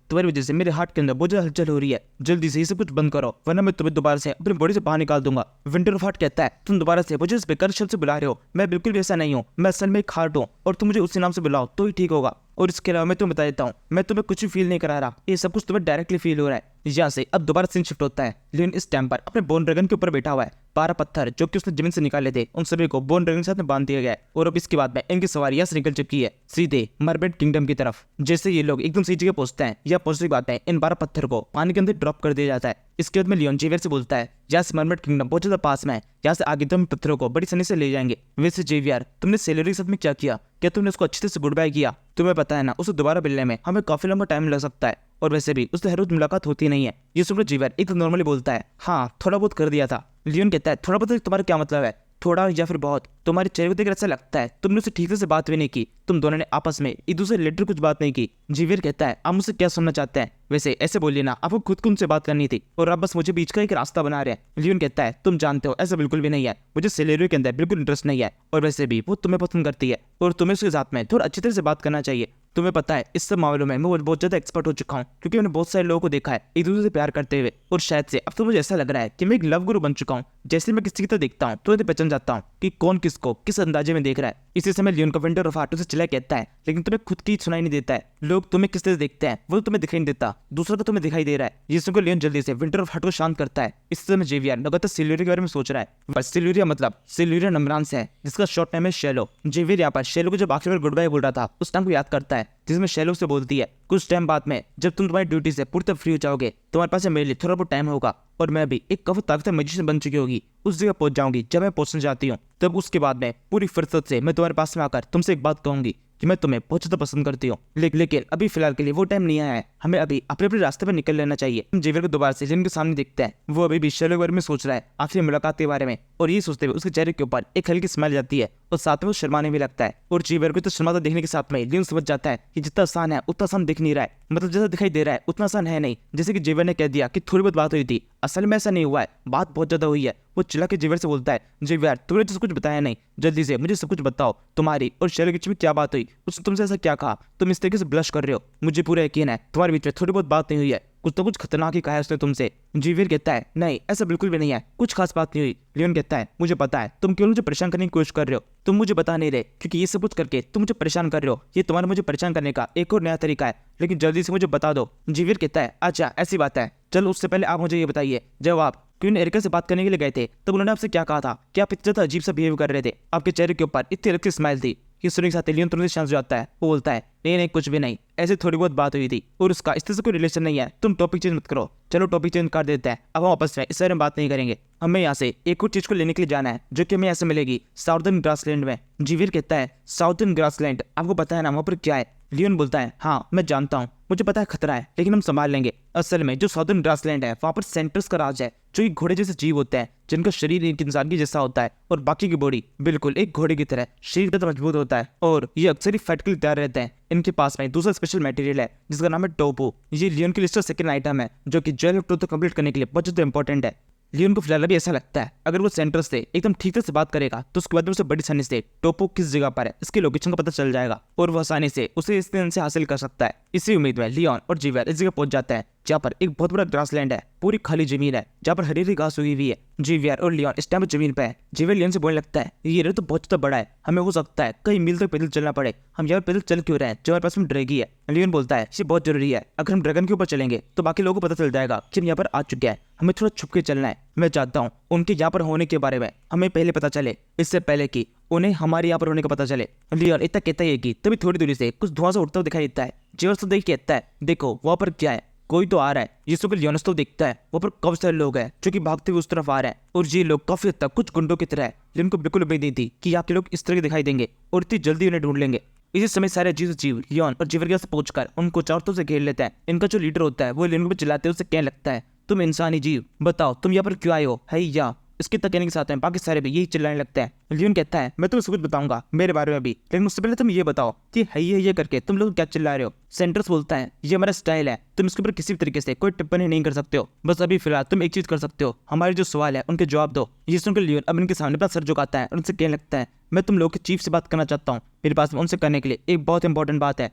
तुम्हारी वजह से मेरे हार्ट के अंदर बहुत ज्यादा हलचल हो रही है, जल्दी से ये सब कुछ बंद करो वरना मैं तुम्हें दोबारा से अपनी बॉडी से बाहर निकाल दूंगा। विंटर ऑफ हार्ट कहता है तुम दोबारा से मुझे इस बेकार शब्द से बुला रहे हो, मैं बिल्कुल भी ऐसा नहीं हूँ, मैं असल में एक हार्ट हूँ और तुम मुझे उसी नाम से बुलाओ तो ही ठीक होगा। और इसके अलावा मैं तुम्हें बता देता हूँ मैं तुम्हें कुछ भी फील नहीं करा रहा, ये सब कुछ तुम्हें डायरेक्टली फील हो रहा है। यहाँ से अब दोबारा सीन शिफ्ट होता है। लियोन इस टाइम पर अपने बोन ड्रैगन के ऊपर बैठा हुआ है। 12 पत्थर जो कि उसने जमीन से निकाले थे उन सभी को बोन ड्रैगन के साथ में बांध दिया गया है और अब इसके बाद में इनकी सवारी यहाँ से निकल चुकी है सीधे मरमेड किंगडम की तरफ। जैसे ये लोग एकदम सही जगह पहुंचते हैं या पहुंचने की बात है इन 12 पत्थर को पानी के अंदर ड्रॉप कर दिया जाता है। इसके बाद में लियोन जेवियर से बोलता है यहाँ से मरमेड किंगडम बहुत ज्यादा पास में है, यहाँ से आगे तुम पत्थरों को बड़ी सनी से ले जाएंगे। वैसे जेवियर तुमने सेलरी के साथ में क्या किया? क्या तुमने उसको अच्छे से गुड बाय किया? तुम्हें पता है ना, उसे दोबारा मिलने में हमें काफी लंबा टाइम लग सकता है, और वैसे भी उससे हर रोज मुलाकात होती नहीं है। ये सुनकर जीवर एकदम नॉर्मली बोलता है, हाँ थोड़ा बहुत कर दिया था। लियोन कहता है, थोड़ा बहुत तुम्हारा क्या मतलब है, थोड़ा या फिर बहुत? तुम्हारे चेहरे को देख ऐसा लगता है तुमने उसे ठीक से बात भी नहीं की, तुम दोनों ने आपस में एक दूसरे रिलेटेड कुछ बात नहीं की। जीवियर कहता है, आप मुझसे क्या सुनना चाहते हैं? वैसे ऐसे बोलिए ना, आपको खुद को उनसे बात करनी थी और आप बस मुझे बीच का एक रास्ता बना रहे हैं। लियोन कहता है, तुम जानते हो ऐसा बिल्कुल भी नहीं है, मुझे सेलेरियो के अंदर बिल्कुल इंटरेस्ट नहीं है, और वैसे भी वो तुम्हें पसंद करती है और तुम्हें उसके साथ में थोड़ा अच्छी तरह से बात करना चाहिए। तुम्हें पता है इस सब मामलों में मैं बहुत ज्यादा एक्सपर्ट हो चुका हूँ, क्योंकि मैंने बहुत सारे लोगों को देखा है एक दूसरे से प्यार करते हुए, और शायद से अब तो मुझे ऐसा लग रहा है कि मैं एक लव गुरु बन चुका हूँ। जैसे मैं किसी की तरह देखता हूँ तो पहचान जाता हूँ कि कौन किसको किस अंदाजे में देख रहा है। इसी समय लियोन का विंटर ऑफ हार्ट से चिल्ला कहता है, लेकिन तुम्हें खुद की सुनाई नहीं देता है, लोग तुम्हें किस तरह देखते हैं वो तुम्हें दिखाई नहीं देता, दूसरा का तुम्हें दिखाई दे रहा है। ये सुनकर लियोन जल्दी से विंटर ऑफ हार्ट को शांत करता है। इस समय जेवियर लगातार सिल्यूरिया के बारे में सोच रहा है। बस सिल्यूरिया मतलब सिल्यूरिया नमरान से है, जिसका शॉर्ट नेम है शेलो। जेवियर यहाँ पर शेलो को जब आखिरी बार गुड बाय बोल रहा था उस टाइम को याद करता है, जिसमें शेलो से बोलती है, कुछ टाइम बाद में जब तुम तुम्हारी ड्यूटी से पूरी तरह फ्री हो जाओगे, तुम्हारे पास मेरे लिए थोड़ा बहुत टाइम होगा और मैं भी एक काफी ताकतवर मैजिशियन बन चुकी होगी, उस जगह पहुंच जाऊंगी जब मैं पहुंचना चाहती हूँ। तब उसके बाद में पूरी फुर्सत से मैं तुम्हारे पास में आकर तुमसे एक बात कहूंगी कि मैं तुम्हें बहुत ज्यादा पसंद करती हूँ, लेकिन अभी फिलहाल के लिए वो टाइम नहीं आया है, हमें अभी अपने अपने रास्ते पर निकल लेना चाहिए। जेवियर को दोबारा से लियोन के सामने देखते हैं, वो अभी भी शेलो के बारे में सोच रहा है, आखिरी मुलाकात के बारे में, और ये सोचते हुए उसके चेहरे के ऊपर एक हल्की स्माइल जाती है और साथ में वो शर्माने भी लगता है। और जेवियर को तो शर्माता देखने के साथ में लियोन समझ जाता है कि जितना आसान है उतना आसान दिख नहीं रहा है, मतलब जैसा दिखाई दे रहा है उतना आसान है नहीं। जैसे कि जेवियर ने कह दिया कि थोड़ी बहुत बात हुई थी, असल में ऐसा नहीं हुआ है, बात बहुत ज्यादा हुई है। वो चिल्ला के जेवियर से बोलता है, जेवियर तुमने तो कुछ बताया नहीं, जल्दी से मुझे सब कुछ बताओ, तुम्हारी और शेलो के बीच में क्या बात हुई, उसने तुमसे ऐसा क्या कहा, तुम इस तरीके से ब्लश कर रहे हो, मुझे पूरा यकीन है तुम्हारे बीच में थोड़ी बहुत बात नहीं हुई है, कुछ तो कुछ खतरनाक ही कहा है उसने तुमसे। जेवियर कहता है, नहीं ऐसा बिल्कुल भी नहीं है, कुछ खास बात नहीं हुई। लियोन कहता है, मुझे पता है तुम केवल मुझे परेशान करने की कोशिश कर रहे हो, तुम मुझे बता नहीं रहे, क्योंकि ये सब कुछ करके तुम मुझे परेशान कर रहे हो, ये तुम्हारा मुझे परेशान करने का एक और नया तरीका है, लेकिन जल्दी से मुझे बता दो। जेवियर कहता है, अच्छा ऐसी बात है, चलो उससे पहले आप मुझे ये बताइए, जब आप क्वीन एरिका से बात करने के लिए गए थे तब उन्होंने आपसे क्या कहा था, क्या आप इतना ज्यादा अजीब सा बिहेव कर रहे थे, आपके चेहरे के ऊपर इतनी अलग सी स्माइल थी कि सुनने के साथ लियोन तुरंत शांत हो जाता है। वो बोलता है, नहीं कुछ भी नहीं, ऐसे थोड़ी बहुत बात हुई थी और उसका इससे कोई रिलेशन नहीं है, तुम टॉपिक चेंज मत करो। चलो टॉपिक चेंज कर देते हैं, अब हम आपस में इस बारे में बात नहीं करेंगे, हमें यहाँ से एक और चीज को लेने के लिए जाना है जो कि हमें यहाँ से मिलेगी साउदर्न ग्रासलैंड में। जेवियर कहता है, साउदर्न ग्रासलैंड, आपको पता है ना वहाँ पर क्या है? लियोन बोलता है, हाँ मैं जानता हूँ, मुझे पता है खतरा है, लेकिन हम संभाल लेंगे। असल में जो साउदर्न ग्रासलैंड है वहाँ पर सेंटर्स का राज है, जो एक घोड़े जैसे जीव होते हैं, जिनका शरीर एक इंसान की जैसा होता है और बाकी की बॉडी बिल्कुल एक घोड़े की तरह शरीर का मजबूत होता है, और ये अक्सर ही फैट के लिए तैयार रहते हैं। इनके पास में दूसरा स्पेशल मटेरियल है जिसका नाम है टोपो। ये लियोन की लिस्ट का सेकंड आइटम है जो कि जेल ऑफ ट्रूथ कंप्लीट करने के लिए बहुत ज्यादा इंपॉर्टेंट है। लियोन को फिलहाल भी ऐसा लगता है अगर वो सेंटर से एकदम ठीक से बात करेगा तो उसके बाद में उसे बड़ी आसानी से टोपो किस जगह पर है इसकी लोकेशन का पता चल जाएगा और वो आसानी से उसे इस दिन से हासिल कर सकता है। इसी उम्मीद में लियोन और जेवियर इस जगह पहुंच जाता है जहाँ पर एक बहुत बड़ा ग्रासलैंड है, पूरी खाली जमीन है जहाँ पर हरी हरी घास उगी हुई है। जेवियर और लियोन इस टाइम जमीन पे है। जेवियर लियोन से बोलने लगता है, ये रेत तो बहुत ज्यादा बड़ा है, हमें हो सकता है कई मील तक पैदल चलना पड़े, हम यहाँ पैदल चल क्यों रहे हैं, जो हमारे पास में ड्रैगी है। लियोन बोलता है, ये बहुत जरूरी है, अगर हम ड्रैगन के ऊपर चलेंगे तो बाकी लोगों को पता चल जाएगा कि हम यहाँ पर आ चुके हैं, हमें थोड़ा छुप के चलना है। मैं चाहता हूँ उनके यहाँ पर होने के बारे में हमें पहले पता चले, इससे पहले कि उन्हें हमारे यहाँ पर होने का पता चले। लियोन इतना कहता है कि तभी थोड़ी दूरी से कुछ धुआं सा उठता हुआ दिखाई देता है। जेवियर तो देख कहता है, देखो वहाँ पर क्या है, कोई तो आ रहा है। जिसको कि लियोनस तो देखता है वहाँ पर काफी सारे लोग हैं जो कि भागते हुए उस तरफ आ रहे हैं, और ये लोग काफी हद तक कुछ गुंडों की तरह है। लियोन को बिल्कुल उम्मीद नहीं थी कि आपके लोग इस तरह के दिखाई देंगे और इतनी जल्दी उन्हें ढूंढ लेंगे। इसी समय सारे अजीब जीव लियोन और जेवियर के पास पहुंचकर उनको चारों से घेर लेते हैं। इनका जो लीडर होता है वो लियोन को चिल्लाते हुए उसे कहने लगता है, तुम इंसानी जीव बताओ तुम यहाँ पर क्यों आए हो, है या? इसके तक कहने के साथ में बाकी सारे भी यही चिल्लाने लगते हैं। लियोन कहता है, मैं तुम्हें सब कुछ बताऊंगा मेरे बारे में भी, लेकिन उससे पहले तुम ये बताओ कि है ये करके तुम लोग क्या चिल्ला रहे हो। सेंटर्स बोलता है, ये हमारा स्टाइल है, तुम इसके ऊपर किसी भी तरीके से कोई टिप्पणी नहीं कर सकते हो, बस अभी फिलहाल तुम एक चीज कर सकते हो, हमारे जो सवाल है उनके जवाब दो। ये सुनकर लियोन अब इनके सामने अपना सर झुकाता है और उनसे कहने लगता है, मैं तुम लोगों के चीफ से बात करना चाहता हूँ, मेरे पास में उनसे करने के लिए एक बहुत इंपॉर्टेंट बात है।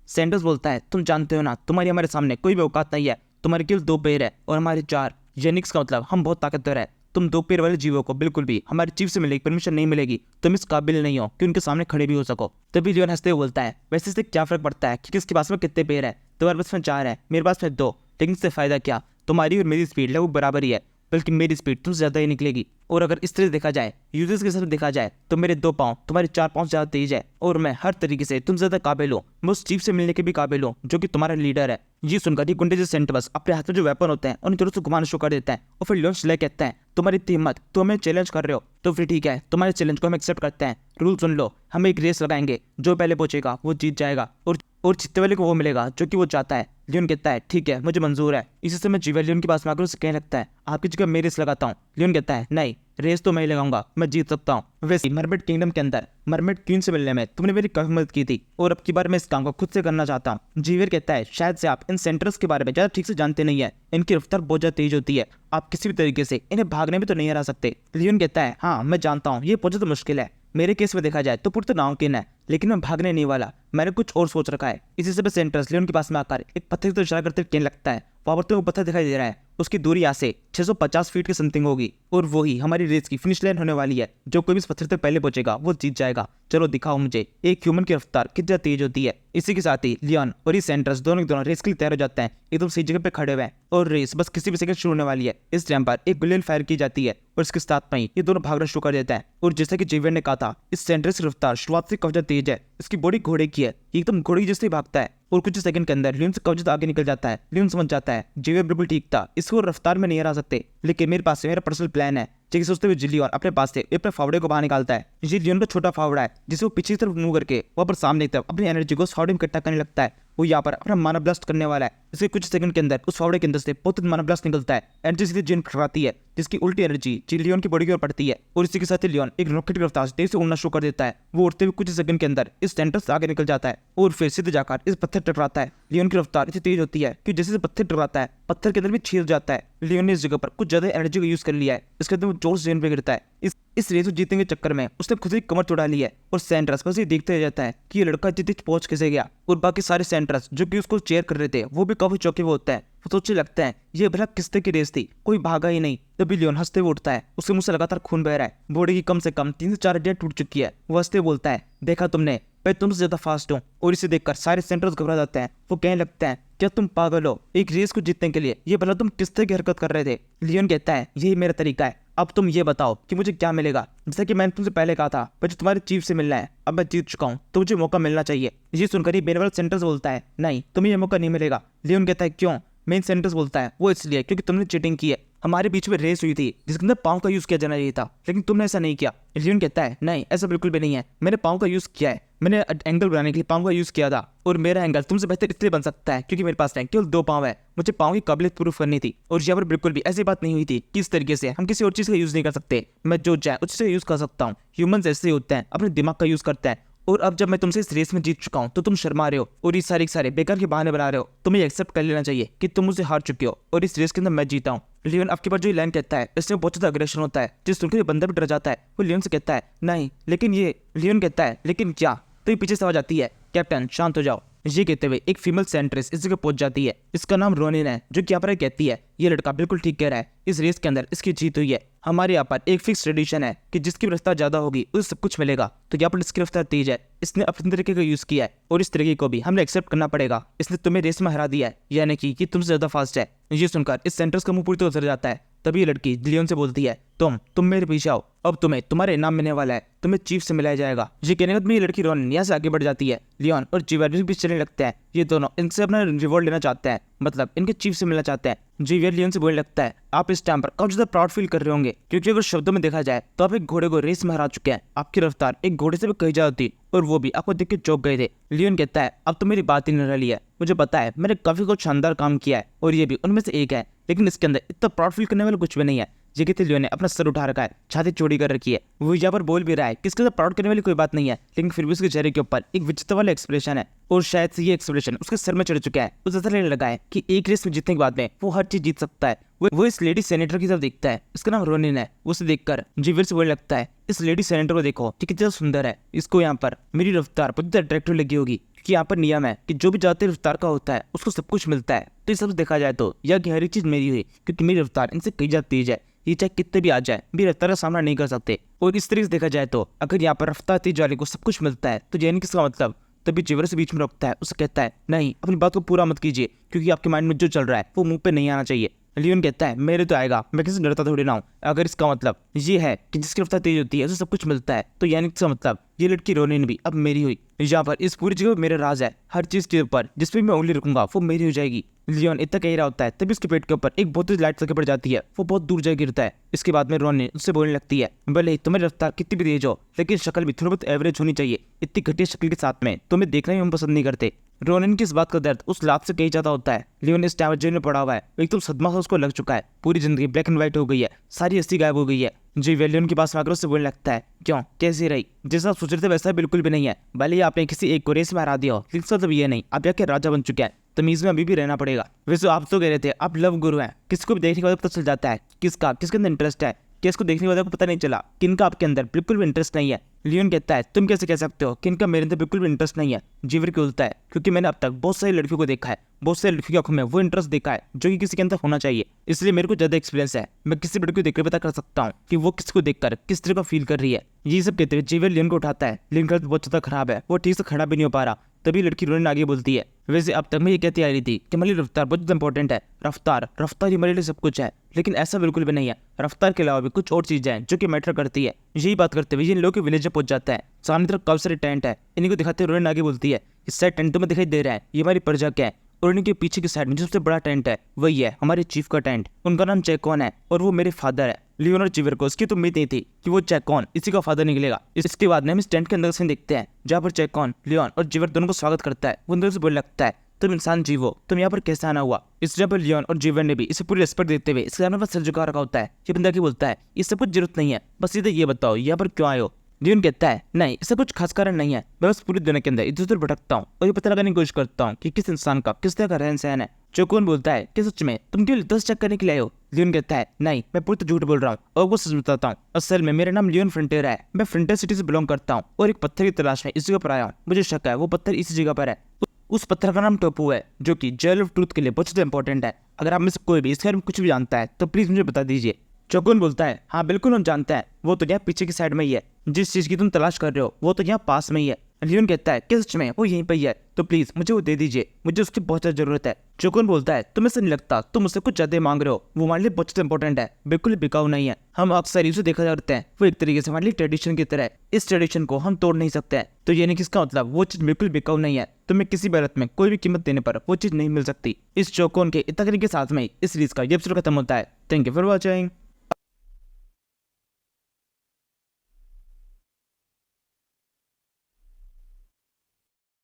सेंटर्स बोलता है, तुम जानते हो ना तुम्हारी हमारे सामने कोई भी औकात नहीं है, तुम्हारे केवल 2 पैर है और हमारे 4, जेनिक्स का मतलब हम बहुत ताकतवर है, तुम 2 पैर वाले जीवों को बिल्कुल भी हमारे चीफ से मिलने की परमिशन नहीं मिलेगी, तुम इस काबिल नहीं हो कि उनके सामने खड़े भी हो सको। तभी लियोन हंसते हुए बोलता है, वैसे इससे क्या फर्क पड़ता है कि किसके पास में कितने पैर है, तुम्हारे पास में 4 है, मेरे पास में 2, लेकिन इससे फायदा क्या, तुम्हारी और मेरी स्पीड लगभग बराबर ही है, बल्कि मेरी स्पीड तुमसे ज़्यादा ही निकलेगी। और अगर इस तरह से देखा जाए, यूजर्स के साथ देखा जाए, तो मेरे 2 पाँव तुम्हारे 4 पाँव से ज़्यादा तेज है और मैं हर तरीके से तुम ज़्यादा काबिल हूँ। मैं उस चीफ से मिलने के भी काबिल हूँ जो कि तुम्हारा लीडर है। ये सुनकर ये गुंडे जैसे सेंटबस अपने हाथ में जो वेपन होते हैं उन जोरों से घुमाना शुरू कर देता है और फिर लियोन से कहता है, तुम्हारी इतनी हिम्मत, तो हमें चैलेंज कर रहे हो, तो फिर ठीक है, तुम्हारे चैलेंज को हम एक्सेप्ट करते हैं। रूल सुन लो, हम एक रेस लगाएंगे, जो पहले पहुंचेगा वो जीत जाएगा और जीतने वाले को वो मिलेगा जो कि वो चाहता है। लियोन कहता है, ठीक है, मुझे मंजूर है। इसी से मैं जीवा लियोन के पास में आकर उसे कहने लगता है, आपकी जगह मैं रेस लगाता हूँ। लियोन कहता है, नहीं, रेस तो मैं ही लगाऊंगा, मैं जीत सकता हूँ। वैसे मरमेड किंगडम के अंदर मरमेड क्वीन से मिलने में तुमने मेरी काफी मदद की थी और अब की बार मैं इस काम को खुद से करना चाहता हूँ। जीवियर कहता है, शायद से आप इन सेंटर्स के बारे में ज्यादा ठीक से जानते नहीं है। इनकी रफ्तार बहुत ज्यादा तेज होती है, आप किसी भी तरीके से इन्हें भागने में तो नहीं हरा सकते। लियोन कहता है, हाँ मैं जानता हूँ, ये बहुत ज्यादा मुश्किल है। मेरे केस में देखा जाए तो पूरी तो नामुमकिन है, लेकिन मैं भागने नहीं वाला, मैंने कुछ और सोच रखा है। इसी से सेंटर्स लियोन के पास में आकर एक पत्थर की तरफ इशारा करते कहने लगता है, वहां पर तो पत्थर दिखाई दे रहा है, उसकी दूरी यहाँ से 650 फीट की समथिंग होगी और वही हमारी रेस की फिनिश लाइन होने वाली है। जो कोई भी इस पत्थर तक पहले पहुंचेगा वो जीत जाएगा। चलो दिखाओ मुझे एक ह्यूमन की रफ्तार कितना तेज होती है। इसी के साथ ही लियोन और ये सेंटर्स दोनों के दोनों रेस के लिए तैयार हो जाते हैं, एकदम सही जगह पे खड़े हुए हैं और रेस बस किसी भी सेकंड शुरू होने वाली है। इस टाइम पर एक बुलेट फायर की जाती है और इसके साथ में ये दोनों भागना शुरू कर देते हैं। और जैसा कि जेवियर ने कहा था, इस सेंटर्स की रफ्तार शुरुआत से काफी ज्यादा तेज है। इसकी बॉडी घोड़े की है, एकदम घोड़े जैसे भागता है और कुछ सेकंड के अंदर लियोन से काफी ज्यादा आगे निकल जाता है। लियोन समझ जाता है जेवियर बिल्कुल ठीक था, इसको रफ्तार में नहीं हरा सकते, लेकिन मेरे पास मेरा पर्सनल प्लान है। जैसे सोचते हुए लियोन अपने पास से अपने फावड़े को बाहर निकालता है। ये लियोन का छोटा फावड़ा है जिसे वो पीछे की तरफ मूव करके वहां पर सामने की तरफ अपनी एनर्जी को उस फावड़े में इकट्ठा करने लगता है। वो यहाँ पर अपना माना ब्लास्ट करने वाला है। इसके कुछ सेकंड के अंदर उस फावड़े के अंदर से बहुत माना ब्लास्ट निकलता है। एनर्जी सीधे जिन फटकाती है, जिसकी उल्टी एनर्जी लियोन की बॉडी की ओर पड़ती है और इसी के साथ ही लियोन एक रॉकेट की रफ्तार से तेज से उड़ना शुरू कर देता है। वो उड़ते हुए कुछ सेकंड के अंदर इस सेंटर से आगे निकल जाता है और फिर सीधे जाकर इस पत्थर टकराता है। लियोन की रफ्तार इतनी तेज होती है कि जैसे पत्थर टकराता है, पत्थर के अंदर भी छेद जाता है। लियोन ने इस जगह पर कुछ ज्यादा एनर्जी का यूज कर लिया है, इसके अंदर वो जोर से जमीन पे गिरता है। इस रेस को जीतने के चक्कर में उसने खुद ही कमर तोड़ा ली है और सेंटर्स बस ये देखते रह जाता है कि ये लड़का इतनी तेज पहुंच कैसे गया। और बाकी सारे सेंटर्स जो कि उसको चेयर कर रहे थे वो भी काफी चौंके हुए होता है। वो सोचने लगता है ये भला किस तरह की रेस थी, कोई भागा ही नहीं। तभी लियोन हंसते हुए उठता है, उसके मुंह से लगातार खून बह रहा है, बॉडी की कम से कम 3 से 4 हड्डियां टूट चुकी है। वो हंसते बोलता है, देखा तुमने, मैं तुमसे ज्यादा फास्ट हूँ। और इसे देखकर सारे सेंटर्स घबरा जाते हैं। वो कहने लगता है, क्या तुम पागल हो? एक रेस को जीतने के लिए ये भला तुम किस तरह की हरकत कर रहे थे? लियोन कहता है, यही मेरा तरीका है, अब तुम ये बताओ कि मुझे क्या मिलेगा। जैसा कि मैंने तुमसे पहले कहा था, मुझे तुम्हारे चीफ से मिलना है, अब मैं जीत चुका हूँ तो मुझे मौका मिलना चाहिए। ये सुनकर ही बेनवल सेंटर्स बोलता है, नहीं, तुम्हें ये मौका नहीं मिलेगा। लियोन कहता है, क्यों? मेन सेंटर्स बोलता है, वो इसलिए क्योंकि तुमने चीटिंग की है। हमारे बीच में रेस हुई थी जिसके अंदर पाँव का यूज किया जाना चाहिए था, लेकिन तुमने ऐसा नहीं किया। लियोन कहता है, नहीं, ऐसा बिल्कुल भी नहीं है, मैंने पाँव का यूज किया है, मैंने एंगल बनाने के लिए पाँव का यूज किया था और मेरा एंगल तुमसे बेहतर इसलिए बन सकता है क्योंकि मेरे पास केवल 2 पाँव है। मुझे पाँव की काबिलियत प्रूफ करनी थी और यहाँ पर बिल्कुल भी ऐसी बात नहीं हुई थी कि इस तरीके से हम किसी और चीज का यूज नहीं कर सकते। मैं जो चाहे उससे यूज कर सकता हूँ। ह्यूमंस ऐसे ही होते हैं, अपने दिमाग का यूज करते हैं। और अब जब मैं तुमसे इस रेस में जीत चुका हूं तो तुम शर्मा रहे हो और ये सारे बेकार के बहाने बना रहे हो। तुम्हें एक्सेप्ट कर लेना चाहिए कि तुम मुझसे हार चुके हो और इस रेस के अंदर मैं जीता हूँ। लियोन आपके पास जो लाइन कहता है इसमें बहुत ज्यादा अग्रेशन होता है, जिस सुनकर बंदा भी डर जाता है। वो लियोन से कहता है, नहीं, लेकिन ये। लियोन कहता है, लेकिन क्या? तो ये पीछे से आवाज आती है, कैप्टन शांत हो जाओ। ये कहते हुए एक फीमेल सेंट्रेस इस जगह पहुंच जाती है। इसका नाम रोनिन है, जो कि यहाँ पर कहती है, ये लड़का बिल्कुल ठीक कह रहा है, इस रेस के अंदर इसकी जीत हुई है। हमारे यहाँ पर एक फिक्स ट्रेडिशन है कि जिसकी रफ्तार ज्यादा होगी उसे सब कुछ मिलेगा। तो यहाँ पर इसकी रफ्तार तेज है, इसने अपने तरीके का यूज किया है और इस तरीके को भी हमने एक्सेप्ट करना पड़ेगा। इसने तुम्हें रेस में हरा दिया है, यानी कि तुमसे ज्यादा फास्ट है। ये सुनकर इस सेंटर्स का मुंह पूरी तरह उतर जाता है। तभी ये लड़की लियोन से बोलती है, तुम मेरे पीछे आओ, अब तुम्हें तुम्हारे इनाम मिलने वाला है, तुम्हें चीफ से मिलाया जाएगा। ये कहने के बाद ये लड़की रोनिन यहाँ से आगे बढ़ जाती है। लियोन और जीवियर भी चलने लगते हैं। ये दोनों इनसे अपना रिवॉर्ड लेना चाहते हैं, मतलब इनके चीफ से मिलना चाहते हैं। जीवियर लियोन से बोलने लगता है, आप इस टाइम पर काफी ज्यादा प्राउड फील कर रहे होंगे क्योंकि अगर शब्दों में देखा जाए तो आप एक घोड़े को रेस में हरा चुके हैं। आपकी रफ्तार एक घोड़े से भी कहीं ज्यादा थी और वो भी आपको देख के चौंक गए थे। लियोन कहता है, अब तो मेरी बात ही निराली है, मुझे पता है मैंने काफी कुछ शानदार काम किया है और ये भी उनमें से एक है, लेकिन इसके अंदर इतना प्राउड फील करने वाला कुछ भी नहीं है। ये कहते लियोन ने अपना सर उठा रखा है, छाती चौड़ी कर रखी है। वो यहाँ पर बोल भी रहा है कि इसके अंदर प्राउड करने वाली कोई बात नहीं है, लेकिन फिर भी उसके चेहरे के ऊपर एक विचित्र वाला एक्सप्रेशन है और शायद से ये एक्सप्रेशन उसके सर में चढ़ चुका है। उसे ऐसा लगने लगा है कि एक रेस में जीतने के बाद में वो हर चीज जीत सकता है। वो इस लेडी सेनेटर की तरफ देखता है, इसका नाम रोनिन है। उसे देखकर जीवियर से बोलने लगता है, इस लेडी सेनेटर को देखो, ये कितना सुंदर है, इसको यहाँ पर मेरी रफ्तार बहुत अट्रैक्टिव लगी होगी क्योंकि यहाँ पर नियम है कि जो भी ज्यादा रफ्तार का होता है उसको सब कुछ मिलता है। तो इस सब देखा जाए तो यह की हर एक चीज मेरी हुई क्योंकि मेरी रफ्तार इनसे कई ज्यादा तेज है। ये चाहे कितने भी आ जाए मेरी रफ्तार का सामना नहीं कर सकते। और इस तरीके से देखा जाए तो अगर यहाँ पर रफ्तार तेज वाले को सब कुछ मिलता है तो यानी किसका मतलब? तभी जीवियर से बीच में रोकता है, उसे कहता है, नहीं, अपनी बात को पूरा मत कीजिए क्योंकि आपके माइंड में जो चल रहा है वो मुंह पे नहीं आना चाहिए। लियोन कहता है मेरे तो आएगा, मैं किसी डरता थोड़ी ना हूँ। अगर इसका मतलब ये है कि जिसकी रफ्तार तेज होती है उसे सब कुछ मिलता है, तो यानी इसका मतलब ये लड़की रोनिन भी अब मेरी हुई। यहाँ पर इस पूरी जगह मेरा राज है, हर चीज के ऊपर जिस पे मैं उंगली रखूंगा वो मेरी हो जाएगी। लियोन इतना कह रहा होता है तभी उसके पेट के ऊपर एक बहुत तेज लाइट सके पड़ जाती है, वो बहुत दूर जा गिरता है। इसके बाद में रोनिन उससे बोलने लगती है भले ही तुम्हारी रफ्तार कितनी भी तेज हो लेकिन शक्ल भी थोड़ी बहुत एवरेज होनी चाहिए, इतनी घटिया शक्ल के साथ में तुम्हें देखना ही हम पसंद नहीं करते। रोनिन की इस बात का दर्द उस लात से कहीं ज्यादा होता है। लियोन इस टाइम जेल में पड़ा हुआ है, एकदम सदमा सा उसको लग चुका है, पूरी जिंदगी ब्लैक एंड व्हाइट हो गई है, सारी हस्ती गायब हो गई है। जी लियोन के पास में आकर उससे बोलने लगता है क्यों कैसी रही, जैसा आप सोच रहे थे वैसा बिल्कुल भी नहीं है, भले ही आपने किसी एक को रेस में हरा दिया हो लेकिन मतलब ये नहीं आप यहाँ के राजा बन चुके हैं, तमीज में अभी भी रहना पड़ेगा। वैसे आप तो कह रहे थे आप लव गुरु हैं, किसको भी देखने के बाद पता चल जाता है किसके अंदर इंटरेस्ट है, कि इसको देखने वाले को पता नहीं चला किनका आपके अंदर बिल्कुल भी इंटरेस्ट नहीं है। लियोन कहता है तुम कैसे कह सकते हो कि इनका मेरे अंदर बिल्कुल भी इंटरेस्ट नहीं है। जीवर के उल्टा है, क्योंकि मैंने अब तक बहुत सारी लड़कियों को देखा है, बहुत सारी लड़कियों की आंखों में वो इंटरेस्ट देखा है जो कि किसी के अंदर होना चाहिए, इसलिए मेरे को ज्यादा एक्सपीरियंस है, मैं किसी लड़की को देखकर पता कर सकता हूँ कि वो किसी को देखकर किस तरह का फील कर रही है। ये सब कहते हुए जीवर लियोन को उठाता है, लियोन का बहुत ज्यादा खराब है, वो ठीक से खड़ा भी नहीं हो पा रहा। तभी लड़की रोनिन आगे बोलती है वैसे अब तक मैं ये कहती आ रही थी कि हमारी रफ्तार बहुत ज्यादा इंपॉर्टेंट है, रफ्तार ही हमारे लिए सब कुछ है, लेकिन ऐसा बिल्कुल भी नहीं है। रफ्तार के अलावा भी कुछ और चीजें हैं जो कि मैटर करती है। यही बात करते हुए इन लोगों के विलेज में पहुंच जाता है, सामने तरफ काफी सारे टेंट है, इन्हीं को दिखाते हुए रोनिन आगे बोलती है इस साइड टेंट तो में दिखाई दे रहा है ये हमारी प्रजा का है, और इनके पीछे की साइड में जो सबसे बड़ा टेंट है वही है हमारे चीफ का टेंट, उनका नाम चेकॉन है और वो मेरे फादर है। लियोन और जीवर को उसकी तो उम्मीद नहीं थी कि वो चेकॉन इसी का फादर निकलेगा। इसके बाद में हम इस टेंट के अंदर से देखते हैं जहाँ पर चेकॉन लियोन और जीवर दोनों को स्वागत करता है। वो अंदर से बोलने लगता है तुम इंसान जीवो, तुम यहाँ पर कैसे आना हुआ। इस जगह पर लियोन और जीवर ने भी इसे पूरी रिस्पेक्ट देते हुए इसके सामने बस सिर झुका रखा होता है। ये बंदा क्या बोलता है इस सब कुछ जरूरत नहीं है, बस सीधे ये बताओ यहाँ पर क्यों आए हो। लियोन कहता है नहीं इससे कुछ खास कारण नहीं है, मैं बस पूरी दुनिया के अंदर इधर उधर भटकता हूँ और ये पता लगाने की कोशिश करता हूँ कि किस इंसान का किस तरह का रहन सहन है। चोकोन बोलता है कि सच में तुम क्यों लिटरस चेक करने के लिए आए हो। लियोन कहता है नहीं मैं पूरी झूठ बोल रहा हूँ और वो सच बताता हूँ, असल में मेरा नाम लियोन फ्रंटियर है, मैं फ्रंटियर सिटी से बिलोंग करता हूँ और एक पत्थर की तलाश में इस जगह पर आया हूँ, मुझे शक है वो पत्थर इसी जगह पर है। उस पत्थर का नाम टोपू है जो कि जेल ऑफ ट्रूथ के लिए बहुत ज्यादा इंपॉर्टेंट है। अगर आप में से कोई भी इसके बारे में कुछ भी जानता है तो प्लीज मुझे बता दीजिए। चोकोन बोलता है हाँ बिल्कुल हम जानते हैं, वो तो यहाँ पीछे की साइड में ही है, जिस चीज की तुम तलाश कर रहे हो वो तो यहाँ पास में ही है। लियोन कहता है कि सच में वो यहीं पर ही है, तो प्लीज मुझे वो दे दीजिए, मुझे उसकी बहुत ज्यादा जरूरत है। चोकोन बोलता है तुम्हें ऐसा नहीं लगता तुम मुझसे कुछ ज्यादा मांग रहे हो, वो हमारे लिए बहुत ज्यादा इंपॉर्टेंट है, बिल्कुल बिकाऊ नहीं है। हम अक्सर इसे देखा करते हैं, वो एक तरीके से हमारे लिए ट्रेडिशन की तरह है, इस ट्रेडिशन को हम तोड़ नहीं सकते हैं। तो यानी कि इसका मतलब वो चीज बिल्कुल बिकाऊ नहीं है, तुम्हें किसी भी हालत में कोई भी कीमत देने पर वो चीज नहीं मिल सकती। इस चोकोन के इतना के साथ में इस सीरीज का ये एपिसोड खत्म होता है। Thank you for watching.